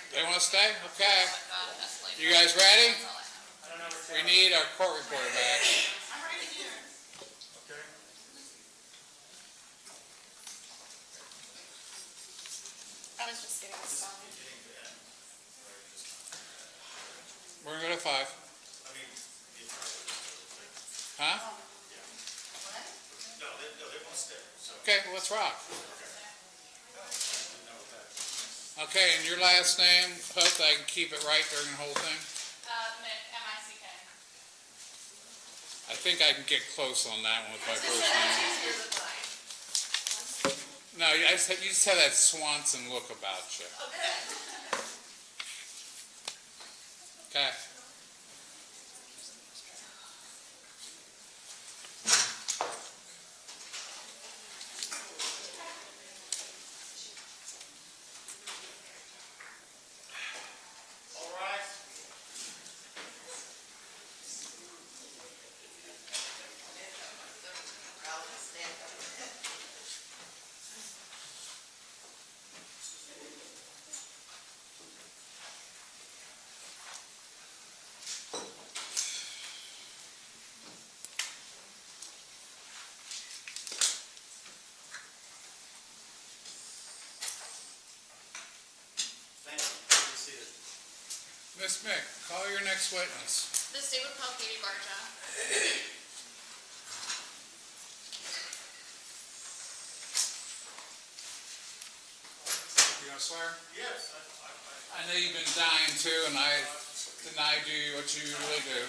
They want to stay? Okay. Escalate. You guys ready? That's all I have. We need our court reporter back. I'm right here. I was just getting this phone. We're gonna go to 5. Huh? Okay, well, let's rock. Okay, and your last name, hope I can keep it right during the whole thing. Mick, M-I-C-K. I think I can get close on that one with my first name. No, you just have that Swanson look about you. Okay. Miss Mick, call your next witness. The state would call Katie Barja. You gonna swear? Yes. I know you've been dying too, and I denied you what you usually do.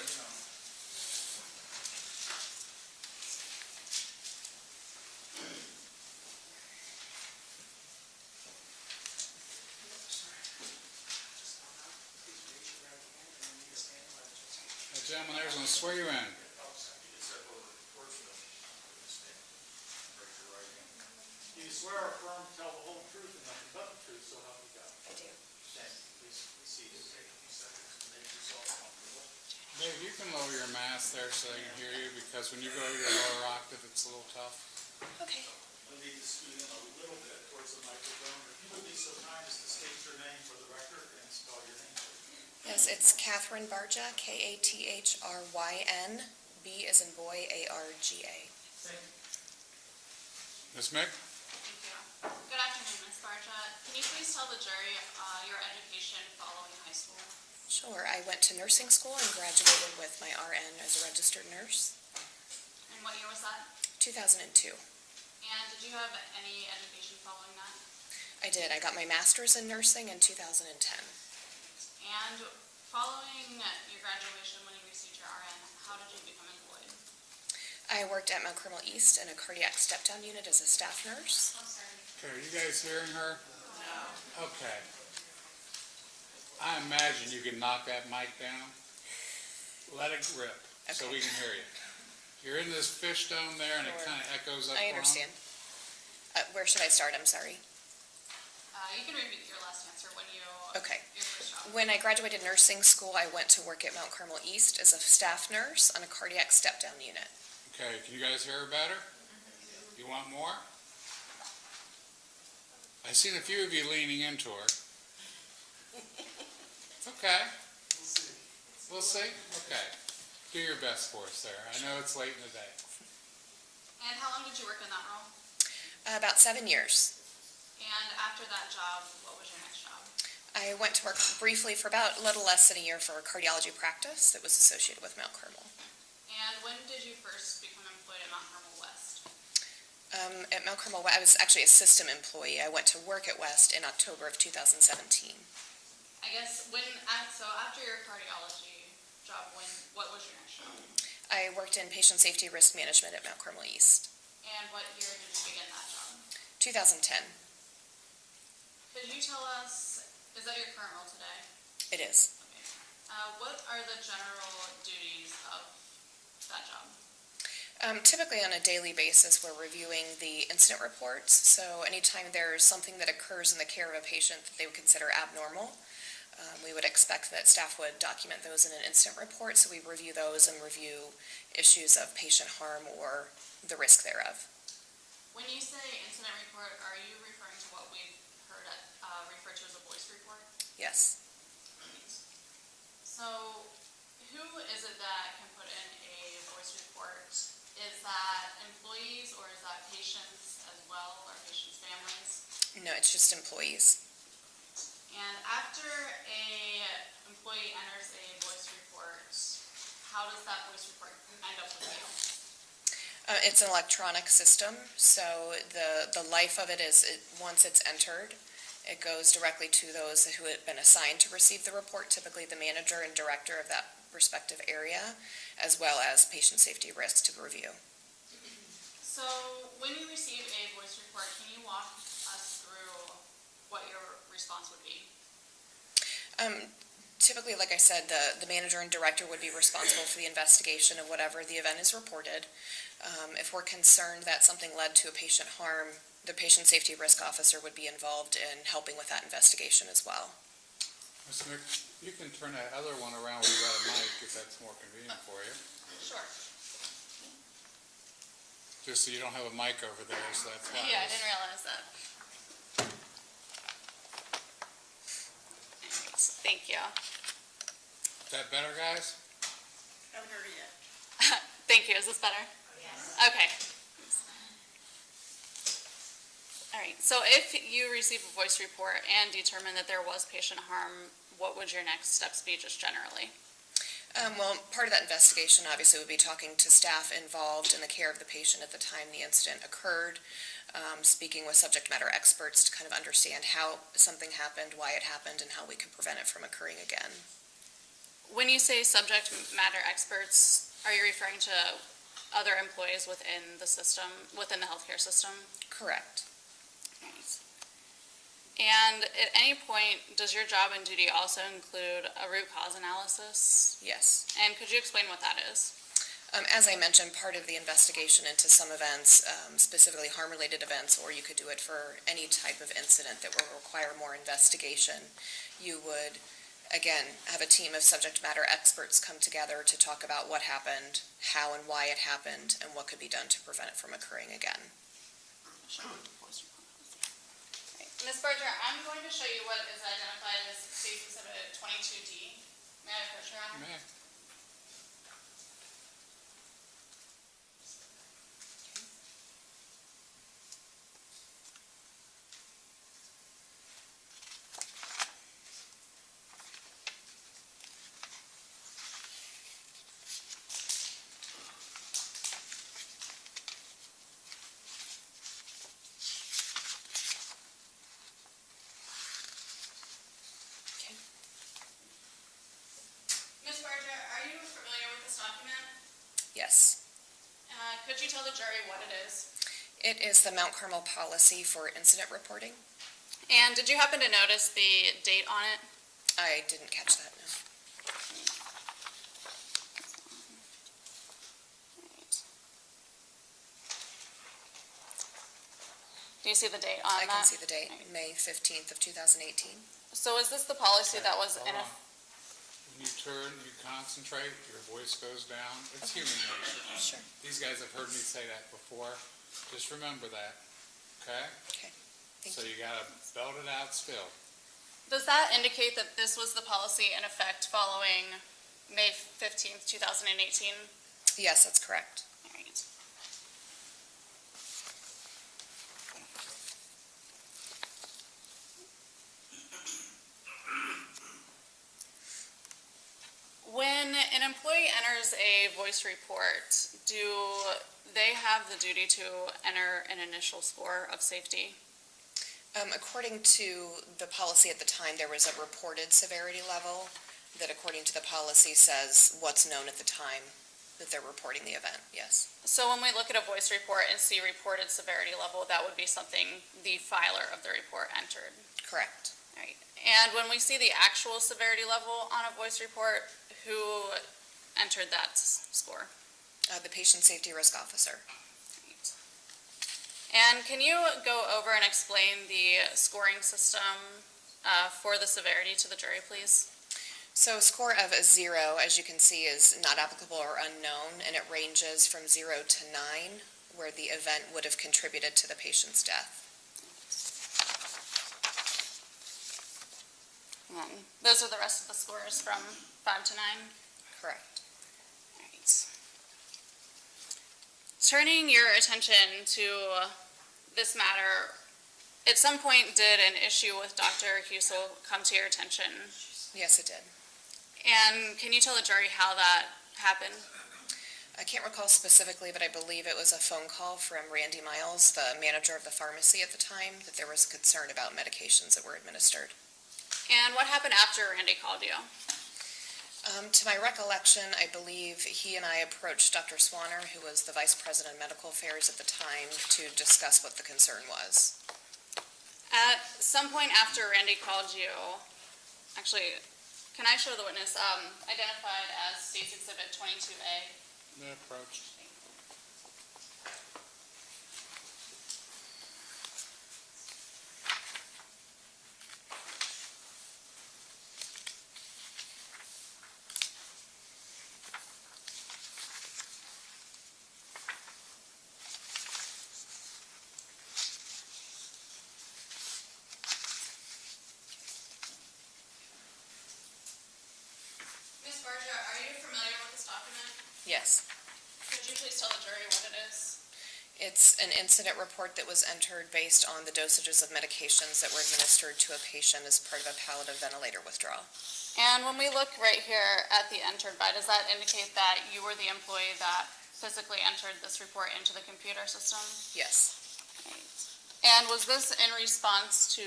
Gentlemen, there's going to swear you in. Do you swear or affirm to tell the whole truth and nothing but the truth, so help you God? I do. Please be seated. Take a few seconds to make yourself comfortable. Dave, you can lower your mask there so they can hear you, because when you go to your lower octave, it's a little tough. Okay. You'll need to scoot in a little bit towards the microphone. If you would be so kind as to state your name for the record and spell your name, please. Yes, it's Catherine Barja, Kathryn, B as in boy, Arga. Miss Mick? Thank you. Good afternoon, Ms. Barja. Can you please tell the jury your education following high school? Sure, I went to nursing school and graduated with my RN as a registered nurse, And what year was that? 2002. And did you have any education following that? I did. I got my master's in nursing in 2010. And following your graduation, when you received your RN, how did you become employed? I worked at Mount Carmel East in a cardiac step-down unit as a staff nurse. Oh, sorry. Okay, are you guys hearing her? No. Okay. I imagine you can knock that mic down. Let it rip, so we can hear you. You're in this fish dome there, and it Sure. kind of echoes up. I understand. Where should I start? I'm sorry. You can repeat your last answer when you, Okay. your first job. When I graduated nursing school, I went to work at Mount Carmel East as a staff nurse on a cardiac step-down unit. Okay, can you guys hear her better? You want more? I've seen a few of you leaning into her. It's okay. We'll see? Okay. Do your best for us there. I know it's late in the day. And how long did you work in that role? About 7 years. And after that job, what was your next job? I went to work briefly for about a little less than a year for a cardiology practice that was associated with Mount Carmel. And when did you first become employed at Mount Carmel West? At Mount Carmel West, I was actually a system employee. I went to work at West in October of 2017. I guess so after your cardiology job, what was your next job? I worked in patient safety risk management at Mount Carmel East. And what year did you begin that job? 2010. Could you tell us, is that your current role today? It is. Okay. What are the general duties of that job? Typically on a daily basis, we're reviewing the incident reports. So anytime there's something that occurs in the care of a patient that they would consider abnormal, we would expect that staff would document those in an incident report. So we review those and review issues of patient harm or the risk thereof. When you say incident report, are you referring to what we've heard referred to as a voice report? Yes. So who is it that can put in a voice report? Is that employees or is that patients as well, or patients' families? No, it's just employees. And after a employee enters a voice report, how does that voice report end up with you? It's an electronic system, so the life of it is, once it's entered, it goes directly to those who have been assigned to receive the report, typically the manager and director of that respective area, as well as patient safety risks to review. So when you receive a voice report, can you walk us through what your response would be? Typically, like I said, the manager and director would be responsible for the investigation of whatever the event is reported. If we're concerned that something led to a patient harm, the patient safety risk officer would be involved in helping with that investigation as well. Ms. Mick, you can turn that other one around where you got a mic if that's more convenient for you. Sure. Just so you don't have a mic over there, so that's why. Yeah, I didn't realize that. Thank you. Is that better, guys? Haven't heard it yet. Thank you. Is this better? Yes. Okay. All right. So if you receive a voice report and determine that there was patient harm, what would your next steps be just generally? Well, part of that investigation obviously would be talking to staff involved in the care of the patient at the time the incident occurred, speaking with subject matter experts to kind of understand how something happened, why it happened, and how we could prevent it from occurring again. When you say subject matter experts, are you referring to other employees within the system, within the healthcare system? Correct. Right. And at any point, does your job and duty also include a root cause analysis? Yes. And could you explain what that is? As I mentioned, part of the investigation into some events, specifically harm-related events, or you could do it for any type of incident that will require more investigation, you would, again, have a team of subject matter experts come together to talk about what happened, how and why it happened, and what could be done to prevent it from occurring again. Ms. Berger, I'm going to show you what is identified as Case Exhibit 22D. May I approach your honor? May I? Ms. Berger, are you familiar with this document? Yes. Could you tell the jury what it is? It is the Mount Carmel policy for incident reporting. And did you happen to notice the date on it? I didn't catch that, no. Do you see the date on I that? can see the date, May 15th of 2018. So is this the policy that was Hold in on. When you turn, you concentrate, your voice goes down. It's human nature. Sure. These guys have heard me say that before. Just remember that, okay? Okay. So you gotta belt it out still. Does that indicate that this was the policy in effect following May 15th, 2018? Yes, that's correct. All right. When an employee enters a voice report, do they have the duty to enter an initial score of safety? According to the policy at the time, there was a reported severity level that, according to the policy, says what's known at the time that they're reporting the event, yes. So when we look at a voice report and see reported severity level, that would be something the filer of the report entered. Correct. All right. And when we see the actual severity level on a voice report, who entered that score? The patient safety risk officer. Right. And can you go over and explain the scoring system for the severity to the jury, please? So a score of a 0, as you can see, is not applicable or unknown, and it ranges from 0 to 9, where the event would have contributed to the patient's death. And then those are the rest of the scores from 5 to 9? Correct. All right. Turning your attention to this matter, at some point did an issue with Dr. Husel come to your attention? Yes, it did. And can you tell the jury how that happened? I can't recall specifically, but I believe it was a phone call from Randy Miles, the manager of the pharmacy at the time, that there was concern about medications that were administered. And what happened after Randy called you? To my recollection, I believe he and I approached Dr. Swanner, who was the vice president of medical affairs at the time, to discuss what the concern was. At some point after Randy called you, actually, can I show the witness, identified as State's Exhibit 22A? They approached. Ms. Barja, are you familiar with this document? Yes. Could you please tell the jury what it is? It's an incident report that was entered based on the dosages of medications that were administered to a patient as part of a palliative ventilator withdrawal. And when we look right here at the entered by, does that indicate that you were the employee that physically entered this report into the computer system? Yes. Right. And was this in response to,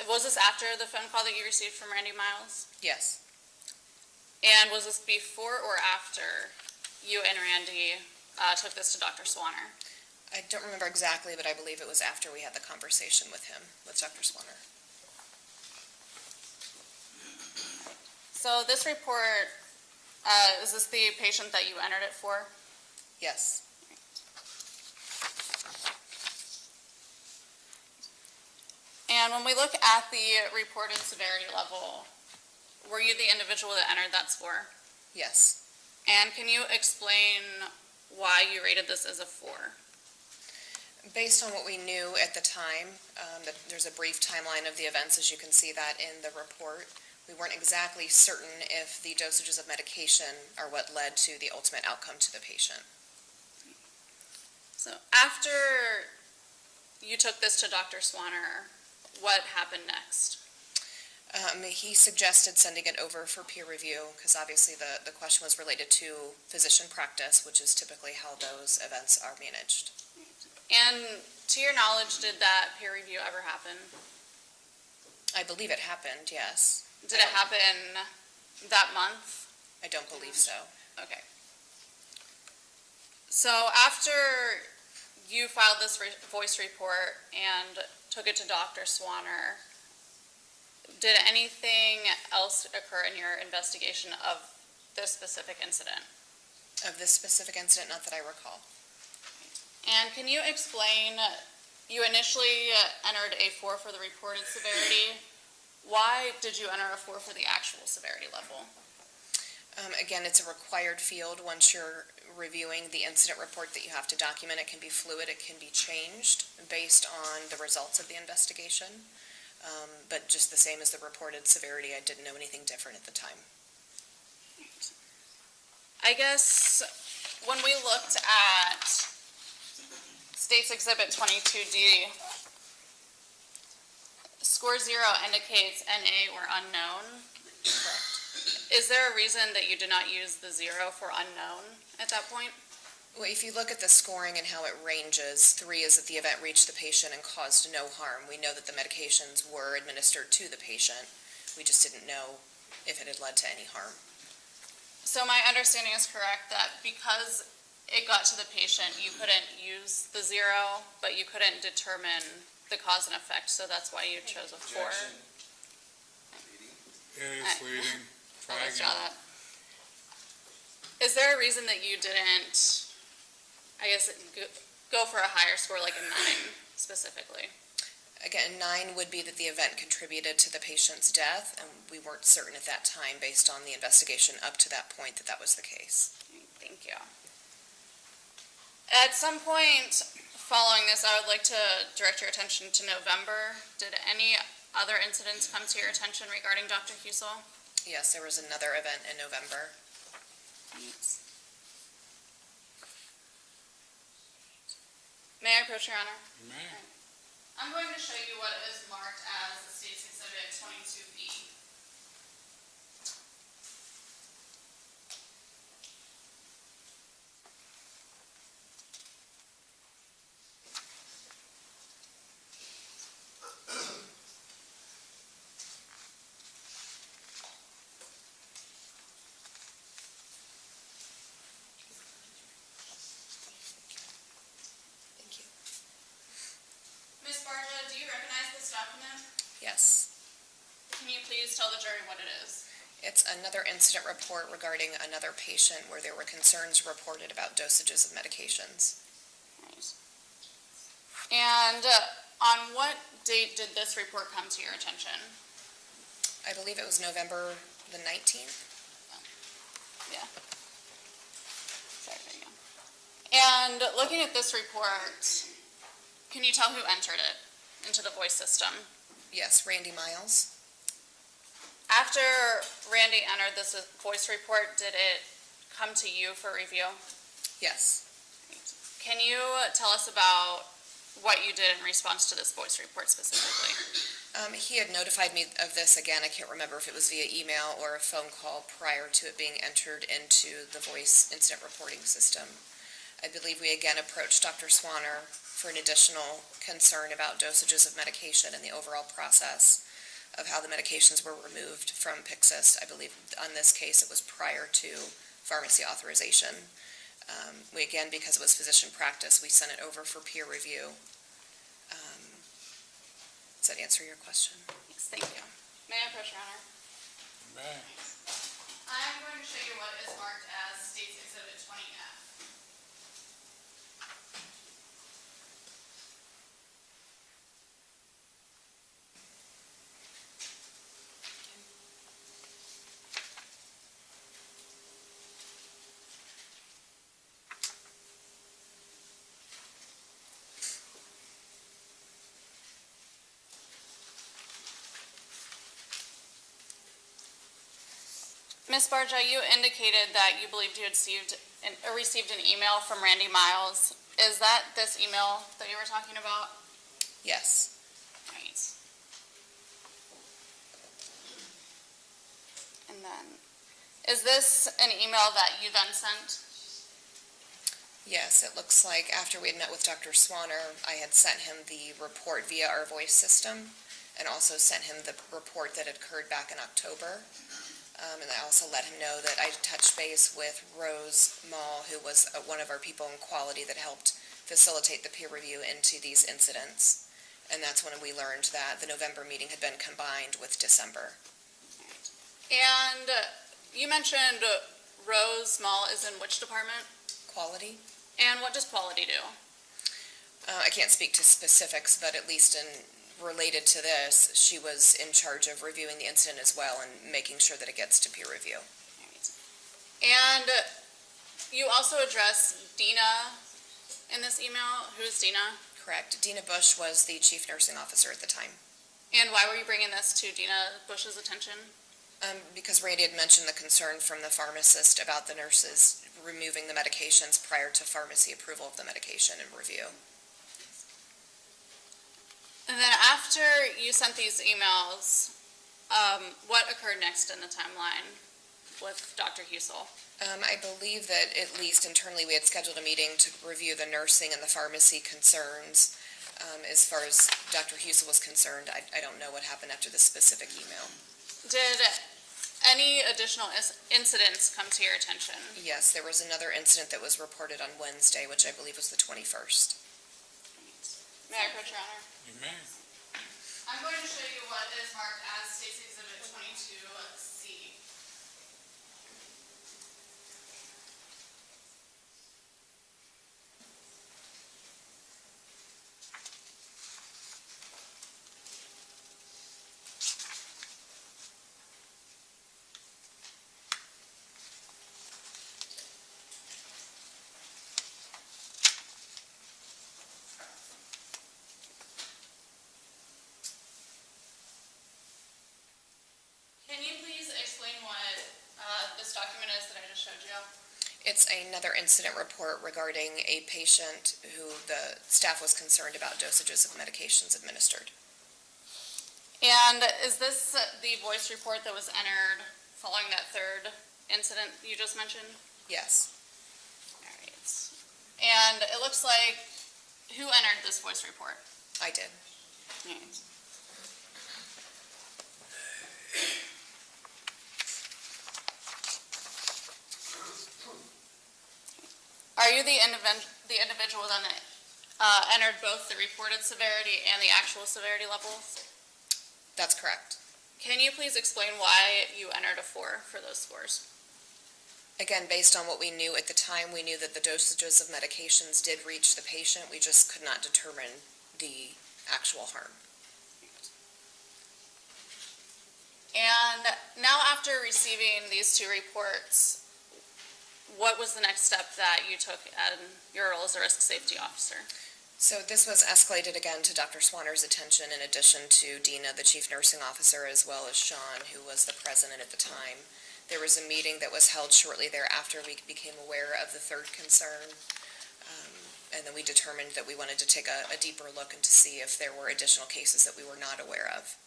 was this after the phone call that you received from Randy Miles? Yes. And was this before or after you and Randy took this to Dr. Swanner? I don't remember exactly, but I believe it was after we had the conversation with him, with Dr. Swanner. So this report, is this the patient that you entered it for? Yes. And when we look at the reported severity level, were you the individual that entered that score? Yes. And can you explain why you rated this as a 4? Based on what we knew at the time, there's a brief timeline of the events, as you can see that in the report. We weren't exactly certain if the dosages of medication are what led to the ultimate outcome to the patient. So after you took this to Dr. Swanner, what happened next? He suggested sending it over for peer review, because obviously the question was related to physician practice, which is typically how those events are managed. And to your knowledge, did that peer review ever happen? I believe it happened, yes. Did it happen that month? I don't believe so. Okay. So after you filed this voice report and took it to Dr. Swanner, did anything else occur in your investigation of this specific incident? Of this specific incident, not that I recall. And can you explain, you initially entered a 4 for the reported severity. Why did you enter a 4 for the actual severity level? Again, it's a required field. Once you're reviewing the incident report that you have to document, it can be fluid, it can be changed based on the results of the investigation. But just the same as the reported severity, I didn't know anything different at the time. I guess when we looked at State's Exhibit 22D, score 0 indicates NA or unknown. Correct. Is there a reason that you did not use the 0 for unknown at that point? Well, if you look at the scoring and how it ranges, 3 is that the event reached the patient and caused no harm. We know that the medications were administered to the patient. We just didn't know if it had led to any harm. So my understanding is correct that because it got to the patient, you couldn't use the 0, but you couldn't determine the cause and effect, so that's why you chose a 4. Objection. It is fleeting. Try Let's draw again. that. Is there a reason that you didn't, I guess, go for a higher score, like a 9 specifically? Again, 9 would be that the event contributed to the patient's death, and we weren't certain at that time, based on the investigation up to that point, that that was the case. Thank you. At some point following this, I would like to direct your attention to November. Did any other incidents come to your attention regarding Dr. Husel? Yes, there was another event in November. Thanks. May I approach, Your Honor? You may. I'm going to show you what is marked as the State's Exhibit 22B. Thank you. Ms. Barja, do you recognize this document? Yes. Can you please tell the jury what it is? It's another incident report regarding another patient where there were concerns reported about dosages of medications. Right. And on what date did this report come to your attention? I believe it was November the 19th. Yeah. Sorry, there you go. And looking at this report, can you tell who entered it into the voice system? Yes, Randy Miles. After Randy entered this voice report, did it come to you for review? Yes. Can you tell us about what you did in response to this voice report specifically? He had notified me of this again. I can't remember if it was via email or a phone call prior to it being entered into the voice incident reporting system. I believe we again approached Dr. Swanner for an additional concern about dosages of medication and the overall process of how the medications were removed from Pyxis. I believe on this case it was prior to pharmacy authorization. We again, because it was physician practice, we sent it over for peer review. Does that answer your question? Yes, thank you. May I approach, Your Honor? You may. I'm going to show you what is marked as State's Exhibit 20F. Ms. Barja, you indicated that you believed you had received an email from Randy Miles. Is that this email that you were talking about? Yes. Right. And then, is this an email that you then sent? Yes, it looks like after we had met with Dr. Swanner, I had sent him the report via our voice system and also sent him the report that had occurred back in October. And I also let him know that I touched base with Rose Mall, who was one of our people in quality that helped facilitate the peer review into these incidents. And that's when we learned that the November meeting had been combined with December. And you mentioned Rose Mall is in which department? Quality? And what does quality do? I can't speak to specifics, but at least related to this, she was in charge of reviewing the incident as well and making sure that it gets to peer review. And you also address Dina in this email. Who is Dina? Correct. Dina Bush was the chief nursing officer at the time. And why were you bringing this to Dina Bush's attention? Because Randy had mentioned the concern from the pharmacist about the nurses removing the medications prior to pharmacy approval of the medication and review. And then after you sent these emails, what occurred next in the timeline with Dr. Husel? I believe that at least internally we had scheduled a meeting to review the nursing and the pharmacy concerns. As far as Dr. Husel was concerned, I don't know what happened after this specific email. Did any additional incidents come to your attention? Yes, there was another incident that was reported on Wednesday, which I believe was the 21st. May I approach, Your Honor? You may. I'm going to show you what is marked as State's Exhibit 22C. Can you please explain what this document is that I just showed you? It's another incident report regarding a patient who the staff was concerned about dosages of medications administered. And is this the voice report that was entered following that third incident you just mentioned? Yes. All right. And it looks like, who entered this voice report? I did. All right. Are you the individual that entered both the reported severity and the actual severity levels? That's correct. Can you please explain why you entered a 4 for those scores? Again, based on what we knew at the time, we knew that the dosages of medications did reach the patient. We just could not determine the actual harm. And now after receiving these 2 reports, what was the next step that you took in your role as a risk safety officer? So this was escalated again to Dr. Swanner's attention in addition to Dina, the chief nursing officer, as well as Sean, who was the president at the time. There was a meeting that was held shortly thereafter. We became aware of the third concern. And then we determined that we wanted to take a deeper look and to see if there were additional cases that we were not aware of.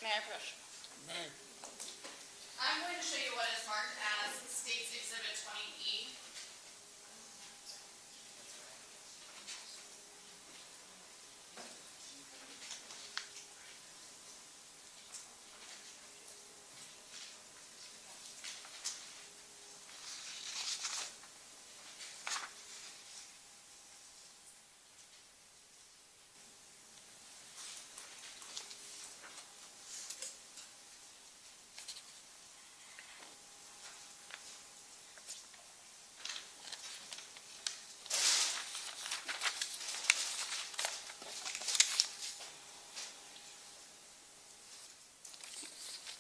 May I approach? May. I'm going to show you what is marked as State's Exhibit 20E.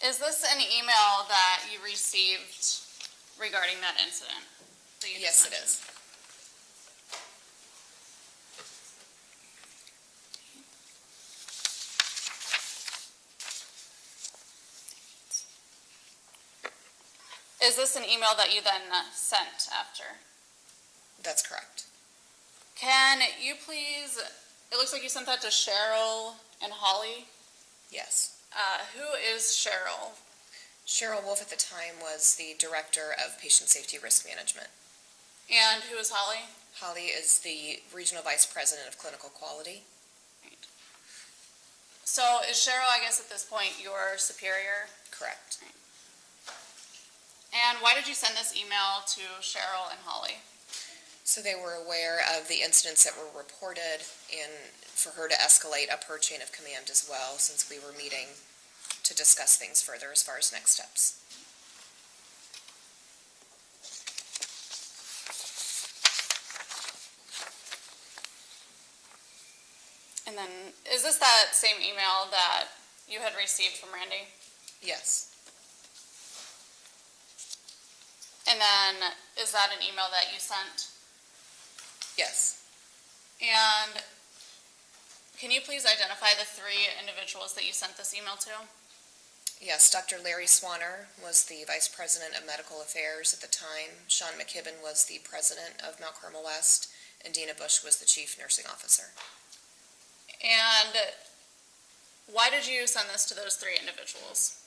Is this an email that you received regarding that incident? That you just Yes, it mentioned? is. Is this an email that you then sent after? That's correct. Can you please, it looks like you sent that to Cheryl and Holly. Yes. Who is Cheryl? Cheryl Wolf at the time was the director of patient safety risk management. And who is Holly? Holly is the regional vice president of clinical quality. So is Cheryl, I guess at this point, your superior? Correct. And why did you send this email to Cheryl and Holly? So they were aware of the incidents that were reported and for her to escalate up her chain of command as well, since we were meeting to discuss things further as far as next steps. And then, is this that same email that you had received from Randy? Yes. And then, is that an email that you sent? Yes. And can you please identify the 3 individuals that you sent this email to? Yes, Dr. Larry Swanner was the Vice President of Medical Affairs at the time. Sean McKibben was the President of Mount Carmel West, and Dina Bush was the Chief Nursing Officer. And why did you send this to those 3 individuals?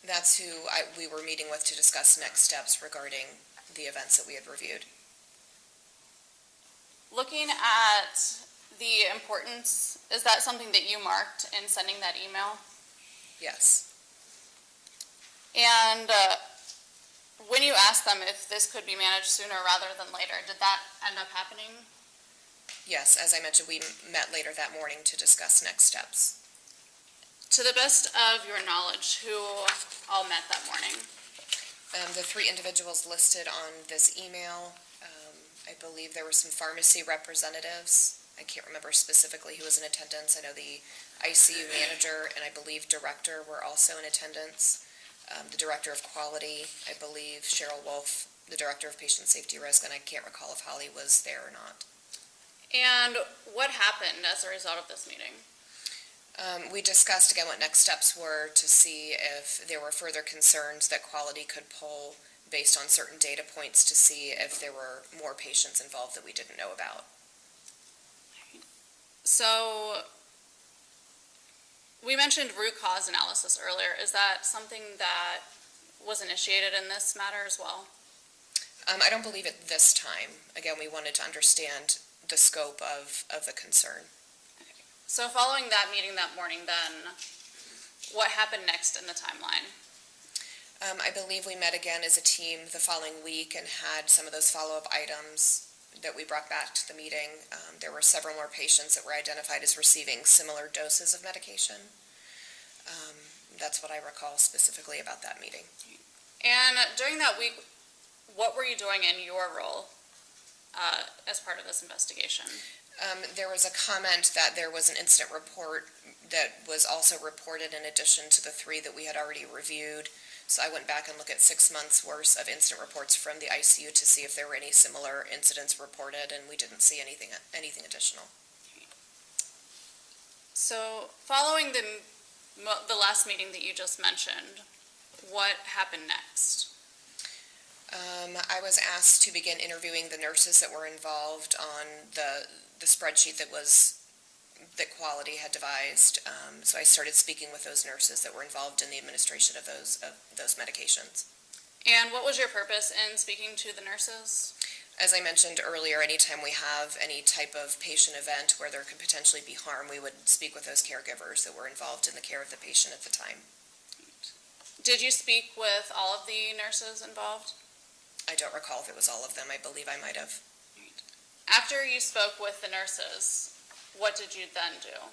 That's who we were meeting with to discuss next steps regarding the events that we had reviewed. Looking at the importance, is that something that you marked in sending that email? Yes. And when you asked them if this could be managed sooner rather than later, did that end up happening? Yes, as I mentioned, we met later that morning to discuss next steps. To the best of your knowledge, who all met that morning? The 3 individuals listed on this email, I believe there were some pharmacy representatives. I can't remember specifically who was in attendance. I know the ICU manager and I believe director were also in attendance. The director of quality, I believe Cheryl Wolf, the director of patient safety risk, and I can't recall if Holly was there or not. And what happened as a result of this meeting? We discussed again what next steps were to see if there were further concerns that quality could pull based on certain data points to see if there were more patients involved that we didn't know about. So, we mentioned root cause analysis earlier. Is that something that was initiated in this matter as well? I don't believe it this time. Again, we wanted to understand the scope of the concern. So following that meeting that morning then, what happened next in the timeline? I believe we met again as a team the following week and had some of those follow-up items that we brought back to the meeting. There were several more patients that were identified as receiving similar doses of medication. That's what I recall specifically about that meeting. And during that week, what were you doing in your role as part of this investigation? There was a comment that there was an incident report that was also reported in addition to the 3 that we had already reviewed. So I went back and looked at 6 months' worth of incident reports from the ICU to see if there were any similar incidents reported, and we didn't see anything additional. So following the last meeting that you just mentioned, what happened next? I was asked to begin interviewing the nurses that were involved on the spreadsheet that quality had devised. So I started speaking with those nurses that were involved in the administration of those medications. And what was your purpose in speaking to the nurses? As I mentioned earlier, anytime we have any type of patient event where there could potentially be harm, we would speak with those caregivers that were involved in the care of the patient at the time. Did you speak with all of the nurses involved? I don't recall if it was all of them. I believe I might have. After you spoke with the nurses, what did you then do?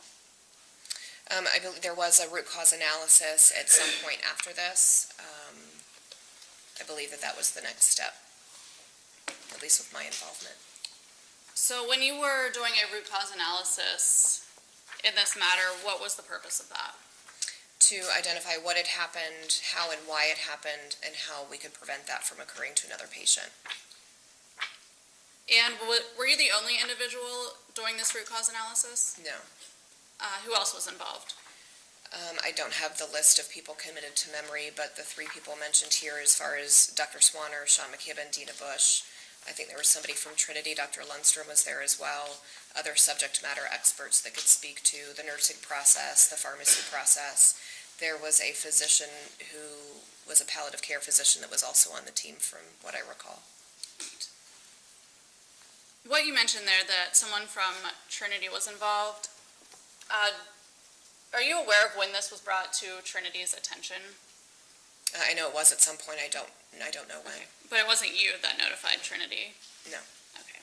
I believe there was a root cause analysis at some point after this. I believe that was the next step, at least with my involvement. So when you were doing a root cause analysis in this matter, what was the purpose of that? To identify what had happened, how and why it happened, and how we could prevent that from occurring to another patient. And were you the only individual doing this root cause analysis? No. Who else was involved? I don't have the list of people committed to memory, but the 3 people mentioned here as far as Dr. Swanner, Sean McKibben, Dina Bush. I think there was somebody from Trinity, Dr. Lundstrom was there as well. Other subject matter experts that could speak to the nursing process, the pharmacy process. There was a physician who was a palliative care physician that was also on the team from what I recall. What you mentioned there, that someone from Trinity was involved, are you aware of when this was brought to Trinity's attention? I know it was at some point. I don't know when. But it wasn't you that notified Trinity? No. Okay.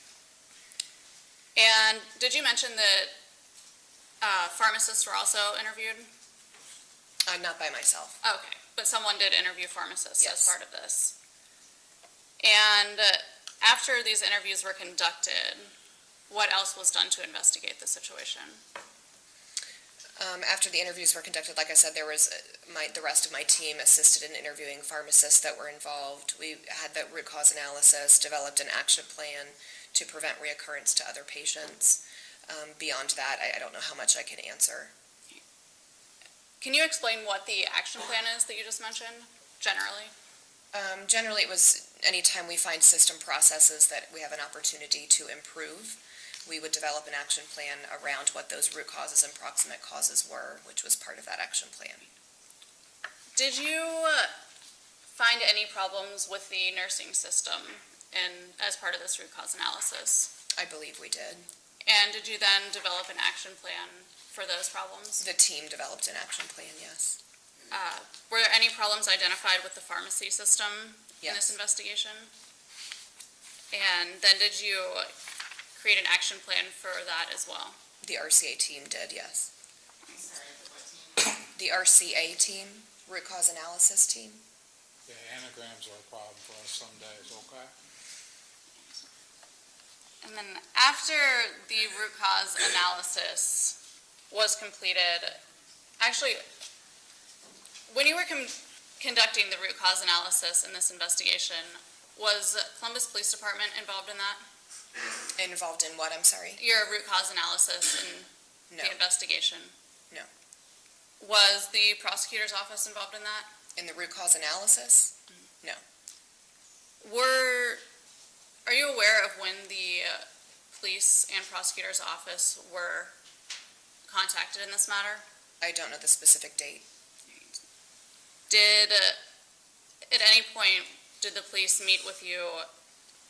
And did you mention that pharmacists were also interviewed? Not by myself. Okay, but someone did interview pharmacists as Yes. part of this. And after these interviews were conducted, what else was done to investigate the situation? After the interviews were conducted, like I said, there was the rest of my team assisted in interviewing pharmacists that were involved. We had the root cause analysis, developed an action plan to prevent reoccurrence to other patients. Beyond that, I don't know how much I can answer. Can you explain what the action plan is that you just mentioned, generally? Generally, it was anytime we find system processes that we have an opportunity to improve, we would develop an action plan around what those root causes and proximate causes were, which was part of that action plan. Did you find any problems with the nursing system as part of this root cause analysis? I believe we did. And did you then develop an action plan for those problems? The team developed an action plan, yes. Were there any problems identified with the pharmacy system in this Yes. investigation? And then did you create an action plan for that as well? The RCA team did, yes. The RCA team, root cause analysis team. Yeah, anagrams are a problem for us some days, okay? And then after the root cause analysis was completed, actually, when you were conducting the root cause analysis in this investigation, was Columbus Police Department involved in that? Involved in what, I'm sorry? Your root cause analysis in No, the investigation? No. Was the prosecutor's office involved in that? in the root cause analysis? Are you aware of when the police and prosecutor's office were contacted in this matter? I don't know the specific date. Did, at any point, did the police meet with you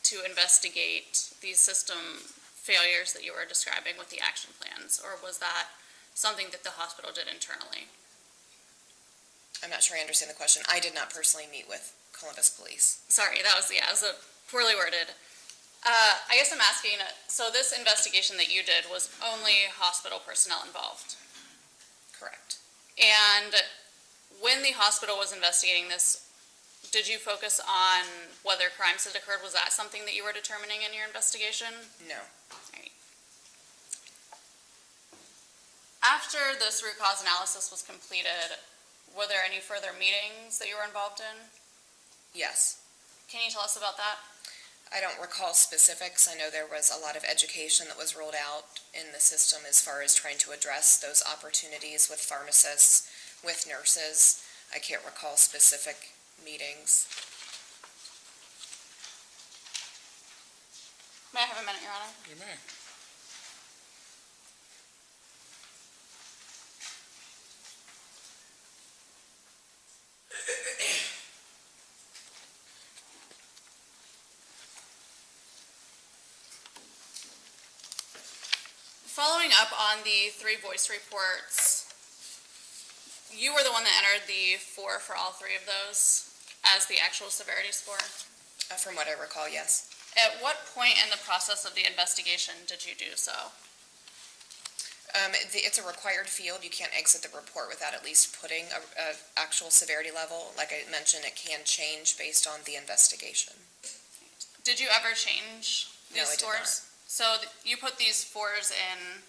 to investigate these system failures that you were describing with the action plans? Or was that something that the hospital did internally? I'm not sure I understand the question. I did not personally meet with Columbus Police. Sorry, that was a poorly worded. I guess I'm asking, so this investigation that you did was only hospital personnel involved? Correct. And when the hospital was investigating this, did you focus on whether crimes had occurred? Was that something that you were determining in your investigation? No. Right. After this root cause analysis was completed, were there any further meetings that you were involved in? Yes. Can you tell us about that? I don't recall specifics. I know there was a lot of education that was rolled out in the system as far as trying to address those opportunities with pharmacists, with nurses. I can't recall specific meetings. May I have a minute, Your Honor? You may. Following up on the 3 voice reports, you were the one that entered the 4 for all 3 of those as the actual severity score. From what I recall, yes. At what point in the process of the investigation did you do so? It's a required field. You can't exit the report without at least putting a actual severity level. Like I mentioned, it can change based on the investigation. Did you ever change No, these I did scores? So you put these 4s in,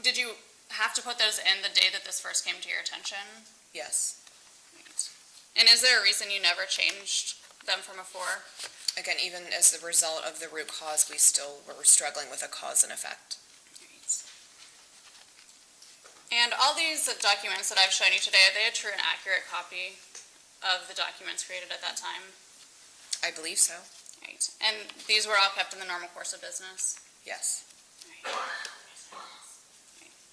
did you have to put those in the day that this first came to your attention? Yes. And is there a reason you never changed them from a 4? Again, even as the result of the root cause, we still were struggling with a cause and effect. And all these documents that I've shown you today, are they a true and accurate copy of the documents created at that time? I believe so. Right. And these were all kept in the normal course of business? Yes.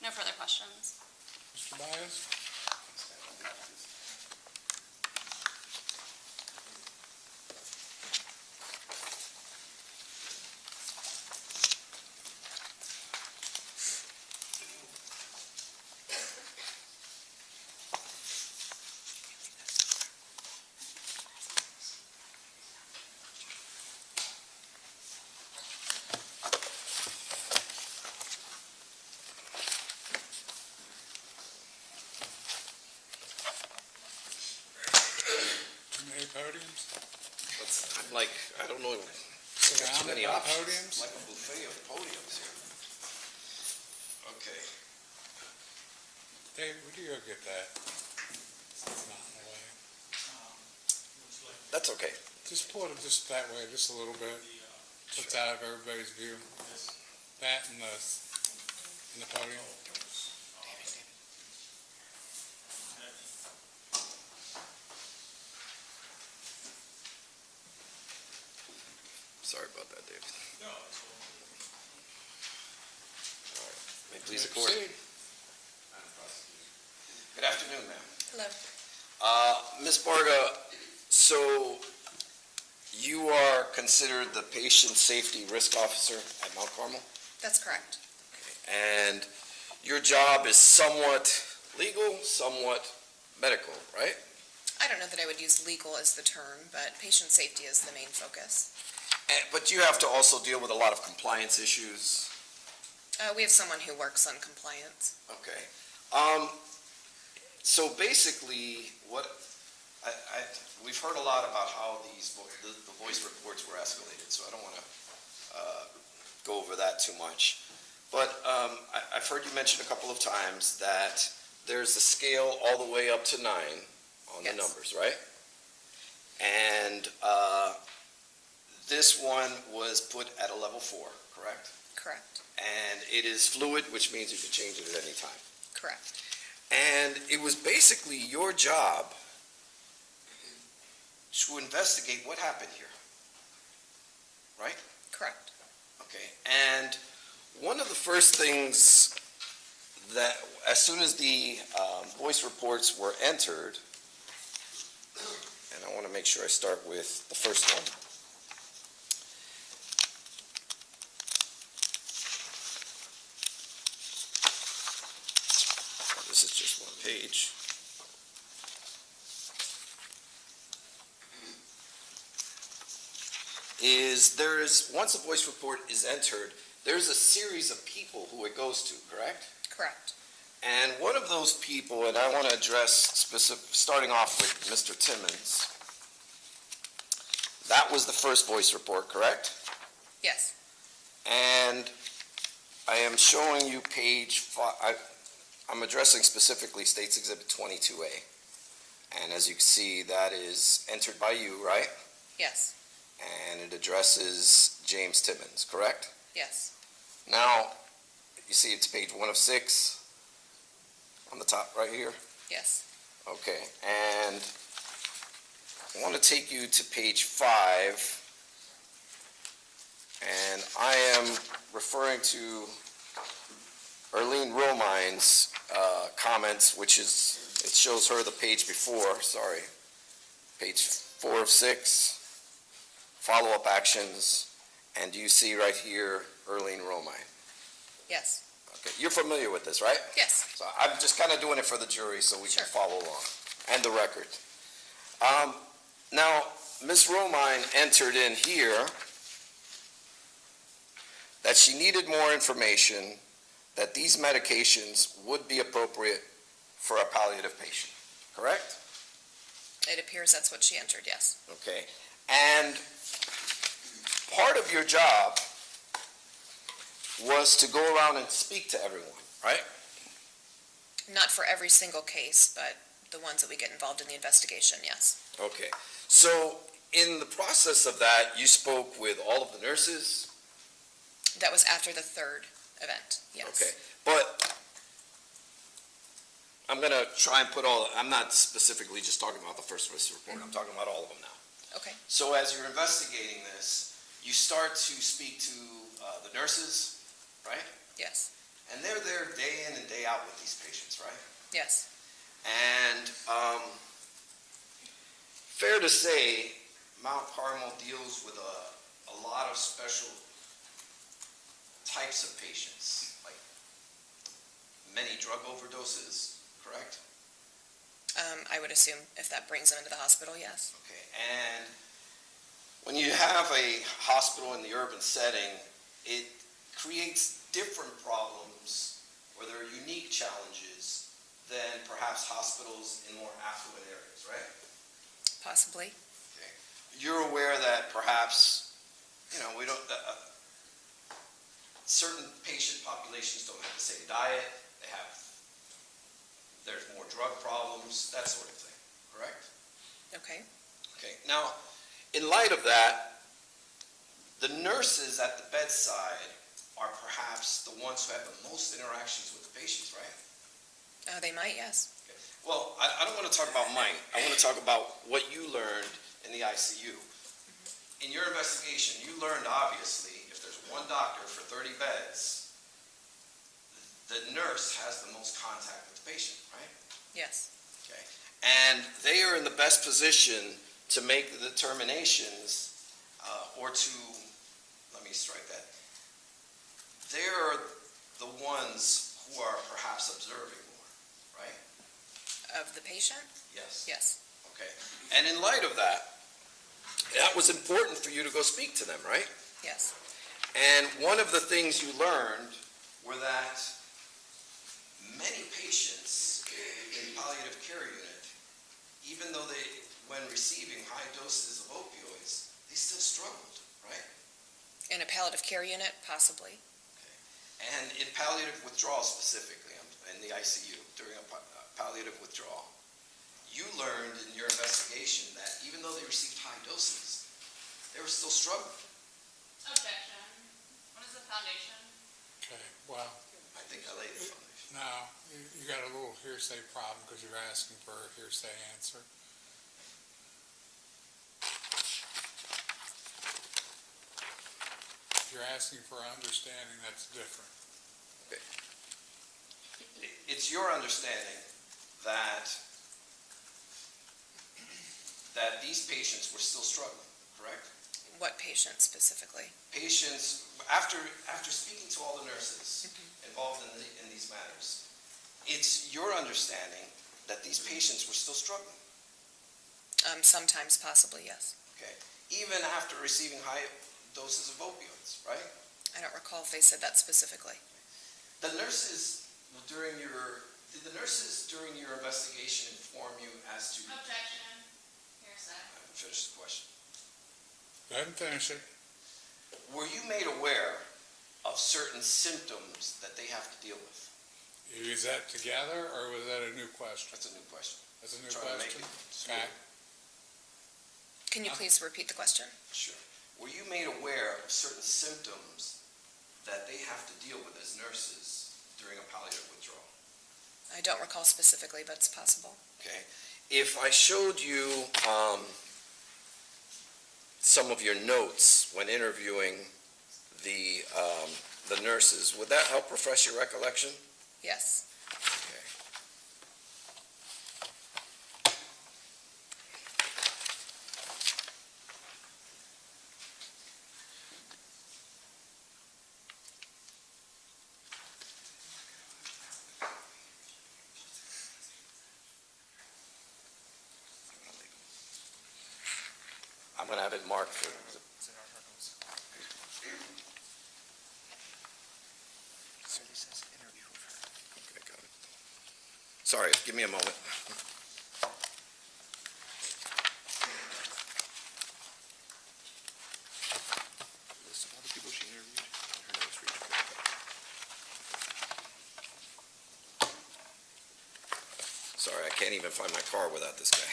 No further questions? Mr. Baez? Too many podiums? I don't know, too Surrounded many by options. podiums? Like a buffet of podiums here. Okay. Dave, would you go get that? It's not in the way. Would you like That's okay. Just pull it just that way, just a little bit. It's out of everybody's view. this? That and the podium. Sorry about that, David. No, it's all. All right. May it please the court. Proceed. Good afternoon, ma'am. Hello. Ms. Barga, so you are considered the patient safety risk officer at Mount Carmel? That's correct. And your job is somewhat legal, somewhat medical, right? I don't know that I would use legal as the term, but patient safety is the main focus. But you have to also deal with a lot of compliance issues. We have someone who works on compliance. Okay. So basically, we've heard a lot about how the voice reports were escalated, so I don't want to go over that too much. But I've heard you mention a couple of times that there's a scale all the way up to 9 on the Yes. numbers, right? And this one was put at a level 4, correct? Correct. And it is fluid, which means you can change it at any time. Correct. And it was basically your job to investigate what happened here, right? Correct. Okay, and one of the first things that, as soon as the voice reports were entered, and I want to make sure I start with the first one. This is just one page. Once a voice report is entered, there's a series of people who it goes to, correct? Correct. And one of those people, and I want to address starting off with Mr. Timmons. That was the first voice report, correct? Yes. And I am showing you page 5. I'm addressing specifically States Exhibit 22A. And as you can see, that is entered by you, right? Yes. And it addresses James Timmons, correct? Yes. Now, you see it's page 1 of 6 on the top right here? Yes. Okay, and I want to take you to page 5, and I am referring to Arlene Romine's comments, which is, it shows her the page before, sorry, page 4 of 6, follow-up actions, and you see right here, Arlene Romine. Yes. Okay, you're familiar with this, right? Yes. So I'm just kind of doing it for the jury so we Sure. can follow along, and the record. Now, Ms. Romine entered in here that she needed more information, that these medications would be appropriate for a palliative patient, correct? It appears that's what she entered, yes. Okay, and part of your job was to go around and speak to everyone, right? Not for every single case, but the ones that we get involved in the investigation, yes. Okay, so in the process of that, you spoke with all of the nurses? That was after the third event, yes. Okay, but I'm going to try and I'm not specifically just talking about the first report, I'm talking about all of them now. Okay. So as you're investigating this, you start to speak to the nurses, right? Yes. And they're there day in and day out with these patients, right? Yes. And fair to say, Mount Carmel deals with a lot of special types of patients, like many drug overdoses, correct? I would assume if that brings them into the hospital, yes. Okay, and when you have a hospital in the urban setting, it creates different problems, or there are unique challenges than perhaps hospitals in more affluent areas, right? Possibly. Okay. You're aware that perhaps, we don't, certain patient populations don't have the same diet, they have there's more drug problems, that sort of thing, correct? Okay. Okay, now, in light of that, the nurses at the bedside are perhaps the ones who have the most interactions with the patients, right? They might, yes. Well, I don't want to talk about mine. I want to talk about what you learned in the ICU. In your investigation, you learned, obviously, if there's one doctor for 30 beds, the nurse has the most contact with the patient, right? Yes. Okay. And they are in the best position to make the determinations, or to, let me strike that. They're the ones who are perhaps observing more, right? Of the patient? Yes. Yes. Okay. And in light of that, that was important for you to go speak to them, right? Yes. And one of the things you learned were that many patients in palliative care unit, even though they, when receiving high doses of opioids, they still struggled, right? In a palliative care unit, possibly. And in palliative withdrawal specifically, in the ICU, during a palliative withdrawal, you learned in your investigation that even though they received high doses, they were still struggling. Objection. What is the foundation? Okay, well, I think I laid the foundation. now, you got a little hearsay problem because you're asking for a hearsay answer. If you're asking for understanding, that's different. It's your understanding that these patients were still struggling, correct? What patient specifically? Patients, after speaking to all the nurses involved in these matters, it's your understanding that these patients were still struggling, Sometimes, possibly, yes. okay? Even after receiving high doses of opioids, right? I don't recall if they said that specifically. Did the nurses during your investigation inform you as to? Objection. Hearsay. I haven't finished the question. Go ahead and finish it. Were you made aware of certain symptoms that they have to deal with? Is that together, or was that a new question? That's a new question. That's a new Trying to make question? it smooth. Okay. Can you please repeat the question? Sure. Were you made aware of certain symptoms that they have to deal with as nurses during a palliative withdrawal? I don't recall specifically, but it's possible. Okay. If I showed you some of your notes when interviewing the nurses, would that help refresh your recollection? Yes. Okay. I'm going to have it marked for. Okay, got it. Sorry, give me a moment. List of all the people she interviewed and her notes for each group. Sorry, I can't even find my car without this guy.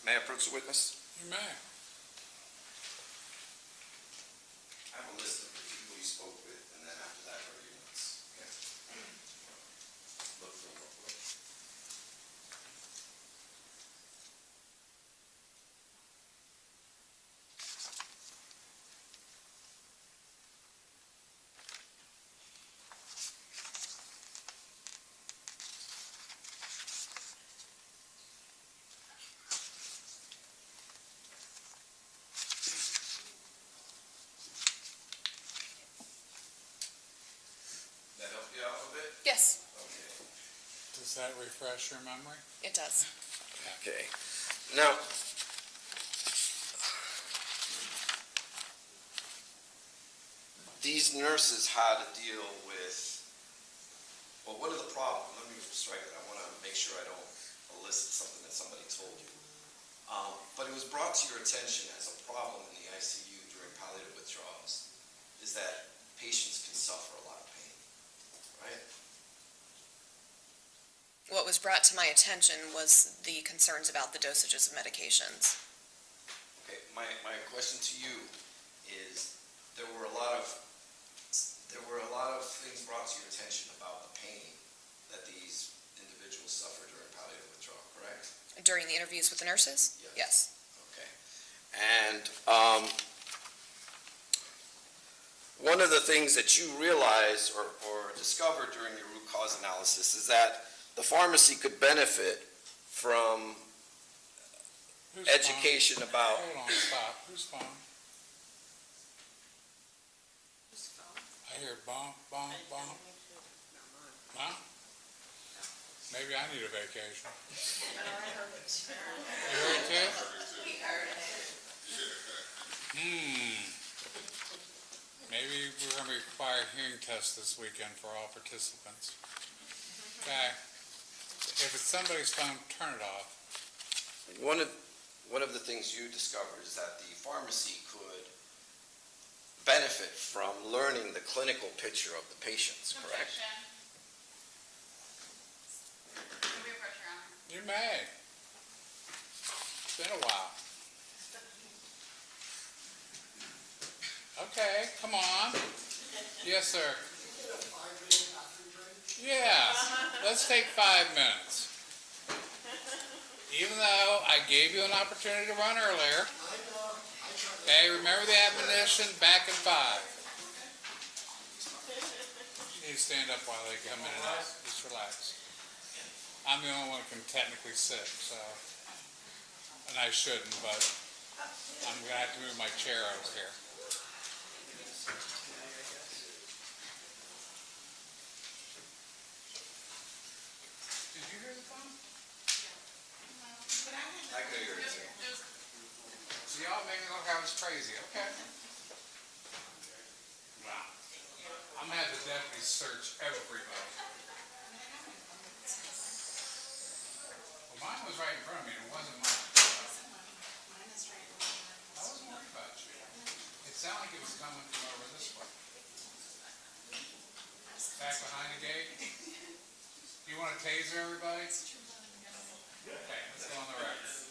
May I approach the witness? You may. I have a list of the people you spoke with, and then after that, are your notes. Okay. Look through them real quick. That help you out a bit? Yes, Okay. Does that refresh your memory? it does. Okay. Now, these nurses had to deal with, well, what are the problems? Let me strike it. I want to make sure I don't elicit something that somebody told you. But it was brought to your attention as a problem in the ICU during palliative withdrawals, is that patients can suffer a lot of pain, right? What was brought to my attention was the concerns about the dosages of medications. Okay, my question to you is, there were a lot of things brought to your attention about the pain that these individuals suffer during palliative withdrawal, correct? During the interviews with the nurses? Yes. Okay. And one of the things that you realized or discovered during your root cause analysis is that the pharmacy could benefit from Whose education phone? about. Hold on, stop. Whose phone? I hear bonk, bonk, bonk. Huh? Maybe I need a vacation. You heard it too? Maybe we're gonna require a hearing test this weekend for all participants. Okay. If it's somebody's phone, turn it off. One of the things you discovered is that the pharmacy could benefit from learning the clinical picture of the patients, correct? You may. It's been a while. Okay, come on. Yes, sir. Yeah, let's take 5 minutes. Even though I gave you an opportunity to run earlier. Okay, remember the admonition, back at 5. You need to stand up while they come in and out. Just relax. I'm the only one who can technically sit, so, and I shouldn't, but I'm gonna have to move my chair over here. Did you hear the phone? I could hear it too. So y'all made me look like I was crazy, okay? Wow. I'm gonna have the deputies search everybody. Well, mine was right in front of me, it wasn't mine. I wasn't worried about you. It sounded like it was coming from over this way. Back behind the gate. You want to taser everybody? Okay, let's go on the record.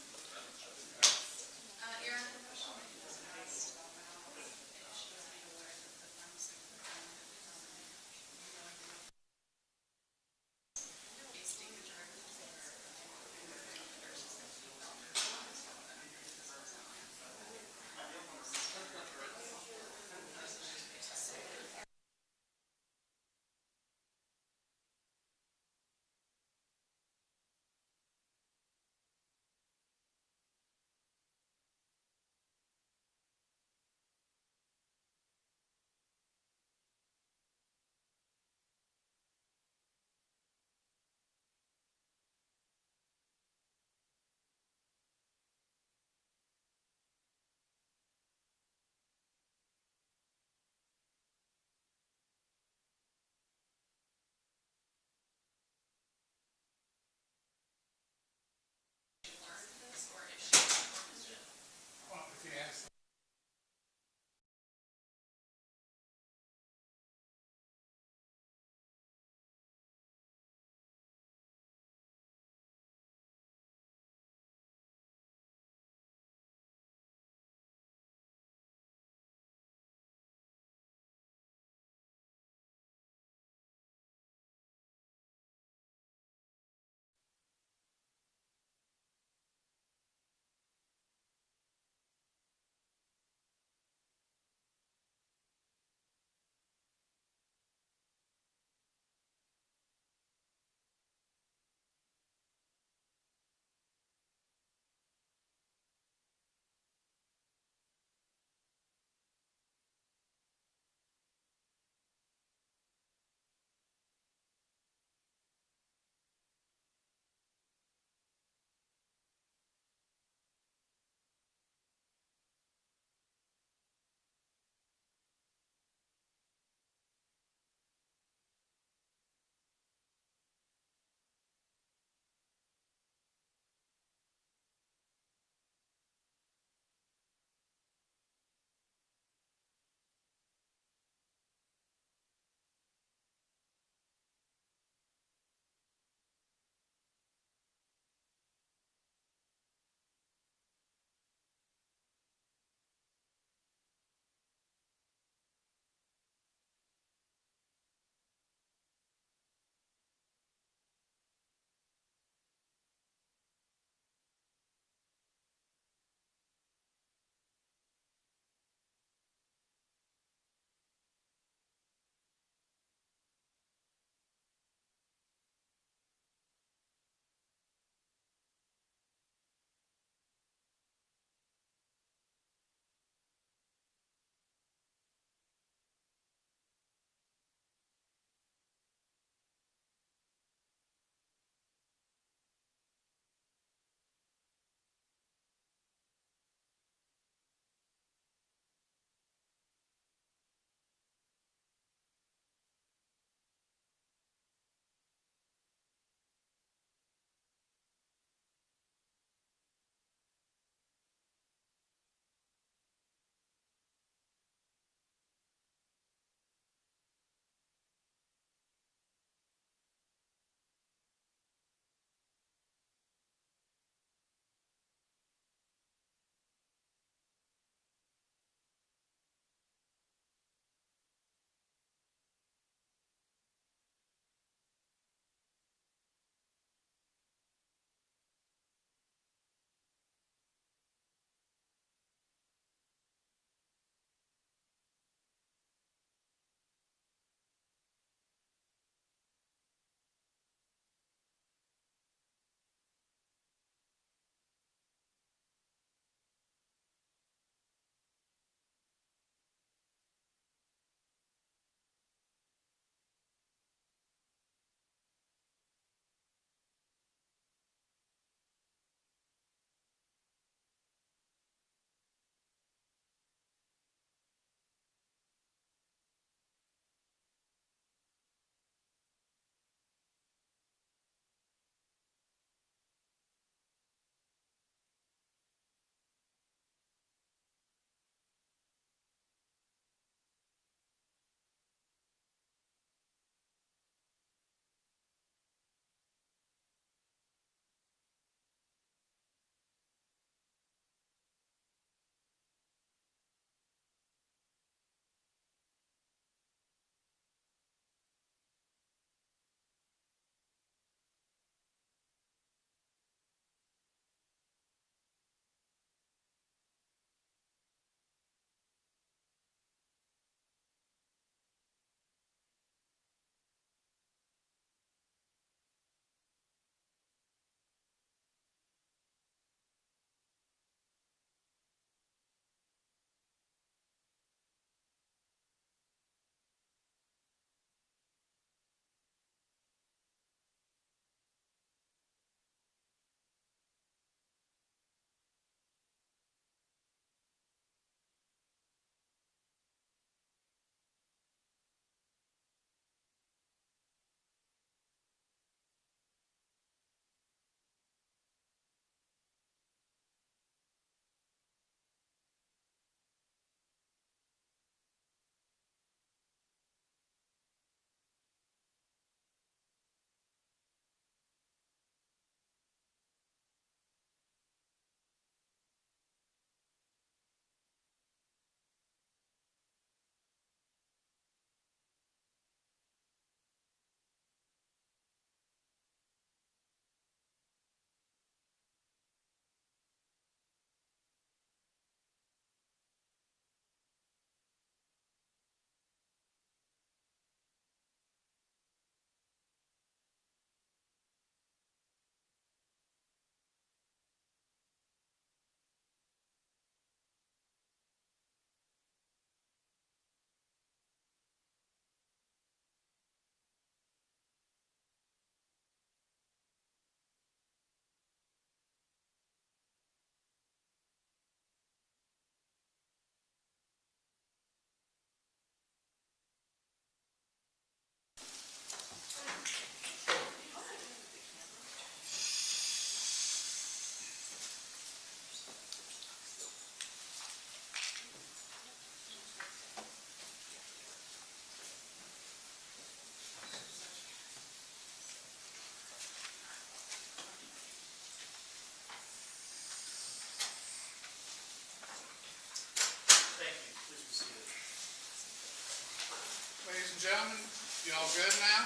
gentlemen, you all good now?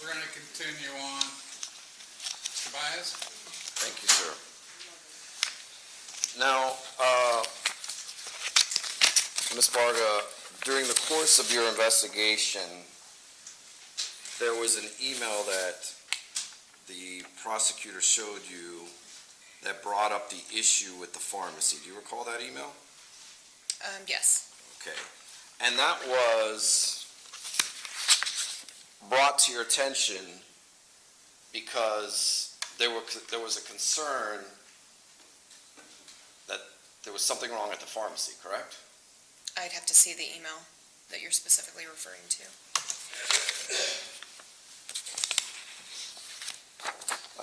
We're gonna continue on. Mr. Baez? Thank you, sir. Now, Ms. Varga, during the course of your investigation, there was an email that the prosecutor showed you that brought up the issue with the pharmacy. Do you recall that email? Yes. Okay. And that was brought to your attention because there was a concern that there was something wrong at the pharmacy, correct? I'd have to see the email that you're specifically referring to.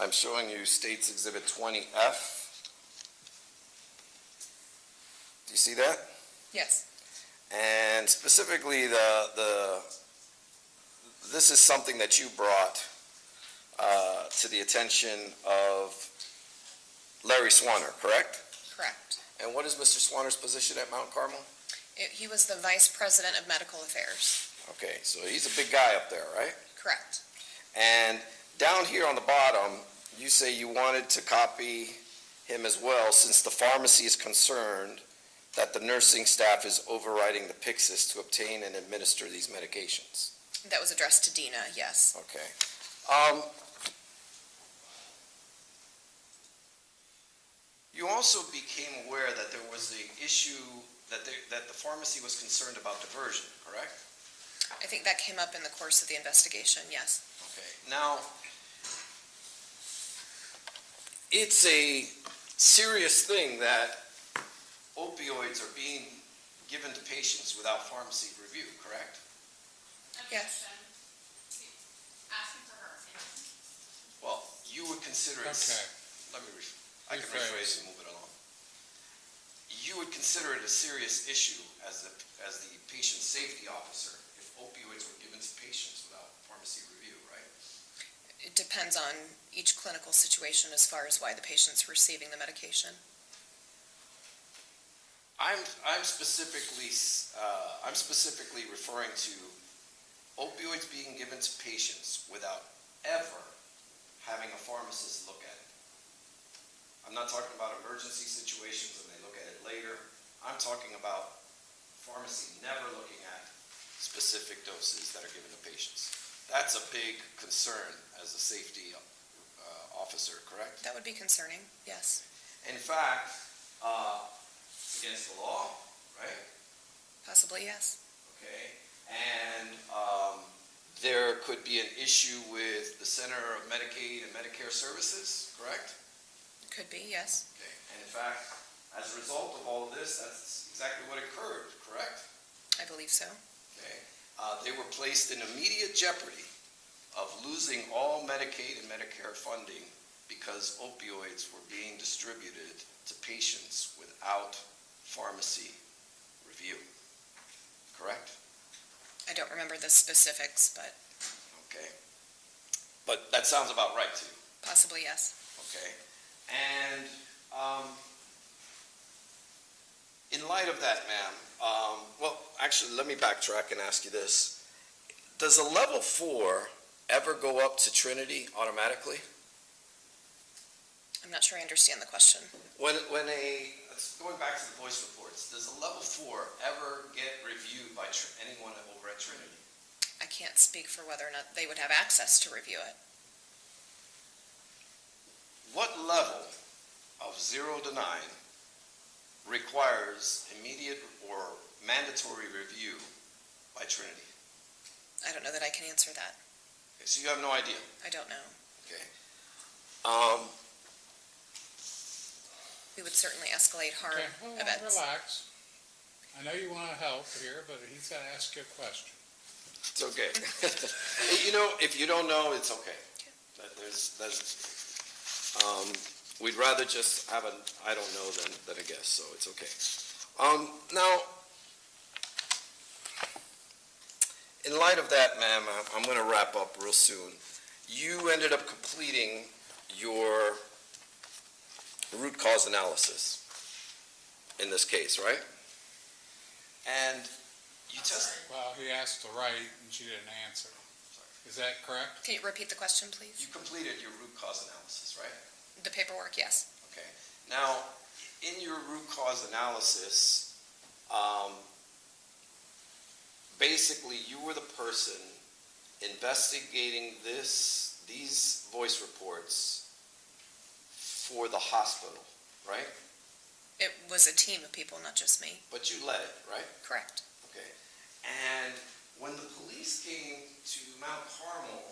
I'm showing you States Exhibit 20F. Do you see that? Yes. And specifically, this is something that you brought to the attention of Larry Swanner, correct? Correct. And what is Mr. Swanner's position at Mount Carmel? He was the Vice President of Medical Affairs. Okay, so he's a big guy up there, right? Correct. And down here on the bottom, you say you wanted to copy him as well, since the pharmacy is concerned that the nursing staff is overriding the Pyxis to obtain and administer these medications. That was addressed to Dina, yes. Okay. You also became aware that there was an issue that the pharmacy was concerned about diversion, correct? I think that came up in the course of the investigation, yes. Okay. Now, it's a serious thing that opioids are being given to patients without pharmacy review, correct? Yes. Asking for her opinion. Well, you would consider it. Okay. I can rephrase and move it along. You would consider it a serious issue as the patient safety officer if opioids were given to patients without pharmacy review, right? It depends on each clinical situation as far as why the patient's receiving the medication. I'm specifically referring to opioids being given to patients without ever having a pharmacist look at it. I'm not talking about emergency situations and they look at it later. I'm talking about pharmacy never looking at specific doses that are given to patients. That's a big concern as a safety officer, correct? That would be concerning, yes. In fact, it's against the law, right? Possibly, yes. Okay, and there could be an issue with the Center of Medicaid and Medicare Services, correct? Could be, yes. Okay, and in fact, as a result of all of this, that's exactly what occurred, correct? I believe so. Okay, they were placed in immediate jeopardy of losing all Medicaid and Medicare funding because opioids were being distributed to patients without pharmacy review, correct? I don't remember the specifics, but Okay, but that sounds about right to you, possibly, yes. okay? And in light of that, ma'am, well, actually, let me backtrack and ask you this. Does a level 4 ever go up to Trinity automatically? I'm not sure I understand the question. Going back to the voice reports, does a level 4 ever get reviewed by anyone over at Trinity? I can't speak for whether or not they would have access to review it. What level of 0 to 9 requires immediate or mandatory review by Trinity? I don't know that I can answer that. Okay, so you have no idea? I don't know. Okay. We would certainly escalate harm Okay, hold on, events. relax. I know you want to help here, but he's got to ask you a question. It's okay. You know, if you don't know, it's okay. We'd rather just have an I don't know than a guess, so it's okay. Now, in light of that, ma'am, I'm going to wrap up real soon. You ended up completing your root cause analysis in this case, right? And You test, Well, he asked to write and she didn't answer. Is that correct? Can you repeat the question, please? you completed your root cause analysis, right? The paperwork, yes. Okay. Now, in your root cause analysis, basically, you were the person investigating these voice reports for the hospital, right? It was a team of people, not just me. But you led it, right? Correct. Okay. And when the police came to Mount Carmel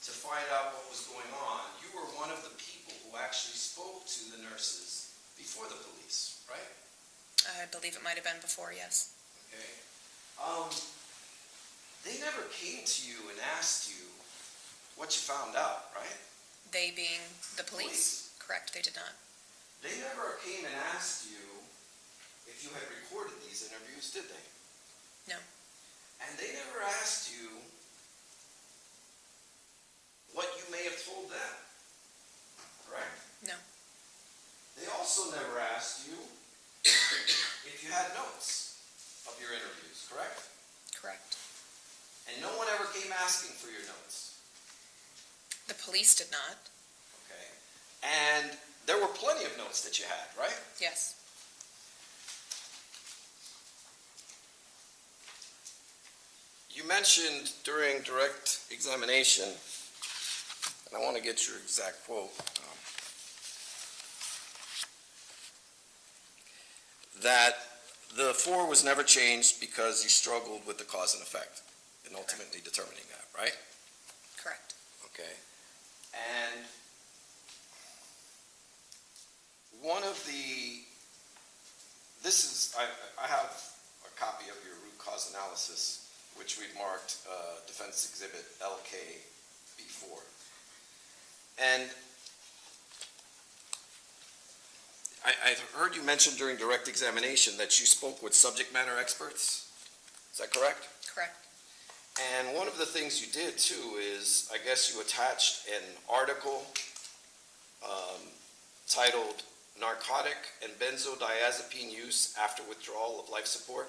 to find out what was going on, you were one of the people who actually spoke to the nurses before the police, right? I believe it might have been before, yes. Okay. They never came to you and asked you what you found out, right? They being the police? Correct, they did not. They never came and asked you if you had recorded these interviews, did they? No. And they never asked you what you may have told them, correct? No. They also never asked you if you had notes of your interviews, correct? Correct. And no one ever came asking for your notes, The police did not. okay? And there were plenty of notes that you had, right? Yes. You mentioned during direct examination, and I want to get your exact quote, that the 4 was never changed because you struggled with the cause and effect in ultimately determining that, right? Correct. Okay. And one of the, I have a copy of your root cause analysis, which we've marked Defense Exhibit LK-B4. And I heard you mention during direct examination that you spoke with subject matter experts. Is that correct? Correct. And one of the things you did too is, I guess you attached an article titled Narcotic and Benzodiazepine Use After Withdrawal of Life Support.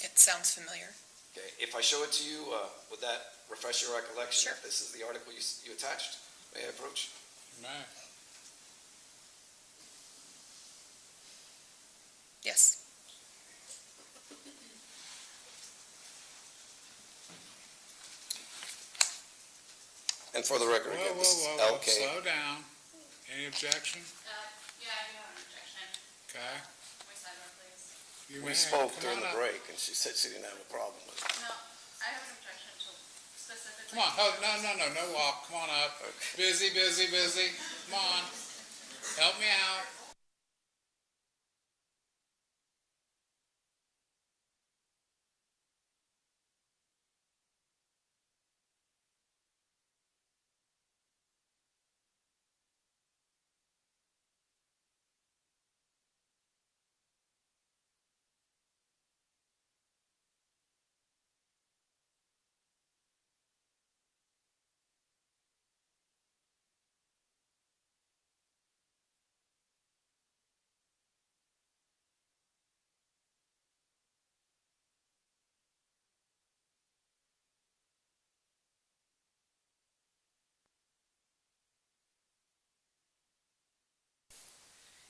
It sounds familiar. Okay, if I show it to you, would that refresh your recollection? Sure. If this is the article you attached? May I approach? May. Yes. And for the record, again, this is Whoa, LK. slow down. Any objection? Yeah, I do have an objection. Okay. My sidebar, please. You We may. spoke Come during on the up. break, and she said she didn't have a problem with it. No, I have an objection to specifically. Come on, no walk, come on up. Okay. Busy, come on. Help me out.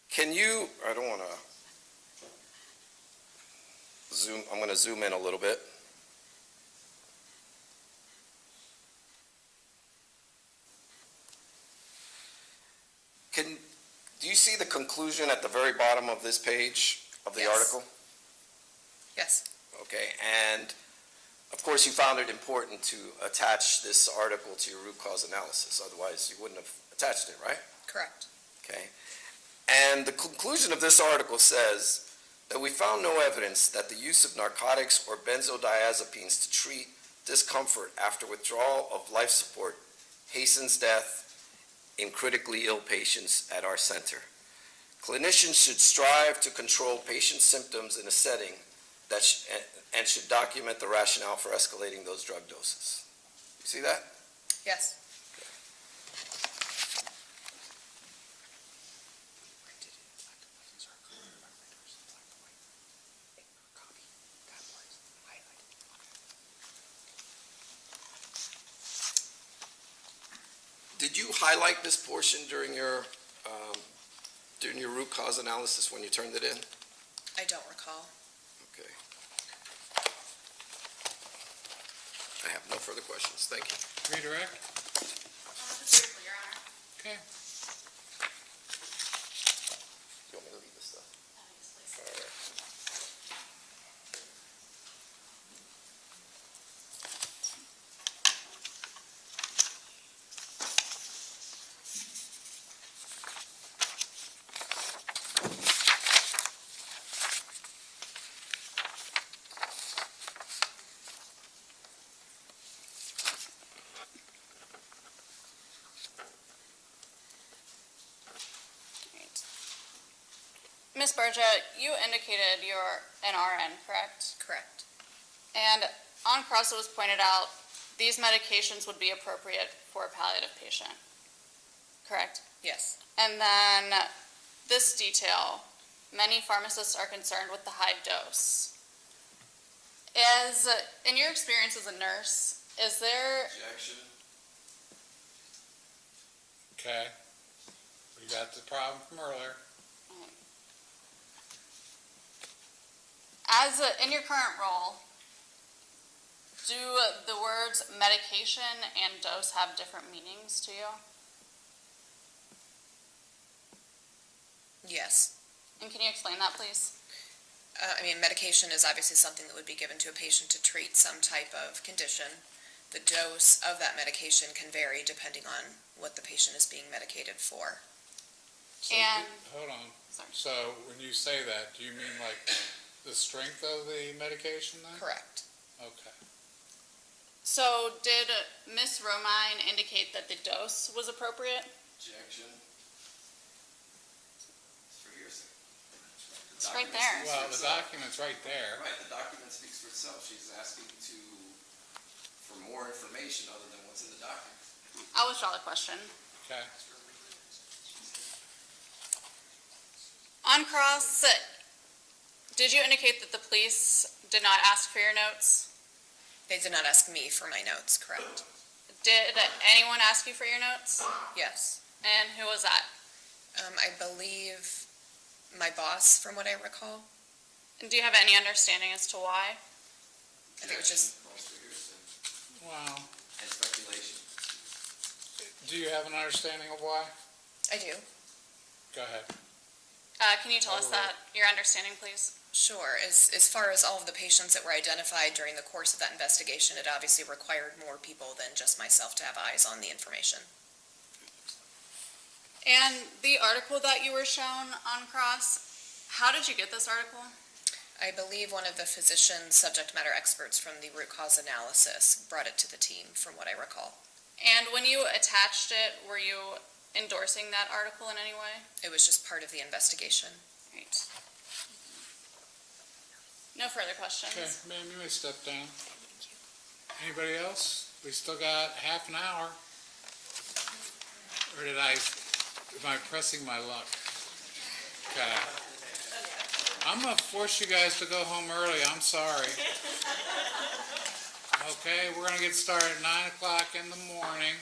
Can you, I don't want to zoom, I'm going to zoom in a little bit. Do you see the conclusion at the very bottom of this page of the Yes. article? Yes. Okay, and of course you found it important to attach this article to your root cause analysis, otherwise you wouldn't have attached it, right? Correct. Okay. And the conclusion of this article says that we found no evidence that the use of narcotics or benzodiazepines to treat discomfort after withdrawal of life support hastens death in critically ill patients at our center. Clinicians should strive to control patient symptoms in a setting that and should document the rationale for escalating those drug doses. You see that? Yes. highlight this portion during your root cause analysis when you turned it in? I don't recall. Okay. I have no further questions. Thank you. Redirect? Just briefly, Your Honor. Okay. You want me to leave this stuff? Yes, please. Ms. Berja, you indicated you're an RN, correct? Correct. And on cross it was pointed out, these medications would be appropriate for a palliative patient, correct? Yes. And then this detail, many pharmacists are concerned with the high dose. In your experience as a nurse, is there, Objection. Okay. We got the problem from earlier. in your current role, do the words medication and dose have different meanings to you? Yes. And can you explain that, please? Medication is obviously something that would be given to a patient to treat some type of condition. The dose of that medication can vary depending on what the patient is being medicated for. So, And- hold on. Sorry. So when you say that, do you mean like the strength of the medication then? Correct. Okay. So did Ms. Romine indicate that the dose was appropriate? Objection. It's for hearsay. It's right there. Well, the document's right there. Right, the document speaks for itself. She's asking for more information other than what's in the document. I'll withdraw the question. Okay. On cross, did you indicate that the police did not ask for your notes? They did not ask me for my notes, correct? Did anyone ask you for your notes? Yes. And who was that? I believe my boss, from what I recall. And do you have any understanding as to why? I think it was just, False for hearsay Well, and speculation. do you have an understanding of why? I do. Go ahead. Can you tell us that, your understanding, please? Sure. As far as all of the patients that were identified during the course of that investigation, it obviously required more people than just myself to have eyes on the information. And the article that you were shown on cross, how did you get this article? I believe one of the physician subject matter experts from the root cause analysis brought it to the team, from what I recall. And when you attached it, were you endorsing that article in any way? It was just part of the investigation. Right. No further questions? Okay, ma'am, you may step down. Anybody else? We still got half an hour. Or am I pressing my luck? Okay. I'm gonna force you guys to go home early, I'm sorry. Okay, we're gonna get started at 9 o'clock in the morning.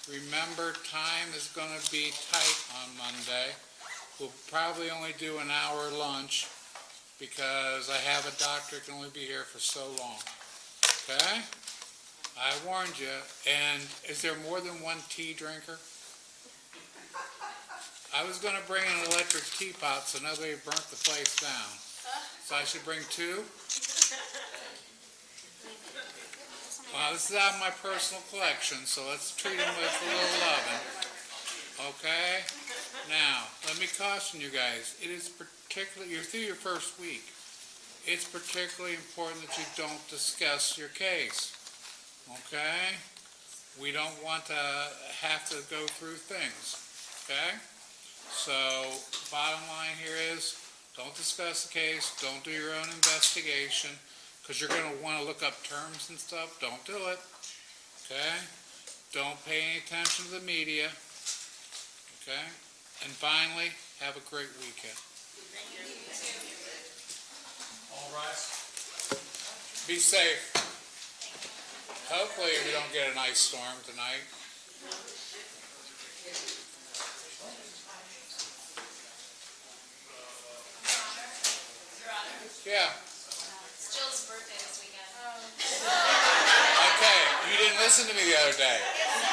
Remember, time is gonna be tight on Monday. We'll probably only do an hour lunch because I have a doctor that can only be here for so long. Okay? I warned you. And is there more than one tea drinker? I was gonna bring an electric teapot so nobody burnt the place down. So I should bring two? Well, this is out of my personal collection, so let's treat them with a little loving. Okay? Now, let me caution you guys, it is particularly, you're through your first week. It's particularly important that you don't discuss your case. Okay? We don't want to have to go through things. Okay? So, bottom line here is, don't discuss the case, don't do your own investigation, because you're going to want to look up terms and stuff. Don't do it. Okay? Don't pay any attention to the media. Okay? And finally, have a great weekend. All rise. Be safe. Hopefully we don't get an ice storm tonight. Yeah, It's Jill's birthday this weekend. okay, you didn't listen to me the other day.